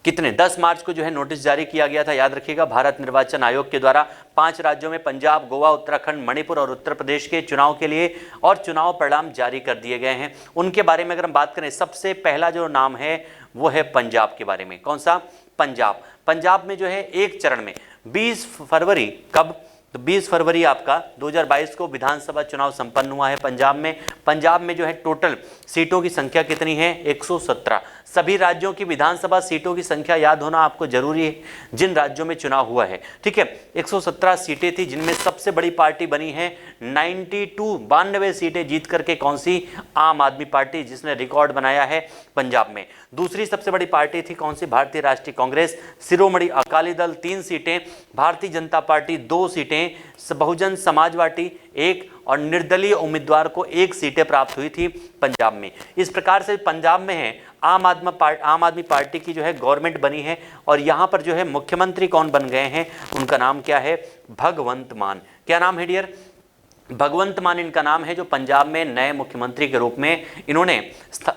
कितने 10 मार्च को जो है नोटिस जारी किया गया था। याद रखिएगा, भारत निर्वाचन आयोग के द्वारा 5 राज्यों में पंजाब, गोवा, उत्तराखंड, मणिपुर और उत्तर प्रदेश के चुनाव के लिए और चुनाव परिणाम जारी कर दिए गए हैं। उनके बारे में अगर हम बात करें, सबसे पहला जो नाम है वो है पंजाब के बारे में। कौन सा, पंजाब। पंजाब में जो है एक चरण में 20 फरवरी, कब, तो 20 फरवरी आपका 2022 को विधानसभा चुनाव संपन्न हुआ है पंजाब में। पंजाब में जो है टोटल सीटों की संख्या कितनी है, 117। सभी राज्यों की विधानसभा सीटों की संख्या याद होना आपको जरूरी है जिन राज्यों में चुनाव हुआ है। ठीक है, 117 सीटें थी, जिनमें सबसे बड़ी पार्टी बनी है 92 सीटें जीत करके कौन सी, आम आदमी पार्टी, जिसने रिकॉर्ड बनाया है पंजाब में। दूसरी सबसे बड़ी पार्टी थी कौन सी, भारतीय राष्ट्रीय कांग्रेस। शिरोमणि अकाली दल 3 सीटें, भारतीय जनता पार्टी 2 सीटें, बहुजन समाज पार्टी 1 और निर्दलीय उम्मीदवार को 1 सीटें प्राप्त हुई थी पंजाब में। इस प्रकार से पंजाब में है आम आदमी पार्टी की जो है गवर्नमेंट बनी है और यहाँ पर जो है मुख्यमंत्री कौन बन गए हैं, उनका नाम क्या है, भगवंत मान। क्या नाम है डियर, भगवंत मान इनका नाम है, जो पंजाब में नए मुख्यमंत्री के रूप में इन्होंने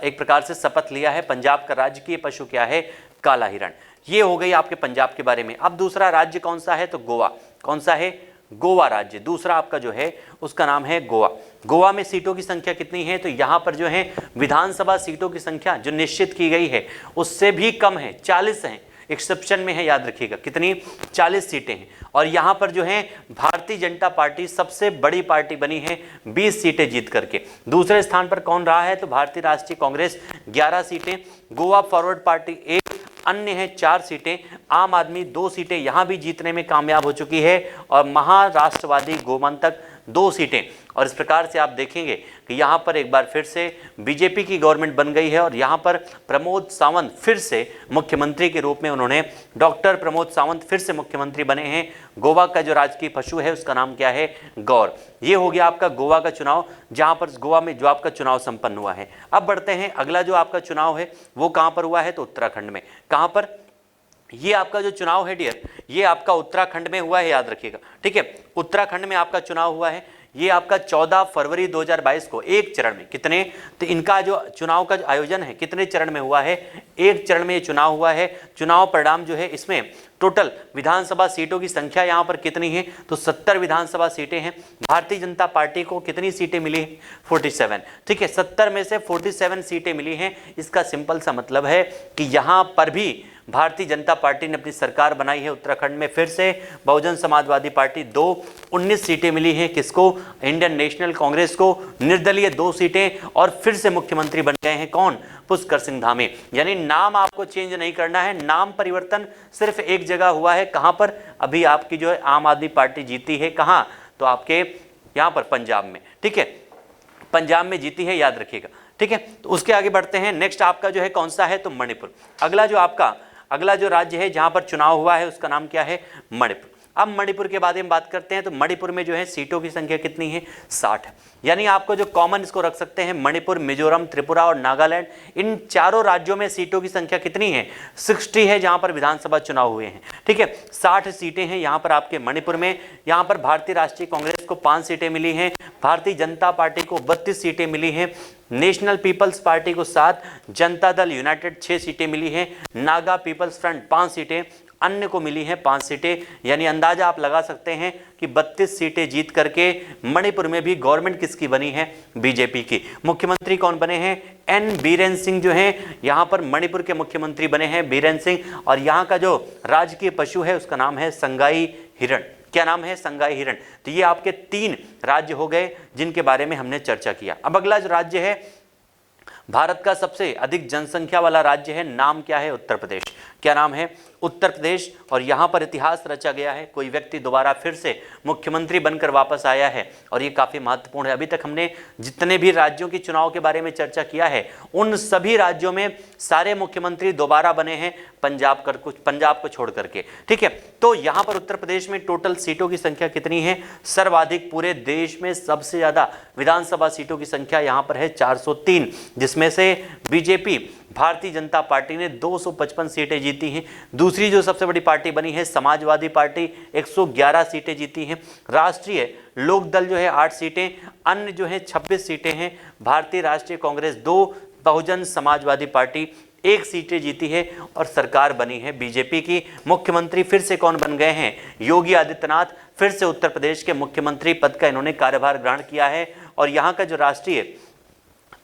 एक प्रकार से शपथ लिया है। पंजाब का राजकीय पशु क्या है, काला हिरण। ये हो गई आपके पंजाब के बारे में। अब दूसरा राज्य कौन सा है, तो गोवा। कौन सा है, गोवा राज्य दूसरा आपका जो है उसका नाम है गोवा। गोवा में सीटों की संख्या कितनी है, तो यहाँ पर जो है विधानसभा सीटों की संख्या जो निश्चित की गई है उससे भी कम है, 40 हैं, एक्सेप्शन में है, याद रखिएगा कितनी, 40 सीटें हैं। और यहाँ पर जो है भारतीय जनता पार्टी सबसे बड़ी पार्टी बनी है 20 सीटें जीत करके। दूसरे स्थान पर कौन रहा है, तो भारतीय राष्ट्रीय कांग्रेस 11 सीटें, गोवा फॉरवर्ड पार्टी 1, अन्य है 4 सीटें, आम आदमी 2 सीटें यहाँ भी जीतने में कामयाब हो चुकी है और महाराष्ट्रवादी गोमंतक 2 सीटें। और इस प्रकार से आप देखेंगे कि यहाँ पर एक बार फिर से बीजेपी की गवर्नमेंट बन गई है और यहाँ पर प्रमोद सावंत फिर से मुख्यमंत्री के रूप में उन्होंने, डॉक्टर प्रमोद सावंत फिर से मुख्यमंत्री बने हैं। गोवा का जो राजकीय पशु है उसका नाम क्या है, गौर। ये हो गया आपका गोवा का चुनाव, जहाँ पर गोवा में जो आपका चुनाव संपन्न हुआ है। अब बढ़ते हैं, अगला जो आपका चुनाव है वो कहाँ पर हुआ है, तो उत्तराखंड में। कहाँ पर, ये आपका जो चुनाव है डियर, ये आपका उत्तराखंड में हुआ है, याद रखिएगा, ठीक है। उत्तराखंड में आपका चुनाव हुआ है, ये आपका 14 फरवरी 2022 को एक चरण में, कितने, तो इनका जो चुनाव का जो आयोजन है कितने चरण में हुआ है, एक चरण में ये चुनाव हुआ है। चुनाव परिणाम जो है इसमें टोटल विधानसभा सीटों की संख्या यहाँ पर कितनी है, तो 70 विधानसभा सीटें हैं। भारतीय जनता पार्टी को कितनी सीटें मिली है, 47, ठीक है। 70 में से 47 सीटें मिली हैं। इसका सिंपल सा मतलब है कि यहाँ पर भी भारतीय जनता पार्टी ने अपनी सरकार बनाई है। उत्तराखंड में फिर से बहुजन समाजवादी पार्टी 19 सीटें मिली हैं, किसको, इंडियन नेशनल कांग्रेस को। निर्दलीय 2 सीटें और फिर से मुख्यमंत्री बन गए हैं कौन, पुष्कर सिंह धामी। यानी नाम आपको चेंज नहीं करना है, नाम परिवर्तन सिर्फ एक जगह हुआ है, कहां पर, अभी आपकी जो है आम आदमी पार्टी जीती है, कहां, तो आपके यहां पर पंजाब में, ठीक है, पंजाब में जीती है, याद रखिएगा, ठीक है। तो उसके आगे बढ़ते हैं, नेक्स्ट आपका जो है कौन सा है, तो मणिपुर। अगला जो राज्य है जहां पर चुनाव हुआ है उसका नाम क्या है, मणिपुर। अब मणिपुर के बारे में बात करते हैं, तो मणिपुर में जो है सीटों की संख्या कितनी है, 60। यानी आपको जो कॉमन इसको रख सकते हैं, मणिपुर, मिजोरम, त्रिपुरा और नागालैंड, इन चारों राज्यों में सीटों की संख्या कितनी है, 60 है, जहां पर विधानसभा चुनाव हुए हैं, ठीक है। 60 सीटें हैं यहाँ पर आपके मणिपुर में। यहाँ पर भारतीय राष्ट्रीय कांग्रेस को 5 सीटें मिली हैं, भारतीय जनता पार्टी को 32 सीटें मिली हैं, नेशनल पीपल्स पार्टी को 7, जनता दल यूनाइटेड 6 सीटें मिली हैं, नागा पीपल्स फ्रंट 5 सीटें, अन्य को मिली हैं 5 सीटें। यानी अंदाजा आप लगा सकते हैं कि 32 सीटें जीत करके मणिपुर में भी गवर्नमेंट किसकी बनी है, बीजेपी की। मुख्यमंत्री कौन बने हैं, एन बीरेन सिंह जो हैं यहाँ पर मणिपुर के मुख्यमंत्री बने हैं, बीरेन सिंह। और यहाँ का जो राजकीय पशु है उसका नाम है संगाई हिरण। क्या नाम है, संगाई हिरण। तो ये आपके 3 राज्य हो गए जिनके बारे में हमने चर्चा किया। अब अगला जो राज्य है, भारत का सबसे अधिक जनसंख्या वाला राज्य है, नाम क्या है, उत्तर प्रदेश। क्या नाम है, उत्तर प्रदेश। और यहाँ पर इतिहास रचा गया है, कोई व्यक्ति दोबारा फिर से मुख्यमंत्री बनकर वापस आया है और ये काफ़ी महत्वपूर्ण है। अभी तक हमने जितने भी राज्यों के चुनाव के बारे में चर्चा किया है उन सभी राज्यों में सारे मुख्यमंत्री दोबारा बने हैं, पंजाब को छोड़ करके, ठीक है। तो यहाँ पर उत्तर प्रदेश में टोटल सीटों की संख्या कितनी है, सर्वाधिक पूरे देश में सबसे ज़्यादा विधानसभा सीटों की संख्या यहाँ पर है 403, जिसमें से बीजेपी भारतीय जनता पार्टी ने 255 सीटें जीती हैं। दूसरी जो सबसे बड़ी पार्टी बनी है समाजवादी पार्टी, 111 सीटें जीती हैं। राष्ट्रीय लोक दल जो है 8 सीटें, अन्य जो है 26 सीटें हैं। भारतीय राष्ट्रीय कांग्रेस 2, बहुजन समाजवादी पार्टी 1 सीटें जीती है और सरकार बनी है बीजेपी की। मुख्यमंत्री फिर से कौन बन गए हैं, योगी आदित्यनाथ फिर से उत्तर प्रदेश के मुख्यमंत्री पद का इन्होंने कार्यभार ग्रहण किया है। और यहाँ का जो राष्ट्रीय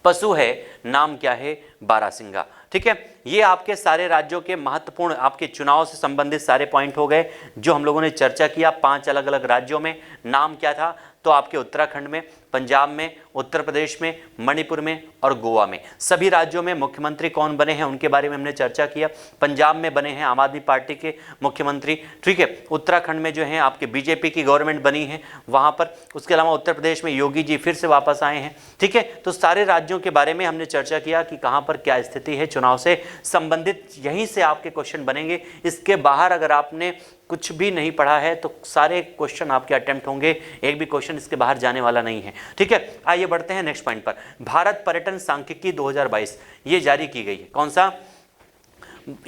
पशु है, नाम क्या है, बारासिंगा, ठीक है। ये आपके सारे राज्यों के महत्वपूर्ण आपके चुनाव से संबंधित सारे पॉइंट हो गए जो हम लोगों ने चर्चा किया। 5 अलग अलग राज्यों में नाम क्या था, तो आपके उत्तराखंड में पंजाब में, उत्तर प्रदेश में, मणिपुर में और गोवा में। सभी राज्यों में मुख्यमंत्री कौन बने हैं उनके बारे में हमने चर्चा किया। पंजाब में बने हैं आम आदमी पार्टी के मुख्यमंत्री, ठीक है। उत्तराखंड में जो है आपके बीजेपी की गवर्नमेंट बनी है वहां पर। उसके अलावा उत्तर प्रदेश में योगी जी फिर से वापस आए हैं, ठीक है। तो सारे राज्यों के बारे में हमने चर्चा किया कि कहां पर क्या स्थिति है चुनाव से संबंधित। यहीं से आपके क्वेश्चन बनेंगे, इसके बाहर अगर आपने कुछ भी नहीं पढ़ा है तो सारे क्वेश्चन आपके अटेम्प्ट होंगे, एक भी क्वेश्चन इसके बाहर जाने वाला नहीं है, ठीक है। आइए बढ़ते हैं नेक्स्ट पॉइंट पर। भारत पर्यटन सांख्यिकी 2022 ये जारी की गई है। कौन सा?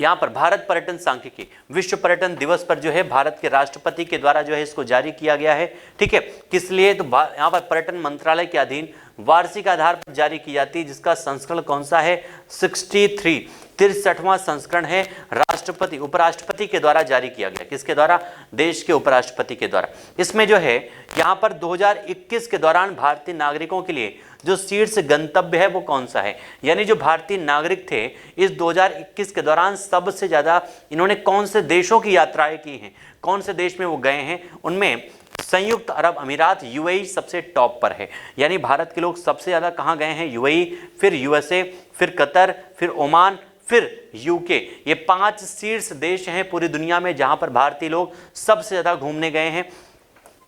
यहां पर भारत पर्यटन सांख्यिकी विश्व पर्यटन दिवस पर जो है भारत के राष्ट्रपति के द्वारा जो है इसको जारी किया गया है, ठीक है। किस लिए? तो यहां पर पर्यटन मंत्रालय के अधीन वार्षिक आधार पर जारी की जाती है, जिसका संस्करण कौन सा है? 63वां संस्करण है। राष्ट्रपति उपराष्ट्रपति के द्वारा जारी किया गया। किसके द्वारा? देश के उपराष्ट्रपति के द्वारा। इसमें जो है यहाँ पर 2021 के दौरान भारतीय नागरिकों के लिए जो शीर्ष गंतव्य है वो कौन सा है, यानी जो भारतीय नागरिक थे इस 2021 के दौरान सबसे ज्यादा इन्होंने कौन से देशों की यात्राएं की हैं, कौन से देश में वो गए हैं, उनमें संयुक्त अरब अमीरात यूएई सबसे टॉप पर है। यानी भारत के लोग सबसे ज्यादा कहां गए हैं? यूएई, फिर यूएसए, फिर कतर, फिर ओमान, फिर यूके। ये 5 शीर्ष देश हैं पूरी दुनिया में जहां पर भारतीय लोग सबसे ज्यादा घूमने गए हैं।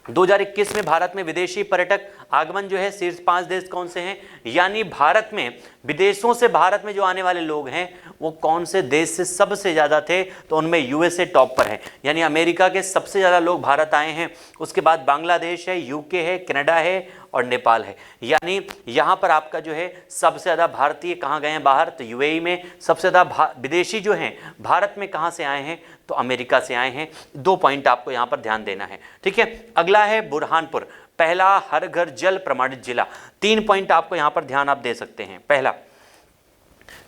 2021 में भारत में विदेशी पर्यटक आगमन जो है शीर्ष 5 देश कौन से हैं, यानी भारत में विदेशों से भारत में जो आने वाले लोग हैं वो कौन से देश से सबसे ज्यादा थे? तो उनमें यूएसए टॉप पर है, यानी अमेरिका के सबसे ज्यादा लोग भारत आए हैं। उसके बाद बांग्लादेश है, यूके है, कनाडा है और नेपाल है। यानी यहां पर आपका जो है सबसे ज्यादा भारतीय कहां गए हैं बाहर? तो यूएई में। सबसे ज्यादा विदेशी जो हैं भारत में कहां से आए हैं? तो अमेरिका से आए हैं। 2 पॉइंट आपको यहां पर ध्यान देना है, ठीक है। अगला है बुरहानपुर, पहला हर घर जल प्रमाणित जिला। 3 पॉइंट आपको यहां पर ध्यान आप दे सकते हैं। पहला,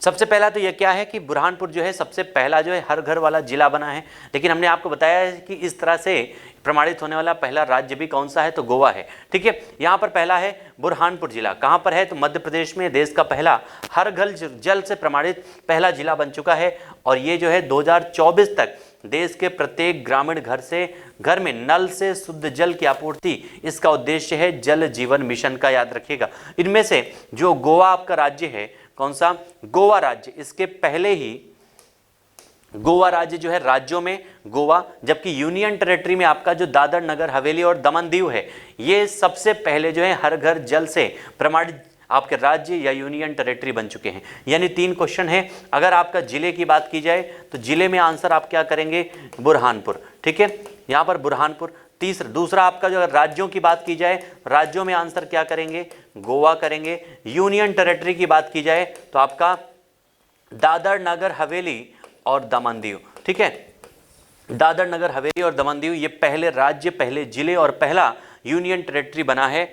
सबसे पहला तो यह क्या है कि बुरहानपुर जो है सबसे पहला जो है हर घर वाला जिला बना है। लेकिन हमने आपको बताया है कि इस तरह से प्रमाणित होने वाला पहला राज्य भी कौन सा है? तो गोवा है, ठीक है। यहाँ पर पहला है बुरहानपुर जिला। कहाँ पर है? तो मध्य प्रदेश में देश का पहला हर घर जल से प्रमाणित पहला जिला बन चुका है। और ये जो है 2024 तक देश के प्रत्येक ग्रामीण घर में नल से शुद्ध जल की आपूर्ति, इसका उद्देश्य है जल जीवन मिशन का, याद रखिएगा। इनमें से जो गोवा आपका राज्य है, कौन सा? गोवा राज्य, इसके पहले ही गोवा राज्य जो है राज्यों में गोवा, जबकि यूनियन टेरिटरी में आपका जो दादर नगर हवेली और दमन दीव है ये सबसे पहले जो है हर घर जल से प्रमाणित आपके राज्य या यूनियन टेरिटरी बन चुके हैं। यानी 3 क्वेश्चन है। अगर आपका जिले की बात की जाए तो जिले में आंसर आप क्या करेंगे? बुरहानपुर, ठीक है। यहाँ पर बुरहानपुर। दूसरा आपका जो राज्यों की बात की जाए, राज्यों में आंसर क्या करेंगे? गोवा करेंगे। यूनियन टेरिटरी की बात की जाए तो आपका दादर नगर हवेली और दमन दीव, ठीक है। दादर नगर हवेली और दमन दीव ये पहले राज्य, पहले जिले और पहला यूनियन टेरिटरी बना है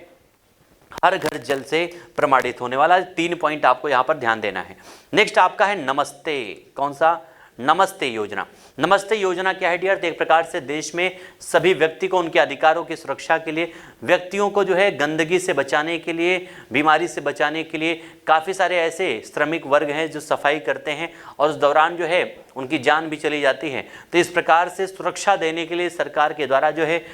हर घर जल से प्रमाणित होने वाला। 3 पॉइंट आपको यहां पर ध्यान देना है। नेक्स्ट आपका है नमस्ते। कौन सा? नमस्ते योजना। नमस्ते योजना क्या है डियर? तो एक प्रकार से देश में सभी व्यक्ति को उनके अधिकारों की सुरक्षा के लिए, व्यक्तियों को जो है गंदगी से बचाने के लिए, बीमारी से बचाने के लिए काफ़ी सारे ऐसे श्रमिक वर्ग हैं जो सफाई करते हैं और उस दौरान जो है उनकी जान भी चली जाती है। तो इस प्रकार से सुरक्षा देने के लिए सरकार के द्वारा जो है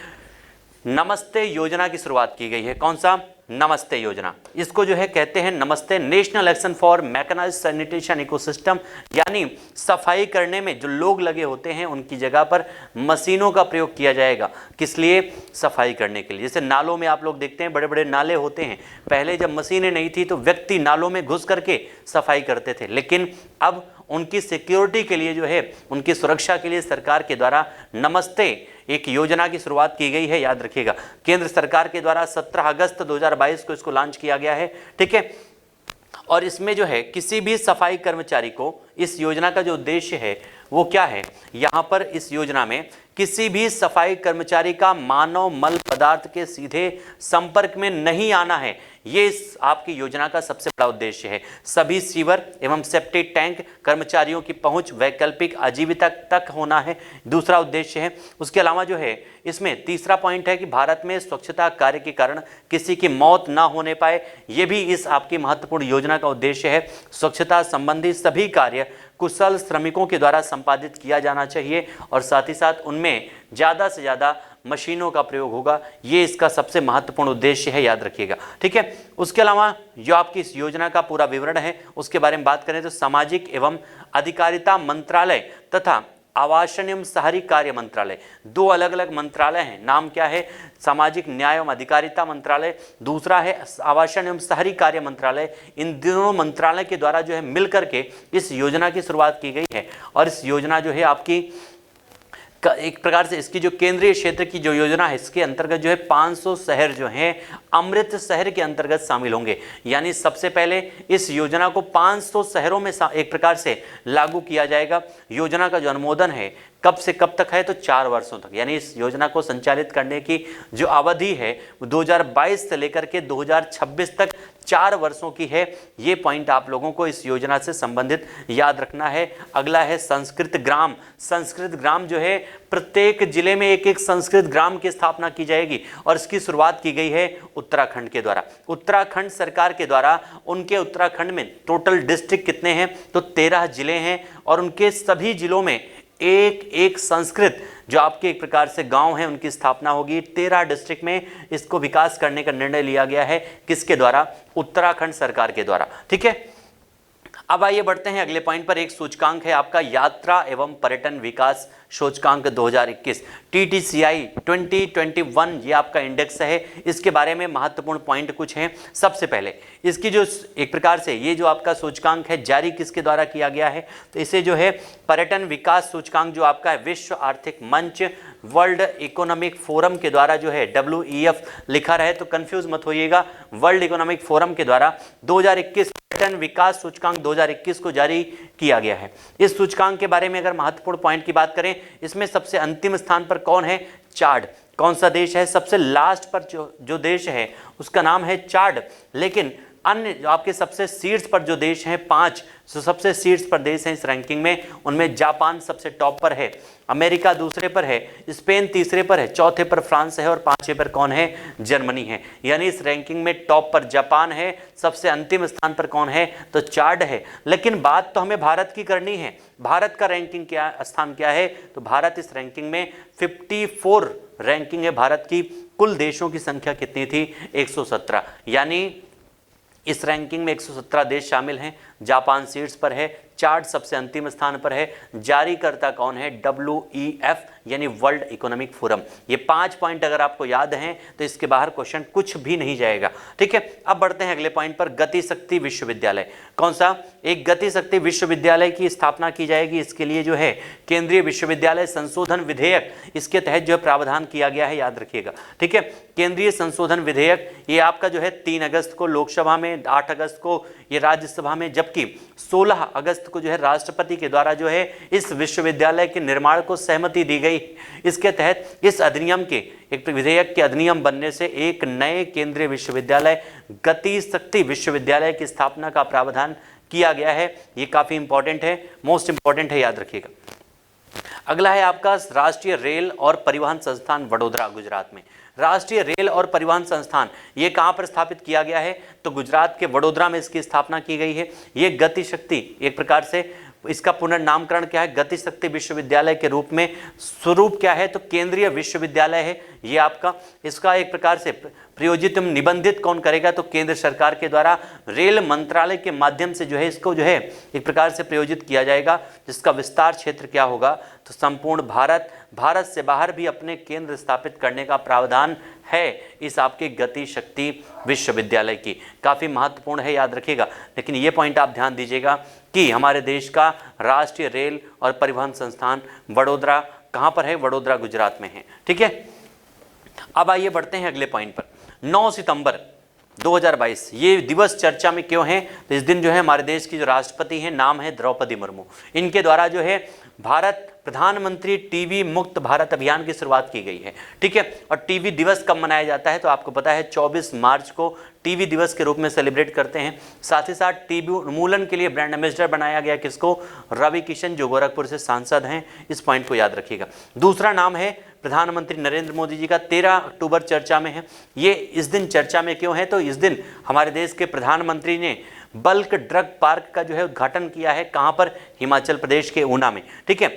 नमस्ते योजना की शुरुआत की गई है। कौन सा? नमस्ते योजना। इसको जो है कहते हैं Namaste national action for mechanised sanitation ecosystem, यानी सफाई करने में जो लोग लगे होते हैं उनकी जगह पर मशीनों का प्रयोग किया जाएगा। किस लिए? सफाई करने के लिए। जैसे नालों में आप लोग देखते हैं बड़े बड़े नाले होते हैं, पहले जब मशीनें नहीं थी तो व्यक्ति नालों में घुस करके सफाई करते थे, लेकिन अब उनकी सिक्योरिटी के लिए जो है, उनकी सुरक्षा के लिए सरकार के द्वारा नमस्ते एक योजना की शुरुआत की गई है, याद रखिएगा। केंद्र सरकार के द्वारा 17 अगस्त 2022 को इसको लॉन्च किया गया है, ठीक है। और इसमें जो है किसी भी सफाई कर्मचारी को, इस योजना का जो उद्देश्य है वो क्या है? यहाँ पर इस योजना में किसी भी सफाई कर्मचारी का मानव मल पदार्थ के सीधे संपर्क में नहीं आना है। ये इस आपकी योजना का सबसे बड़ा उद्देश्य है। सभी सीवर एवं सेप्टिक टैंक कर्मचारियों की पहुंच वैकल्पिक आजीविका तक होना है, दूसरा उद्देश्य है। उसके अलावा जो है इसमें तीसरा पॉइंट है कि भारत में स्वच्छता कार्य के कारण किसी की मौत ना होने पाए, ये भी इस आपकी महत्वपूर्ण योजना का उद्देश्य है। स्वच्छता संबंधी सभी कार्य कुशल श्रमिकों के द्वारा संपादित किया जाना चाहिए और साथ ही साथ उनमें ज़्यादा से ज़्यादा मशीनों का प्रयोग होगा। ये इसका सबसे महत्वपूर्ण उद्देश्य है, याद रखिएगा। ठीक है, उसके अलावा जो आपकी इस योजना का पूरा विवरण है उसके बारे में बात करें तो सामाजिक एवं अधिकारिता मंत्रालय तथा आवासन एवं शहरी कार्य मंत्रालय, दो अलग अलग मंत्रालय हैं। नाम क्या है? सामाजिक न्याय एवं अधिकारिता मंत्रालय, दूसरा है आवासन एवं शहरी कार्य मंत्रालय। इन दोनों मंत्रालय के द्वारा जो है मिलकर के इस योजना की शुरुआत की गई है। और इस योजना जो है आपकी एक प्रकार से इसकी जो केंद्रीय क्षेत्र की जो योजना है इसके अंतर्गत जो है 500 शहर जो हैं अमृत शहर के अंतर्गत शामिल होंगे। यानी सबसे पहले इस योजना को 500 शहरों में एक प्रकार से लागू किया जाएगा। योजना का जो अनुमोदन है कब से कब तक है? तो 4 वर्षों तक। यानी इस योजना को संचालित करने की जो अवधि है 2022 से लेकर के 2026 तक 4 वर्षों की है। ये पॉइंट आप लोगों को इस योजना से संबंधित याद रखना है। अगला है संस्कृत ग्राम। संस्कृत ग्राम जो है प्रत्येक जिले में एक एक संस्कृत ग्राम की स्थापना की जाएगी और इसकी शुरुआत की गई है उत्तराखंड के द्वारा। उत्तराखंड सरकार के द्वारा उनके उत्तराखंड में टोटल डिस्ट्रिक्ट कितने हैं? तो 13 जिले हैं और उनके सभी जिलों में एक एक संस्कृत जो आपके एक प्रकार से गांव हैं उनकी स्थापना होगी। 13 डिस्ट्रिक्ट में इसको विकास करने का निर्णय लिया गया है। किसके द्वारा? उत्तराखंड सरकार के द्वारा। ठीक है, अब आइए बढ़ते हैं अगले पॉइंट पर। एक सूचकांक है आपका यात्रा एवं पर्यटन विकास सूचकांक 2021 TTCI 2021, ये आपका इंडेक्स है। इसके बारे में महत्वपूर्ण पॉइंट कुछ हैं। सबसे पहले इसकी जो एक प्रकार से ये जो आपका सूचकांक है जारी किसके द्वारा किया गया है? तो इसे जो है पर्यटन विकास सूचकांक जो आपका है विश्व आर्थिक मंच वर्ल्ड इकोनॉमिक फोरम के द्वारा जो है WEF लिखा रहे तो कंफ्यूज मत होइएगा। वर्ल्ड इकोनॉमिक फोरम के द्वारा 2021 पर्यटन विकास सूचकांक 2021 को जारी किया गया है। इस सूचकांक के बारे में अगर महत्वपूर्ण पॉइंट की बात करें, इसमें सबसे अंतिम स्थान पर कौन है? चाड। कौन सा देश है? सबसे लास्ट पर जो देश है उसका नाम है चाड। लेकिन अन्य जो आपके सबसे शीर्ष पर जो देश हैं 5 जो सबसे शीर्ष पर देश हैं इस रैंकिंग में, उनमें जापान सबसे टॉप पर है, अमेरिका दूसरे पर है, स्पेन तीसरे पर है, चौथे पर फ्रांस है और 5वें पर कौन है? जर्मनी है। यानी इस रैंकिंग में टॉप पर जापान है, सबसे अंतिम स्थान पर कौन है? तो चाड है। लेकिन बात तो हमें भारत की करनी है। भारत का रैंकिंग क्या स्थान क्या है? तो भारत इस रैंकिंग में 54 रैंकिंग है भारत की। कुल देशों की संख्या कितनी थी? 117। यानी इस रैंकिंग में 117 देश शामिल हैं। जापान शीर्ष पर है, चार्ट सबसे अंतिम स्थान पर है। जारीकर्ता कौन है? WEF यानी वर्ल्ड इकोनॉमिक फोरम। ये 5 पॉइंट अगर आपको याद हैं तो इसके बाहर क्वेश्चन कुछ भी नहीं जाएगा। ठीक है, अब बढ़ते हैं अगले पॉइंट पर। गति शक्ति विश्वविद्यालय। कौन सा? एक गति शक्ति विश्वविद्यालय की स्थापना की जाएगी। इसके लिए जो है केंद्रीय विश्वविद्यालय संशोधन विधेयक इसके तहत जो है प्रावधान किया गया है, याद रखिएगा। ठीक है, केंद्रीय संशोधन विधेयक ये आपका जो है 3 अगस्त को लोकसभा में, 8 अगस्त को ये राज्यसभा में, जबकि 16 अगस्त को जो है राष्ट्रपति के द्वारा जो है इस विश्वविद्यालय के निर्माण को सहमति दी गई। इसके तहत इस अधिनियम के एक विधेयक के अधिनियम बनने से एक नए केंद्रीय विश्वविद्यालय गति शक्ति विश्वविद्यालय की स्थापना का प्रावधान किया गया है। ये काफी इंपॉर्टेंट है, मोस्ट इंपॉर्टेंट है, याद रखिएगा। अगला है आपका राष्ट्रीय रेल और परिवहन संस्थान वडोदरा, गुजरात में। राष्ट्रीय रेल और परिवहन संस्थान ये कहां पर स्थापित किया गया है? तो गुजरात के वडोदरा में इसकी स्थापना की गई है। ये गति शक्ति एक प्रकार से इसका पुनर्नामकरण क्या है? गति शक्ति विश्वविद्यालय के रूप में। स्वरूप क्या है? तो केंद्रीय विश्वविद्यालय है ये आपका। इसका एक प्रकार से प्रयोजित निबंधित कौन करेगा? तो केंद्र सरकार के द्वारा रेल मंत्रालय के माध्यम से जो है इसको जो है एक प्रकार से प्रयोजित किया जाएगा। जिसका विस्तार क्षेत्र क्या होगा? तो संपूर्ण भारत से बाहर भी अपने केंद्र स्थापित करने का प्रावधान है इस आपके गति शक्ति विश्वविद्यालय की। काफ़ी महत्वपूर्ण है, याद रखिएगा। लेकिन ये पॉइंट आप ध्यान दीजिएगा कि हमारे देश का राष्ट्रीय रेल और परिवहन संस्थान वडोदरा कहाँ पर है? वडोदरा, गुजरात में है। ठीक है, अब आइए बढ़ते हैं अगले पॉइंट पर। 9 सितंबर 2022 ये दिवस चर्चा में क्यों है? तो इस दिन जो है हमारे देश की जो राष्ट्रपति हैं नाम है द्रौपदी मुर्मू। इनके द्वारा जो है भारत प्रधानमंत्री टीबी मुक्त भारत अभियान की शुरुआत की गई है। ठीक है, और टीबी दिवस कब मनाया जाता है? तो आपको पता है 24 मार्च को टीबी दिवस के रूप में सेलिब्रेट करते हैं। साथ ही साथ टीबी उन्मूलन के लिए ब्रांड एम्बेसडर बनाया गया किसको? रवि किशन, जो गोरखपुर से सांसद हैं। इस पॉइंट को याद रखिएगा। दूसरा नाम है प्रधानमंत्री नरेंद्र मोदी जी का, 13 अक्टूबर चर्चा में है। ये इस दिन चर्चा में क्यों है? तो इस दिन हमारे देश के प्रधानमंत्री ने बल्क ड्रग पार्क का जो है उद्घाटन किया है। कहाँ पर? हिमाचल प्रदेश के ऊना में। ठीक है,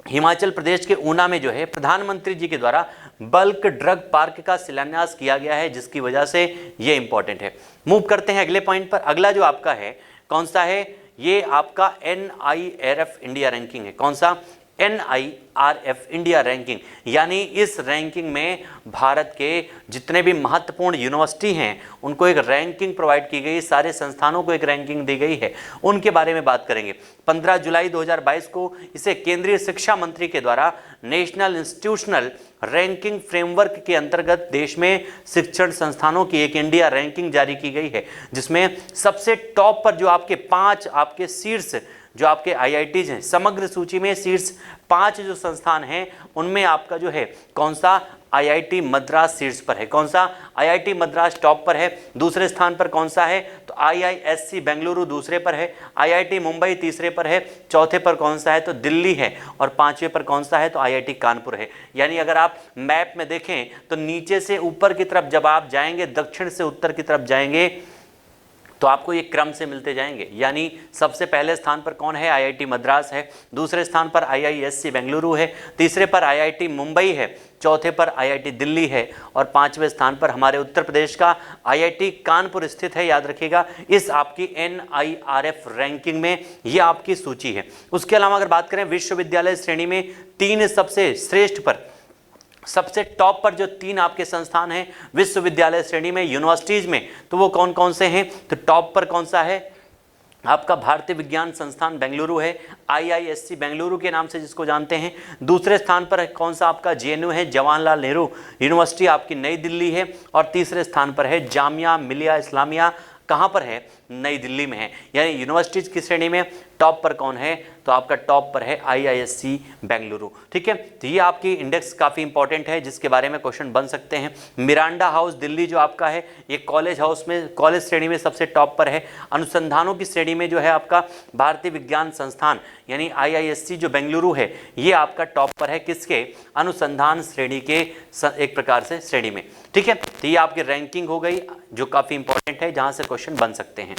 हिमाचल प्रदेश के ऊना में जो है प्रधानमंत्री जी के द्वारा बल्क ड्रग पार्क का शिलान्यास किया गया है, जिसकी वजह से ये इंपॉर्टेंट है। मूव करते हैं अगले पॉइंट पर। अगला जो आपका है कौन सा है, ये आपका NIRF इंडिया रैंकिंग है। कौन सा, NIRF इंडिया रैंकिंग, यानी इस रैंकिंग में भारत के जितने भी महत्वपूर्ण यूनिवर्सिटी हैं उनको एक रैंकिंग प्रोवाइड की गई, सारे संस्थानों को एक रैंकिंग दी गई है, उनके बारे में बात करेंगे। 15 जुलाई 2022 को इसे केंद्रीय शिक्षा मंत्री के द्वारा नेशनल इंस्टीट्यूशनल रैंकिंग फ्रेमवर्क के अंतर्गत देश में शिक्षण संस्थानों की एक इंडिया रैंकिंग जारी की गई है, जिसमें सबसे टॉप पर जो आपके 5 आपके शीर्ष जो आपके IITs हैं, समग्र सूची में शीर्ष 5 जो संस्थान हैं उनमें आपका जो है कौन सा, IIT मद्रास शीर्ष पर है। कौन सा, IIT मद्रास टॉप पर है। दूसरे स्थान पर कौन सा है, तो IISc बेंगलुरु दूसरे पर है, IIT मुंबई तीसरे पर है, चौथे पर कौन सा है तो दिल्ली है, और पांचवें पर कौन सा है तो IIT कानपुर है। यानी अगर आप मैप में देखें तो नीचे से ऊपर की तरफ जब आप जाएंगे, दक्षिण से उत्तर की तरफ जाएंगे, तो आपको ये क्रम से मिलते जाएंगे। यानी सबसे पहले स्थान पर कौन है, IIT मद्रास है, दूसरे स्थान पर IISc बेंगलुरु है, तीसरे पर IIT मुंबई है, चौथे पर IIT दिल्ली है, और पांचवें स्थान पर हमारे उत्तर प्रदेश का IIT कानपुर स्थित है। याद रखिएगा इस आपकी NIRF रैंकिंग में ये आपकी सूची है। उसके अलावा अगर बात करें विश्वविद्यालय श्रेणी में 3 सबसे श्रेष्ठ पर, सबसे टॉप पर जो 3 आपके संस्थान हैं विश्वविद्यालय श्रेणी में, यूनिवर्सिटीज में, तो वो कौन कौन से हैं, तो टॉप पर कौन सा है आपका भारतीय विज्ञान संस्थान बेंगलुरु है, IISc बेंगलुरु के नाम से जिसको जानते हैं। दूसरे स्थान पर कौन सा आपका JNU है, जवाहरलाल नेहरू यूनिवर्सिटी आपकी नई दिल्ली है, और तीसरे स्थान पर है जामिया मिलिया इस्लामिया, कहाँ पर है, नई दिल्ली में है। यानी यूनिवर्सिटीज की श्रेणी में टॉप पर कौन है, तो आपका टॉप पर है IISc बेंगलुरु। ठीक है, तो ये आपकी इंडेक्स काफ़ी इंपॉर्टेंट है, जिसके बारे में क्वेश्चन बन सकते हैं। मिरांडा हाउस दिल्ली जो आपका है, ये कॉलेज हाउस में, कॉलेज श्रेणी में सबसे टॉप पर है। अनुसंधानों की श्रेणी में जो है आपका भारतीय विज्ञान संस्थान यानी IISc जो बेंगलुरु है, ये आपका टॉप पर है, किसके, अनुसंधान श्रेणी के एक प्रकार से श्रेणी में। ठीक है, तो ये आपकी रैंकिंग हो गई जो काफ़ी इंपॉर्टेंट है, जहाँ से क्वेश्चन बन सकते हैं।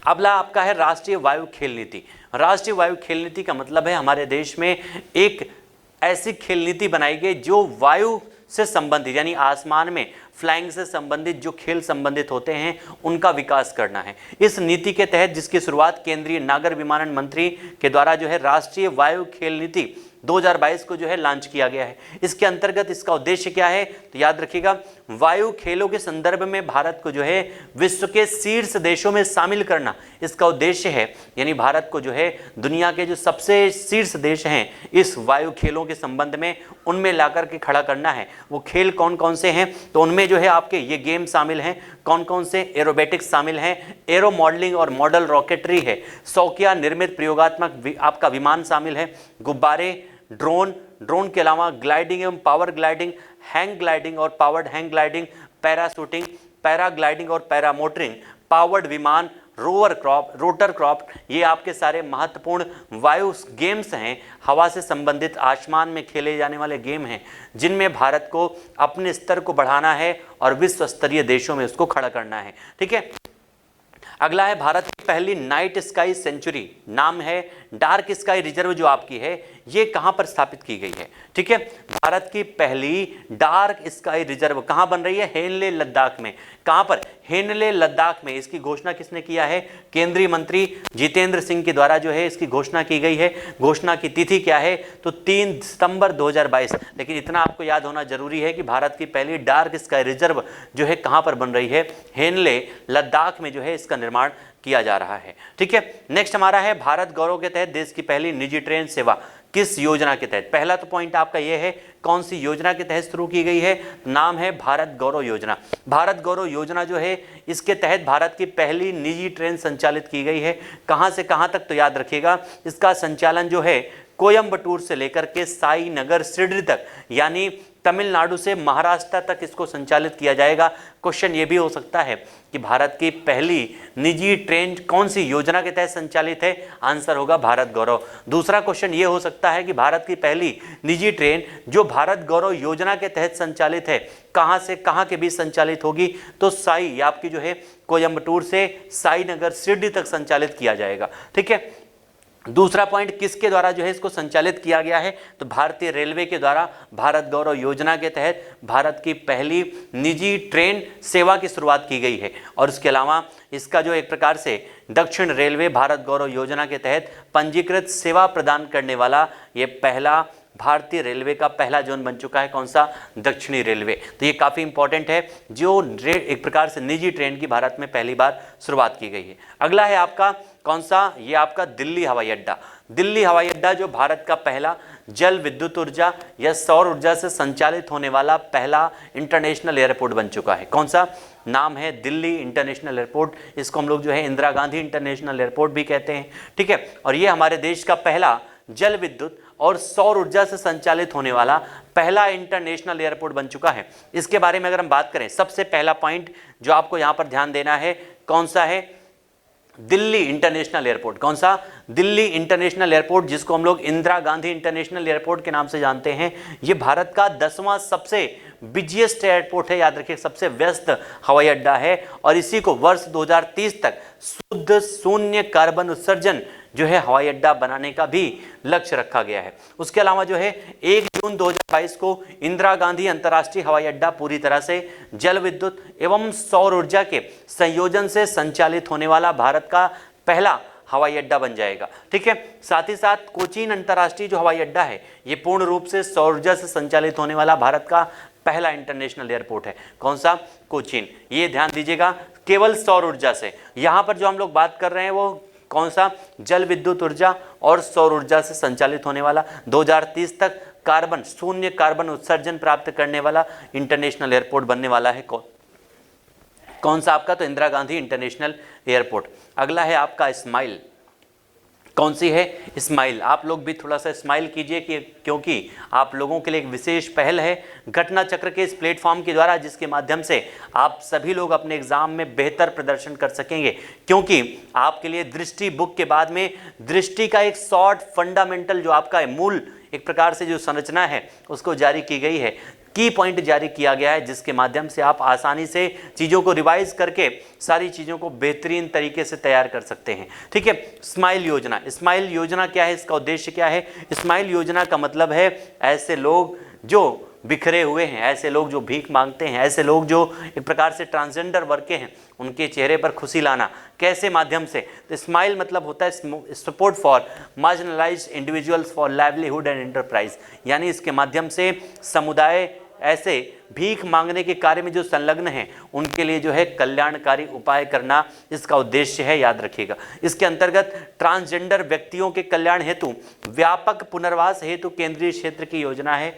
अगला आपका है राष्ट्रीय वायु खेल नीति। राष्ट्रीय वायु खेल नीति का मतलब है हमारे देश में एक ऐसी खेल नीति बनाई गई जो वायु से संबंधित यानी आसमान में फ्लाइंग से संबंधित जो खेल संबंधित होते हैं उनका विकास करना है। इस नीति के तहत जिसकी शुरुआत केंद्रीय नागर विमानन मंत्री के द्वारा जो है राष्ट्रीय वायु खेल नीति 2022 को जो है लॉन्च किया गया है। इसके अंतर्गत इसका उद्देश्य क्या है, तो याद रखिएगा वायु खेलों के संदर्भ में भारत को जो है विश्व के शीर्ष देशों में शामिल करना इसका उद्देश्य है। यानी भारत को जो है दुनिया के जो सबसे शीर्ष देश हैं इस वायु खेलों के संबंध में उनमें लाकर के खड़ा करना है। वो खेल कौन कौन से हैं, तो उनमें जो है आपके ये गेम शामिल हैं। कौन कौन से, एरोबेटिक्स शामिल हैं, एरो मॉडलिंग और मॉडल रॉकेटरी है, शौकिया निर्मित प्रयोगात्मक आपका विमान शामिल है, गुब्बारे, ड्रोन के अलावा ग्लाइडिंग एवं पावर ग्लाइडिंग, हैंग ग्लाइडिंग और powered hang gliding, parachuting, paragliding और पैरामोटरिंग, पावर्ड विमान, रोटर क्रॉफ्ट, ये आपके सारे महत्वपूर्ण वायु गेम्स हैं, हवा से संबंधित आसमान में खेले जाने वाले गेम हैं जिनमें भारत को अपने स्तर को बढ़ाना है और विश्व स्तरीय देशों में उसको खड़ा करना है। ठीक है, अगला है भारत की पहली नाइट स्काई सेंचुरी, नाम है डार्क स्काई रिजर्व जो आपकी है ये कहां पर स्थापित की गई है। ठीक है, भारत की पहली डार्क स्काई रिजर्व कहां बन रही है, हेनले लद्दाख में। कहां पर, हेनले लद्दाख में। इसकी घोषणा किसने किया है, केंद्रीय मंत्री जितेंद्र सिंह के द्वारा जो है इसकी घोषणा की गई है। घोषणा की तिथि क्या है, तो 3 सितंबर 2022। लेकिन इतना आपको याद होना जरूरी है कि भारत की पहली डार्क स्काई रिजर्व जो है कहां पर बन रही है, हेनले लद्दाख में जो है इसका निर्माण किया जा रहा है। ठीक है, नेक्स्ट हमारा है भारत गौरव के तहत देश की पहली निजी ट्रेन सेवा किस योजना के तहत। पहला तो पॉइंट आपका यह है कौन सी योजना के तहत शुरू की गई है, नाम है भारत गौरव योजना। भारत गौरव योजना जो है इसके तहत भारत की पहली निजी ट्रेन संचालित की गई है। कहां से कहां तक, तो याद रखिएगा इसका संचालन जो है कोयंबटूर से लेकर के साई नगर शिरडी तक यानी तमिलनाडु से महाराष्ट्र तक इसको संचालित किया जाएगा। क्वेश्चन ये भी हो सकता है कि भारत की पहली निजी ट्रेन कौन सी योजना के तहत संचालित है, आंसर होगा भारत गौरव। दूसरा क्वेश्चन ये हो सकता है कि भारत की पहली निजी ट्रेन जो भारत गौरव योजना के तहत संचालित है कहां से कहां के बीच संचालित होगी, तो साई आपकी जो है कोयंबटूर से साई नगर शिरडी तक संचालित किया जाएगा। ठीक है, दूसरा पॉइंट, किसके द्वारा जो है इसको संचालित किया गया है, तो भारतीय रेलवे के द्वारा भारत गौरव योजना के तहत भारत की पहली निजी ट्रेन सेवा की शुरुआत की गई है। और इसके अलावा इसका जो एक प्रकार से दक्षिण रेलवे भारत गौरव योजना के तहत पंजीकृत सेवा प्रदान करने वाला ये पहला भारतीय रेलवे का पहला जोन बन चुका है। कौन सा? दक्षिणी रेलवे। तो ये काफ़ी इंपॉर्टेंट है, जो एक प्रकार से निजी ट्रेन की भारत में पहली बार शुरुआत की गई है। अगला है आपका कौन सा? ये आपका दिल्ली हवाई अड्डा। दिल्ली हवाई अड्डा जो भारत का पहला जल विद्युत ऊर्जा या सौर ऊर्जा से संचालित होने वाला पहला इंटरनेशनल एयरपोर्ट बन चुका है। कौन सा? नाम है दिल्ली इंटरनेशनल एयरपोर्ट। इसको हम लोग जो है इंदिरा गांधी इंटरनेशनल एयरपोर्ट भी कहते हैं, ठीक है। और ये हमारे देश का पहला जल विद्युत और सौर ऊर्जा से संचालित होने वाला पहला इंटरनेशनल एयरपोर्ट बन चुका है। इसके बारे में अगर हम बात करें, सबसे पहला पॉइंट जो आपको यहां पर ध्यान देना है, कौन सा है? Delhi international airport. कौन सा? दिल्ली इंटरनेशनल एयरपोर्ट, जिसको हम लोग इंदिरा गांधी इंटरनेशनल एयरपोर्ट के नाम से जानते हैं। ये भारत का 10वां सबसे बिजिएस्ट एयरपोर्ट है, याद रखिए, सबसे व्यस्त हवाई अड्डा है। और इसी को वर्ष 2030 तक शुद्ध शून्य कार्बन उत्सर्जन जो है हवाई अड्डा बनाने का भी लक्ष्य रखा गया है। उसके अलावा जो है 1 जून 2022 को इंदिरा गांधी अंतर्राष्ट्रीय हवाई अड्डा पूरी तरह से जल विद्युत एवं सौर ऊर्जा के संयोजन से संचालित होने वाला भारत का पहला हवाई अड्डा बन जाएगा, ठीक है। साथ ही साथ कोचीन अंतर्राष्ट्रीय जो हवाई अड्डा है, ये पूर्ण रूप से सौर ऊर्जा से संचालित होने वाला भारत का पहला इंटरनेशनल एयरपोर्ट है। कौन सा? कोचीन। ये ध्यान दीजिएगा, केवल सौर ऊर्जा से। यहां पर जो हम लोग बात कर रहे हैं वो कौन सा? जल विद्युत ऊर्जा और सौर ऊर्जा से संचालित होने वाला 2030 तक शून्य कार्बन उत्सर्जन प्राप्त करने वाला इंटरनेशनल एयरपोर्ट बनने वाला है। कौन सा आपका? तो इंदिरा गांधी इंटरनेशनल एयरपोर्ट। अगला है आपका स्माइल। कौन सी है? स्माइल। आप लोग भी थोड़ा सा स्माइल कीजिए क्योंकि आप लोगों के लिए एक विशेष पहल है घटना चक्र के इस प्लेटफॉर्म के द्वारा, जिसके माध्यम से आप सभी लोग अपने एग्जाम में बेहतर प्रदर्शन कर सकेंगे। क्योंकि आपके लिए दृष्टि बुक के बाद में दृष्टि का एक शॉर्ट फंडामेंटल जो आपका मूल एक प्रकार से जो संरचना है उसको जारी की गई है, की पॉइंट जारी किया गया है, जिसके माध्यम से आप आसानी से चीज़ों को रिवाइज करके सारी चीज़ों को बेहतरीन तरीके से तैयार कर सकते हैं, ठीक है। स्माइल योजना। स्माइल योजना क्या है? इसका उद्देश्य क्या है? स्माइल योजना का मतलब है ऐसे लोग जो बिखरे हुए हैं, ऐसे लोग जो भीख मांगते हैं, ऐसे लोग जो एक प्रकार से ट्रांसजेंडर वर्ग के हैं, उनके चेहरे पर खुशी लाना। कैसे माध्यम से? तो स्माइल मतलब होता है support for marginalised individuals for livelihood and enterprise, यानी इसके माध्यम से समुदाय ऐसे भीख मांगने के कार्य में जो संलग्न हैं उनके लिए जो है कल्याणकारी उपाय करना इसका उद्देश्य है, याद रखिएगा। इसके अंतर्गत ट्रांसजेंडर व्यक्तियों के कल्याण हेतु व्यापक पुनर्वास हेतु केंद्रीय क्षेत्र की योजना है।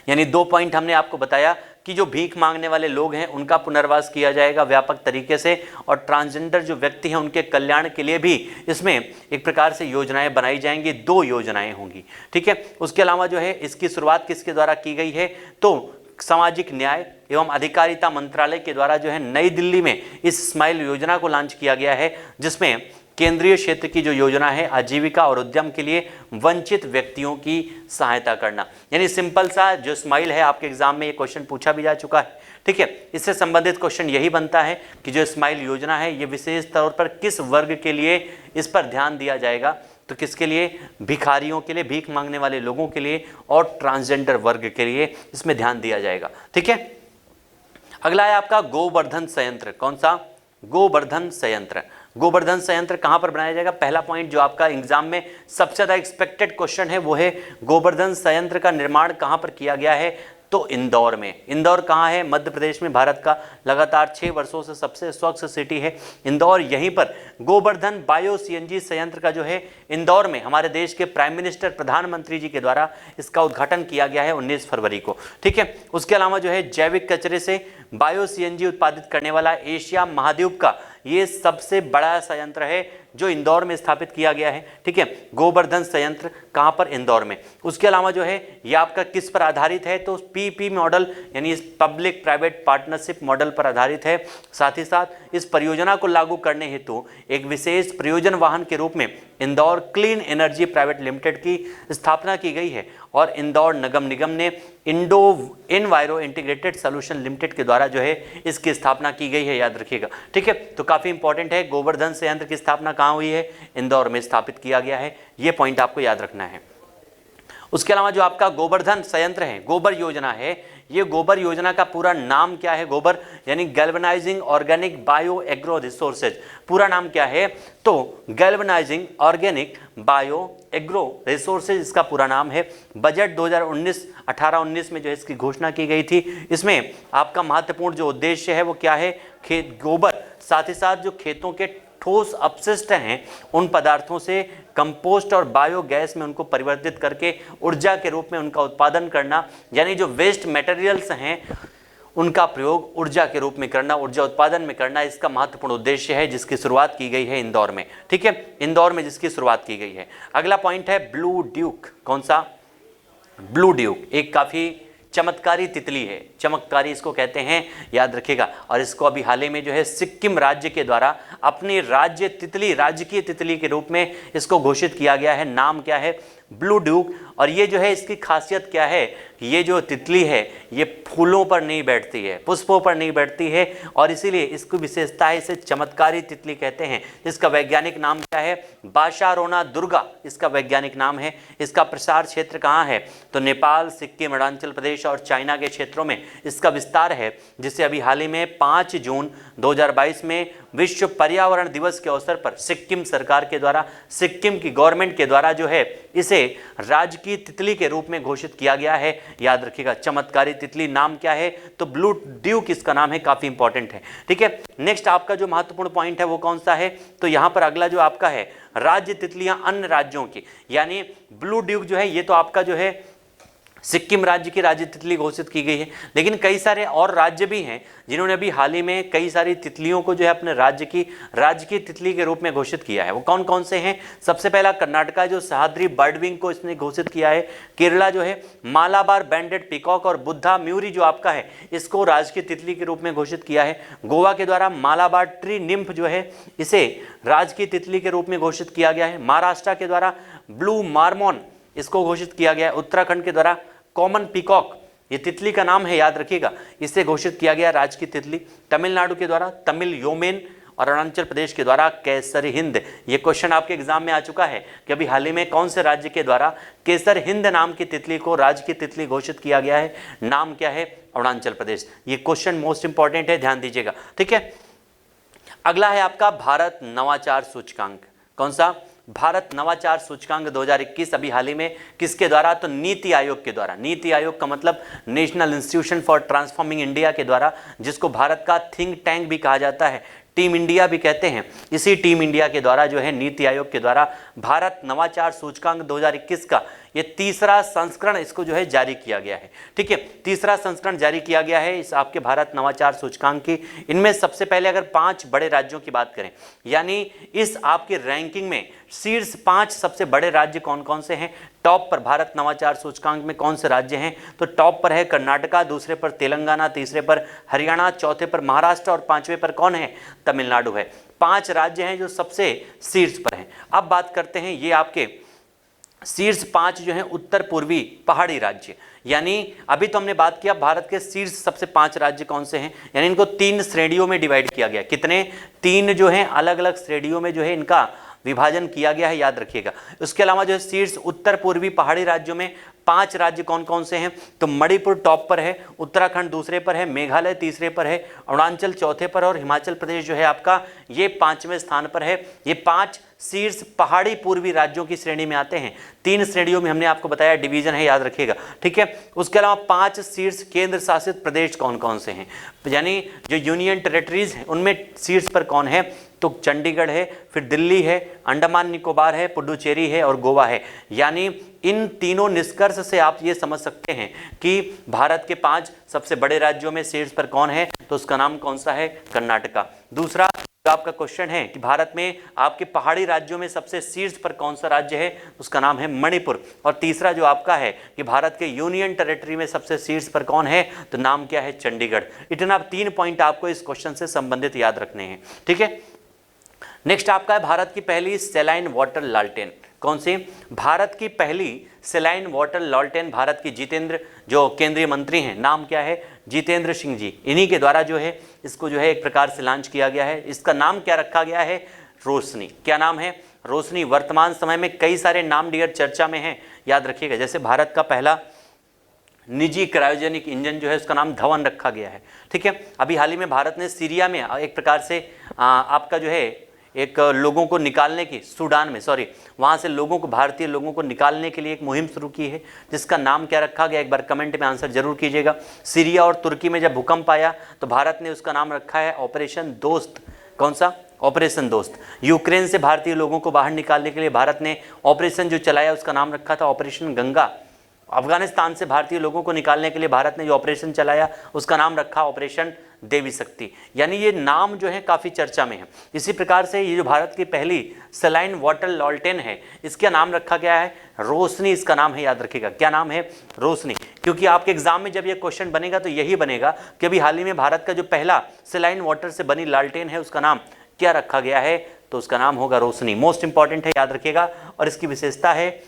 यानी 2 पॉइंट हमने आपको बताया कि जो भीख मांगने वाले लोग हैं उनका पुनर्वास किया जाएगा व्यापक तरीके से, और ट्रांसजेंडर जो व्यक्ति हैं उनके कल्याण के लिए भी इसमें एक प्रकार से योजनाएं बनाई जाएंगी। 2 योजनाएं होंगी, ठीक है। उसके अलावा जो है इसकी शुरुआत किसके द्वारा की गई है? तो सामाजिक न्याय एवं अधिकारिता मंत्रालय के द्वारा जो है नई दिल्ली में इस स्माइल योजना को लॉन्च किया गया है, जिसमें केंद्रीय क्षेत्र की जो योजना है आजीविका और उद्यम के लिए वंचित व्यक्तियों की सहायता करना। यानी सिंपल सा जो स्माइल है, आपके एग्जाम में ये क्वेश्चन पूछा भी जा चुका है, ठीक है। इससे संबंधित क्वेश्चन यही बनता है कि जो स्माइल योजना है ये विशेष तौर पर किस वर्ग के लिए इस पर ध्यान दिया जाएगा? तो किसके लिए? भिखारियों के लिए, भीख मांगने वाले लोगों के लिए और ट्रांसजेंडर वर्ग के लिए इसमें ध्यान दिया जाएगा, ठीक है। अगला है आपका गोवर्धन संयंत्र। कौन सा? गोवर्धन संयंत्र। गोवर्धन संयंत्र कहां पर बनाया जाएगा? पहला पॉइंट जो आपका एग्जाम में सबसे ज्यादा एक्सपेक्टेड क्वेश्चन है वो है गोवर्धन संयंत्र का निर्माण कहां पर किया गया है? तो इंदौर में। इंदौर कहाँ है? मध्य प्रदेश में। भारत का लगातार 6 वर्षों से सबसे स्वच्छ सिटी है इंदौर। यहीं पर गोवर्धन बायो सीएनजी संयंत्र का जो है इंदौर में हमारे देश के प्राइम मिनिस्टर प्रधानमंत्री जी के द्वारा इसका उद्घाटन किया गया है 19 फरवरी को, ठीक है। उसके अलावा जो है जैविक कचरे से बायो सीएनजी उत्पादित करने वाला एशिया महाद्वीप का ये सबसे बड़ा संयंत्र है जो इंदौर में स्थापित किया गया है, ठीक है। गोवर्धन संयंत्र कहां पर? इंदौर में। उसके अलावा जो है ये आपका किस पर आधारित है? तो पीपी मॉडल यानी पब्लिक प्राइवेट पार्टनरशिप मॉडल पर आधारित है। साथ ही साथ इस परियोजना को लागू करने हेतु एक विशेष प्रयोजन वाहन के रूप में Indore clean energy private limited की स्थापना की गई है और इंदौर नगर निगम ने इनवायरो इंटीग्रेटेड सॉल्यूशन लिमिटेड के द्वारा जो है इसकी स्थापना की गई है, याद रखिएगा। ठीक है, तो काफ़ी इंपॉर्टेंट है। गोवर्धन संयंत्र की स्थापना कहाँ हुई है? इंदौर में स्थापित किया गया है, ये पॉइंट आपको याद रखना है। उसके अलावा जो आपका गोवर्धन संयंत्र है, गोबर योजना है, ये गोबर योजना का पूरा नाम क्या है? गोबर यानी galvanising organic bio agro resources, पूरा नाम क्या है? तो galvanising organic bio agro resources इसका पूरा नाम है। बजट 2018-19 में जो है इसकी घोषणा की गई थी। इसमें आपका महत्वपूर्ण जो उद्देश्य है वो क्या है? खेत गोबर, साथ ही साथ जो खेतों के ठोस अपशिष्ट हैं उन पदार्थों से कंपोस्ट और बायोगैस में उनको परिवर्तित करके ऊर्जा के रूप में उनका उत्पादन करना, यानी जो वेस्ट मटेरियल्स हैं उनका प्रयोग ऊर्जा के रूप में करना, ऊर्जा उत्पादन में करना, इसका महत्वपूर्ण उद्देश्य है जिसकी शुरुआत की गई है इंदौर में। ठीक है, इंदौर में जिसकी शुरुआत की गई है। अगला पॉइंट है ब्लू ड्यूक। कौन सा? ब्लू ड्यूक एक काफ़ी चमत्कारी तितली है, चमत्कारी इसको कहते हैं, याद रखिएगा। और इसको अभी हाल ही में जो है सिक्किम राज्य के द्वारा अपनी राजकीय तितली के रूप में इसको घोषित किया गया है। नाम क्या है? Blue Duke. और ये जो है इसकी खासियत क्या है? ये जो तितली है ये फूलों पर नहीं बैठती है, पुष्पों पर नहीं बैठती है, और इसीलिए इसकी विशेषता है, इसे चमत्कारी तितली कहते हैं। इसका वैज्ञानिक नाम क्या है? बाशारोना दुर्गा इसका वैज्ञानिक नाम है। इसका प्रसार क्षेत्र कहाँ है? तो नेपाल, सिक्किम, अरुणाचल प्रदेश और चाइना के क्षेत्रों में इसका विस्तार है, जिसे अभी हाल ही में 5 जून 2022 में विश्व पर्यावरण दिवस के अवसर पर सिक्किम सरकार के द्वारा, सिक्किम की गवर्नमेंट के द्वारा जो है इसे राजकीय तितली के रूप में घोषित किया गया है। याद रखिएगा, चमत्कारी तितली नाम क्या है? तो ब्लू ड्यूक इसका नाम है, काफी इंपॉर्टेंट है। ठीक है, नेक्स्ट आपका जो महत्वपूर्ण पॉइंट है वो कौन सा है? तो यहां पर अगला जो आपका है राज्य तितलियां अन्य राज्यों की, यानी ब्लू ड्यूक जो है ये तो आपका जो है सिक्किम राज्य की राज्य तितली घोषित की गई है, लेकिन कई सारे और राज्य भी हैं जिन्होंने अभी हाल ही में कई सारी तितलियों को जो है अपने राज्य की तितली के रूप में घोषित किया है। वो कौन कौन से हैं? सबसे पहला कर्नाटका जो सह्याद्री बर्ड विंग को इसने घोषित किया है। केरला जो है मालाबार बैंडेड पीकॉक और बुद्धा म्यूरी जो आपका है इसको राजकीय तितली के रूप में घोषित किया है। गोवा के द्वारा मालाबार ट्री निम्फ जो है इसे राजकीय तितली के रूप में घोषित किया गया है। महाराष्ट्र के द्वारा ब्लू मार्मोन इसको घोषित किया गया है। उत्तराखंड के द्वारा कॉमन पीकॉक ये तितली का नाम है, याद रखिएगा, इसे घोषित किया गया राज्य की तितली। तमिलनाडु के द्वारा तमिल योमेन और अरुणाचल प्रदेश के द्वारा केसर हिंद। ये क्वेश्चन आपके एग्जाम में आ चुका है कि अभी हाल ही में कौन से राज्य के द्वारा केसर हिंद नाम की तितली को राज्य की तितली घोषित किया गया है? नाम क्या है? अरुणाचल प्रदेश। ये क्वेश्चन मोस्ट इंपॉर्टेंट है, ध्यान दीजिएगा। ठीक है, अगला है आपका भारत नवाचार सूचकांक। कौन सा? भारत नवाचार सूचकांक 2021 अभी हाल ही में किसके द्वारा? तो नीति आयोग के द्वारा। नीति आयोग का मतलब national institution for transforming India के द्वारा, जिसको भारत का थिंक टैंक भी कहा जाता है, टीम इंडिया भी कहते हैं। इसी टीम इंडिया के द्वारा जो है नीति आयोग के द्वारा भारत नवाचार सूचकांक 2021 का ये तीसरा संस्करण इसको जो है जारी किया गया है। ठीक है, तीसरा संस्करण जारी किया गया है इस आपके भारत नवाचार सूचकांक की। इनमें सबसे पहले अगर 5 बड़े राज्यों की बात करें, यानी इस आपके रैंकिंग में शीर्ष 5 सबसे बड़े राज्य कौन कौन से हैं? टॉप पर भारत नवाचार सूचकांक में कौन से राज्य हैं? तो टॉप पर है कर्नाटका, दूसरे पर तेलंगाना, तीसरे पर हरियाणा, चौथे पर महाराष्ट्र और 5वें पर कौन है? तमिलनाडु है। 5 राज्य हैं जो सबसे शीर्ष पर हैं। अब बात करते हैं ये आपके शीर्ष 5 जो हैं उत्तर पूर्वी पहाड़ी राज्य, यानी अभी तो हमने बात किया भारत के शीर्ष सबसे 5 राज्य कौन से हैं, यानी इनको 3 श्रेणियों में डिवाइड किया गया। कितने? 3 जो हैं अलग अलग श्रेणियों में जो है इनका विभाजन किया गया है, याद रखिएगा। उसके अलावा जो है शीर्ष उत्तर पूर्वी पहाड़ी राज्यों में 5 राज्य कौन कौन से हैं? तो मणिपुर टॉप पर है, उत्तराखंड दूसरे पर है, मेघालय तीसरे पर है, अरुणाचल चौथे पर और हिमाचल प्रदेश जो है आपका ये 5वें स्थान पर है। ये 5 शीर्ष पहाड़ी पूर्वी राज्यों की श्रेणी में आते हैं। 3 श्रेणियों में हमने आपको बताया डिवीजन है, याद रखिएगा। ठीक है, उसके अलावा 5 शीर्ष केंद्र शासित प्रदेश कौन कौन से हैं, यानी जो यूनियन टेरिटरीज हैं उनमें शीर्ष पर कौन है? तो चंडीगढ़ है, फिर दिल्ली है, अंडमान निकोबार है, पुडुचेरी है और गोवा है। यानी इन तीनों निष्कर्ष से आप ये समझ सकते हैं कि भारत के 5 सबसे बड़े राज्यों में शीर्ष पर कौन है? तो उसका नाम कौन सा है? कर्नाटका। दूसरा जो आपका क्वेश्चन है कि भारत में आपके पहाड़ी राज्यों में सबसे शीर्ष पर कौन सा राज्य है? उसका नाम है मणिपुर। और तीसरा जो आपका है कि भारत के यूनियन टेरिटरी में सबसे शीर्ष पर कौन है? तो नाम क्या है? चंडीगढ़। इतना 3 पॉइंट आपको इस क्वेश्चन से संबंधित याद रखने हैं। ठीक है, नेक्स्ट आपका है भारत की पहली सेलाइन वाटर लालटेन। कौन सी? भारत की पहली सेलाइन वाटर लालटेन भारत की जितेंद्र जो केंद्रीय मंत्री हैं, नाम क्या है? जितेंद्र सिंह जी, इन्हीं के द्वारा जो है इसको जो है एक प्रकार से लॉन्च किया गया है। इसका नाम क्या रखा गया है? रोशनी। क्या नाम है? रोशनी। वर्तमान समय में कई सारे नाम डियर चर्चा में हैं, याद रखिएगा। जैसे भारत का पहला निजी क्रायोजेनिक इंजन जो है उसका नाम धवन रखा गया है, ठीक है। अभी हाल ही में भारत ने सीरिया में एक प्रकार से आपका जो है एक लोगों को निकालने की, सूडान में सॉरी, वहाँ से लोगों को, भारतीय लोगों को निकालने के लिए एक मुहिम शुरू की है, जिसका नाम क्या रखा गया? एक बार कमेंट में आंसर जरूर कीजिएगा। सीरिया और तुर्की में जब भूकंप आया तो भारत ने उसका नाम रखा है ऑपरेशन दोस्त। कौन सा? ऑपरेशन दोस्त। यूक्रेन से भारतीय लोगों को बाहर निकालने के लिए भारत ने ऑपरेशन जो चलाया उसका नाम रखा था ऑपरेशन गंगा। अफगानिस्तान से भारतीय लोगों को निकालने के लिए भारत ने जो ऑपरेशन चलाया उसका नाम रखा ऑपरेशन देवी शक्ति। यानी ये नाम जो है काफ़ी चर्चा में है। इसी प्रकार से ये जो भारत की पहली सेलाइन वाटर लालटेन है, इसका नाम रखा गया है रोशनी। इसका नाम है, याद रखिएगा, क्या नाम है? रोशनी। क्योंकि आपके एग्जाम में जब ये क्वेश्चन बनेगा तो यही बनेगा कि अभी हाल ही में भारत का जो पहला सेलाइन वाटर से बनी लालटेन है उसका नाम क्या रखा गया है? तो उसका नाम होगा रोशनी। मोस्ट इंपॉर्टेंट है, याद रखिएगा। और इसकी विशेषता है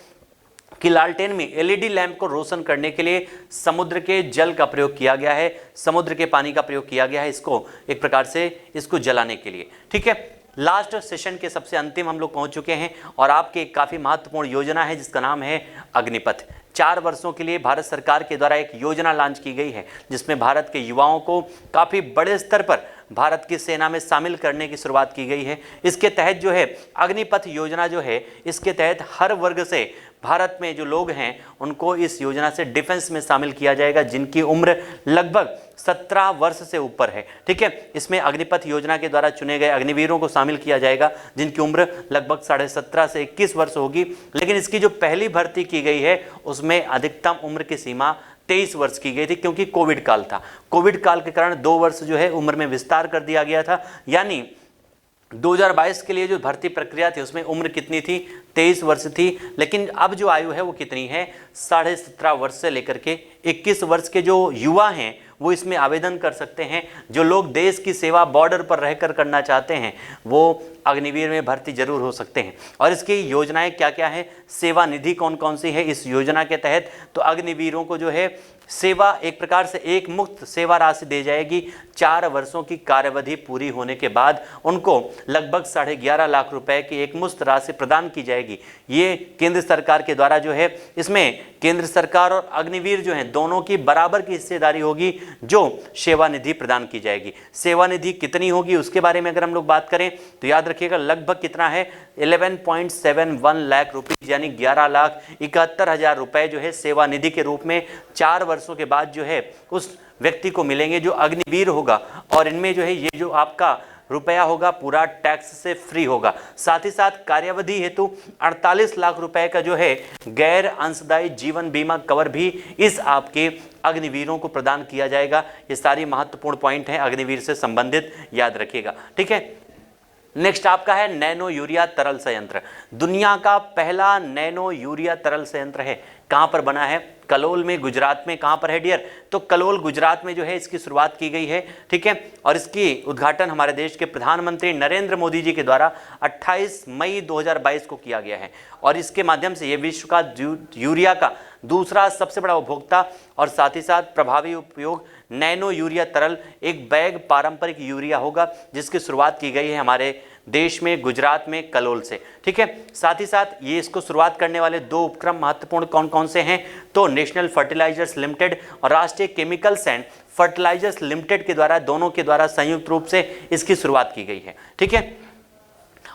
कि लालटेन में एलईडी लैंप को रोशन करने के लिए समुद्र के जल का प्रयोग किया गया है, समुद्र के पानी का प्रयोग किया गया है इसको एक प्रकार से इसको जलाने के लिए, ठीक है। लास्ट सेशन के सबसे अंतिम हम लोग पहुंच चुके हैं और आपकी एक काफ़ी महत्वपूर्ण योजना है जिसका नाम है अग्निपथ। 4 वर्षों के लिए भारत सरकार के द्वारा एक योजना लॉन्च की गई है जिसमें भारत के युवाओं को काफ़ी बड़े स्तर पर भारत की सेना में शामिल करने की शुरुआत की गई है। इसके तहत जो है अग्निपथ योजना जो है, इसके तहत हर वर्ग से भारत में जो लोग हैं उनको इस योजना से डिफेंस में शामिल किया जाएगा जिनकी उम्र लगभग 17 वर्ष से ऊपर है, ठीक है। इसमें अग्निपथ योजना के द्वारा चुने गए अग्निवीरों को शामिल किया जाएगा जिनकी उम्र लगभग 17.5 से 21 वर्ष होगी। लेकिन इसकी जो पहली भर्ती की गई है उसमें अधिकतम उम्र की सीमा 23 वर्ष की गई थी, क्योंकि कोविड काल था। कोविड काल के कारण 2 वर्ष जो है उम्र में विस्तार कर दिया गया था। यानी 2022 के लिए जो भर्ती प्रक्रिया थी उसमें उम्र कितनी थी? 23 वर्ष थी। लेकिन अब जो आयु है वो कितनी है? 17.5 वर्ष से लेकर के 21 वर्ष के जो युवा हैं वो इसमें आवेदन कर सकते हैं। जो लोग देश की सेवा बॉर्डर पर रहकर करना चाहते हैं वो अग्निवीर में भर्ती जरूर हो सकते हैं। और इसकी योजनाएं क्या क्या है, सेवा निधि कौन कौन सी है इस योजना के तहत? तो अग्निवीरों को जो है सेवा एक प्रकार से एक मुक्त सेवा राशि दी जाएगी। 4 वर्षों की कार्यावधि पूरी होने के बाद उनको लगभग 11.5 लाख रुपए की एक मुफ्त राशि प्रदान की जाएगी। ये केंद्र सरकार के द्वारा जो है, इसमें केंद्र सरकार और अग्निवीर जो हैं दोनों की बराबर की हिस्सेदारी होगी जो सेवा निधि प्रदान की जाएगी। सेवा निधि कितनी होगी उसके बारे में अगर हम लोग बात करें तो याद रखिएगा लगभग कितना है? 11.71 लाख रुपये, यानी 11,71,000 रुपए जो है सेवा निधि के रूप में 4 वर्षों के बाद जो है उस व्यक्ति को मिलेंगे जो अग्निवीर होगा। और इनमें जो है ये जो आपका रुपया होगा पूरा टैक्स से फ्री होगा। साथ ही साथ कार्यावधि हेतु 48 लाख रुपए का जो है गैर अंशदायी जीवन बीमा कवर भी इस आपके अग्निवीरों को प्रदान किया जाएगा। ये सारी महत्वपूर्ण पॉइंट हैं अग्निवीर से संबंधित, याद रखिएगा, ठीक है। नेक्स्ट आपका है नैनो यूरिया तरल संयंत्र। दुनिया का पहला नैनो यूरिया तरल संयंत्र है, कहाँ पर बना है? कलोल में, गुजरात में। कहाँ पर है डियर? तो कलोल गुजरात में जो है इसकी शुरुआत की गई है, ठीक है। और इसकी उद्घाटन हमारे देश के प्रधानमंत्री नरेंद्र मोदी जी के द्वारा 28 मई 2022 को किया गया है। और इसके माध्यम से ये विश्व का यूरिया का दूसरा सबसे बड़ा उपभोक्ता और साथ ही साथ प्रभावी उपयोग नैनो यूरिया तरल एक बैग पारंपरिक यूरिया होगा जिसकी शुरुआत की गई है हमारे देश में, गुजरात में, कलोल से, ठीक है। साथ ही साथ ये इसको शुरुआत करने वाले 2 उपक्रम महत्वपूर्ण कौन कौन से हैं? तो नेशनल फर्टिलाइजर्स लिमिटेड और राष्ट्रीय केमिकल्स एंड फर्टिलाइजर्स लिमिटेड के द्वारा, दोनों के द्वारा संयुक्त रूप से इसकी शुरुआत की गई है, ठीक है।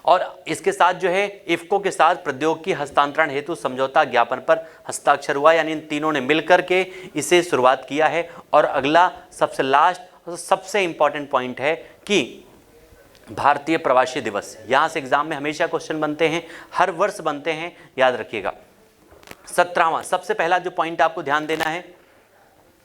और इसके साथ जो है इफ्को के साथ प्रौद्योगिकी हस्तांतरण हेतु समझौता ज्ञापन पर हस्ताक्षर हुआ, यानी इन तीनों ने मिलकर के इसे शुरुआत किया है। और अगला सबसे लास्ट सबसे इंपॉर्टेंट पॉइंट है कि भारतीय प्रवासी दिवस, यहां से एग्जाम में हमेशा क्वेश्चन बनते हैं, हर वर्ष बनते हैं, याद रखिएगा। 17वां सबसे पहला जो पॉइंट आपको ध्यान देना है,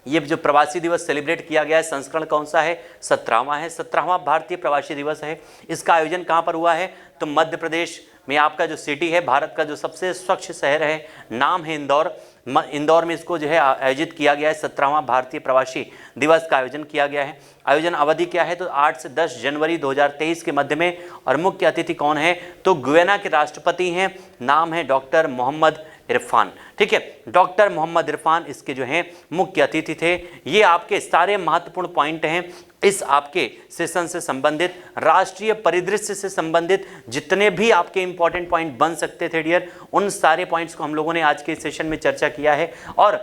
ये जो प्रवासी दिवस सेलिब्रेट किया गया है संस्करण कौन सा है? 17वां है। 17वां भारतीय प्रवासी दिवस है। इसका आयोजन कहां पर हुआ है? तो मध्य प्रदेश में आपका जो सिटी है, भारत का जो सबसे स्वच्छ शहर है, नाम है इंदौर। इंदौर में इसको जो है आयोजित किया गया है। 17वां भारतीय प्रवासी दिवस का आयोजन किया गया है। आयोजन अवधि क्या है? तो 8 से 10 जनवरी 2023 के मध्य में। और मुख्य अतिथि कौन है? तो गुयाना के राष्ट्रपति हैं, नाम है डॉक्टर मोहम्मद इरफान। ठीक है, डॉक्टर मोहम्मद इरफान इसके जो हैं मुख्य अतिथि थे। ये आपके सारे महत्वपूर्ण पॉइंट हैं इस आपके सेशन से संबंधित, राष्ट्रीय परिदृश्य से संबंधित जितने भी आपके इंपॉर्टेंट पॉइंट बन सकते थे डियर, उन सारे पॉइंट्स को हम लोगों ने आज के सेशन में चर्चा किया है। और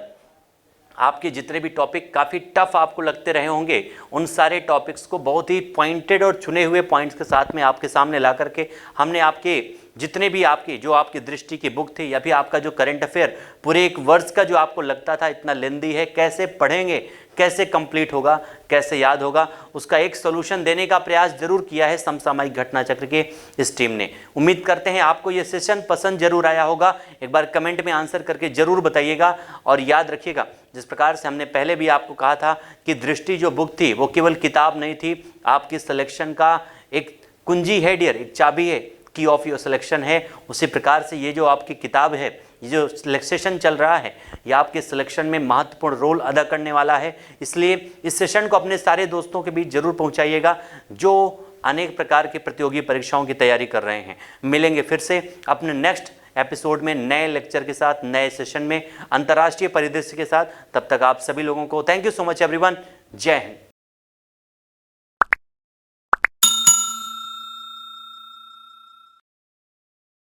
आपके जितने भी टॉपिक काफ़ी टफ आपको लगते रहे होंगे, उन सारे टॉपिक्स को बहुत ही पॉइंटेड और चुने हुए पॉइंट्स के साथ में आपके सामने ला करके हमने आपके जितने भी आपकी जो आपकी दृष्टि की बुक थी या फिर आपका जो करंट अफेयर पूरे एक वर्ष का जो आपको लगता था इतना लेंदी है, कैसे पढ़ेंगे, कैसे कंप्लीट होगा, कैसे याद होगा, उसका एक सोल्यूशन देने का प्रयास जरूर किया है समसामयिक घटना चक्र के इस टीम ने। उम्मीद करते हैं आपको ये सेशन पसंद जरूर आया होगा। एक बार कमेंट में आंसर करके जरूर बताइएगा। और याद रखिएगा, जिस प्रकार से हमने पहले भी आपको कहा था कि दृष्टि जो बुक थी वो केवल किताब नहीं थी, आपकी सिलेक्शन का एक कुंजी है डियर, एक चाबी है, की ऑफ योर सिलेक्शन है। उसी प्रकार से ये जो आपकी किताब है, ये जो सेशन चल रहा है, ये आपके सिलेक्शन में महत्वपूर्ण रोल अदा करने वाला है। इसलिए इस सेशन को अपने सारे दोस्तों के बीच जरूर पहुंचाइएगा जो अनेक प्रकार की प्रतियोगी परीक्षाओं की तैयारी कर रहे हैं। मिलेंगे फिर से अपने नेक्स्ट एपिसोड में नए लेक्चर के साथ, नए सेशन में, अंतर्राष्ट्रीय परिदृश्य के साथ। तब तक आप सभी लोगों को thank you so much everyone. जय हिंद।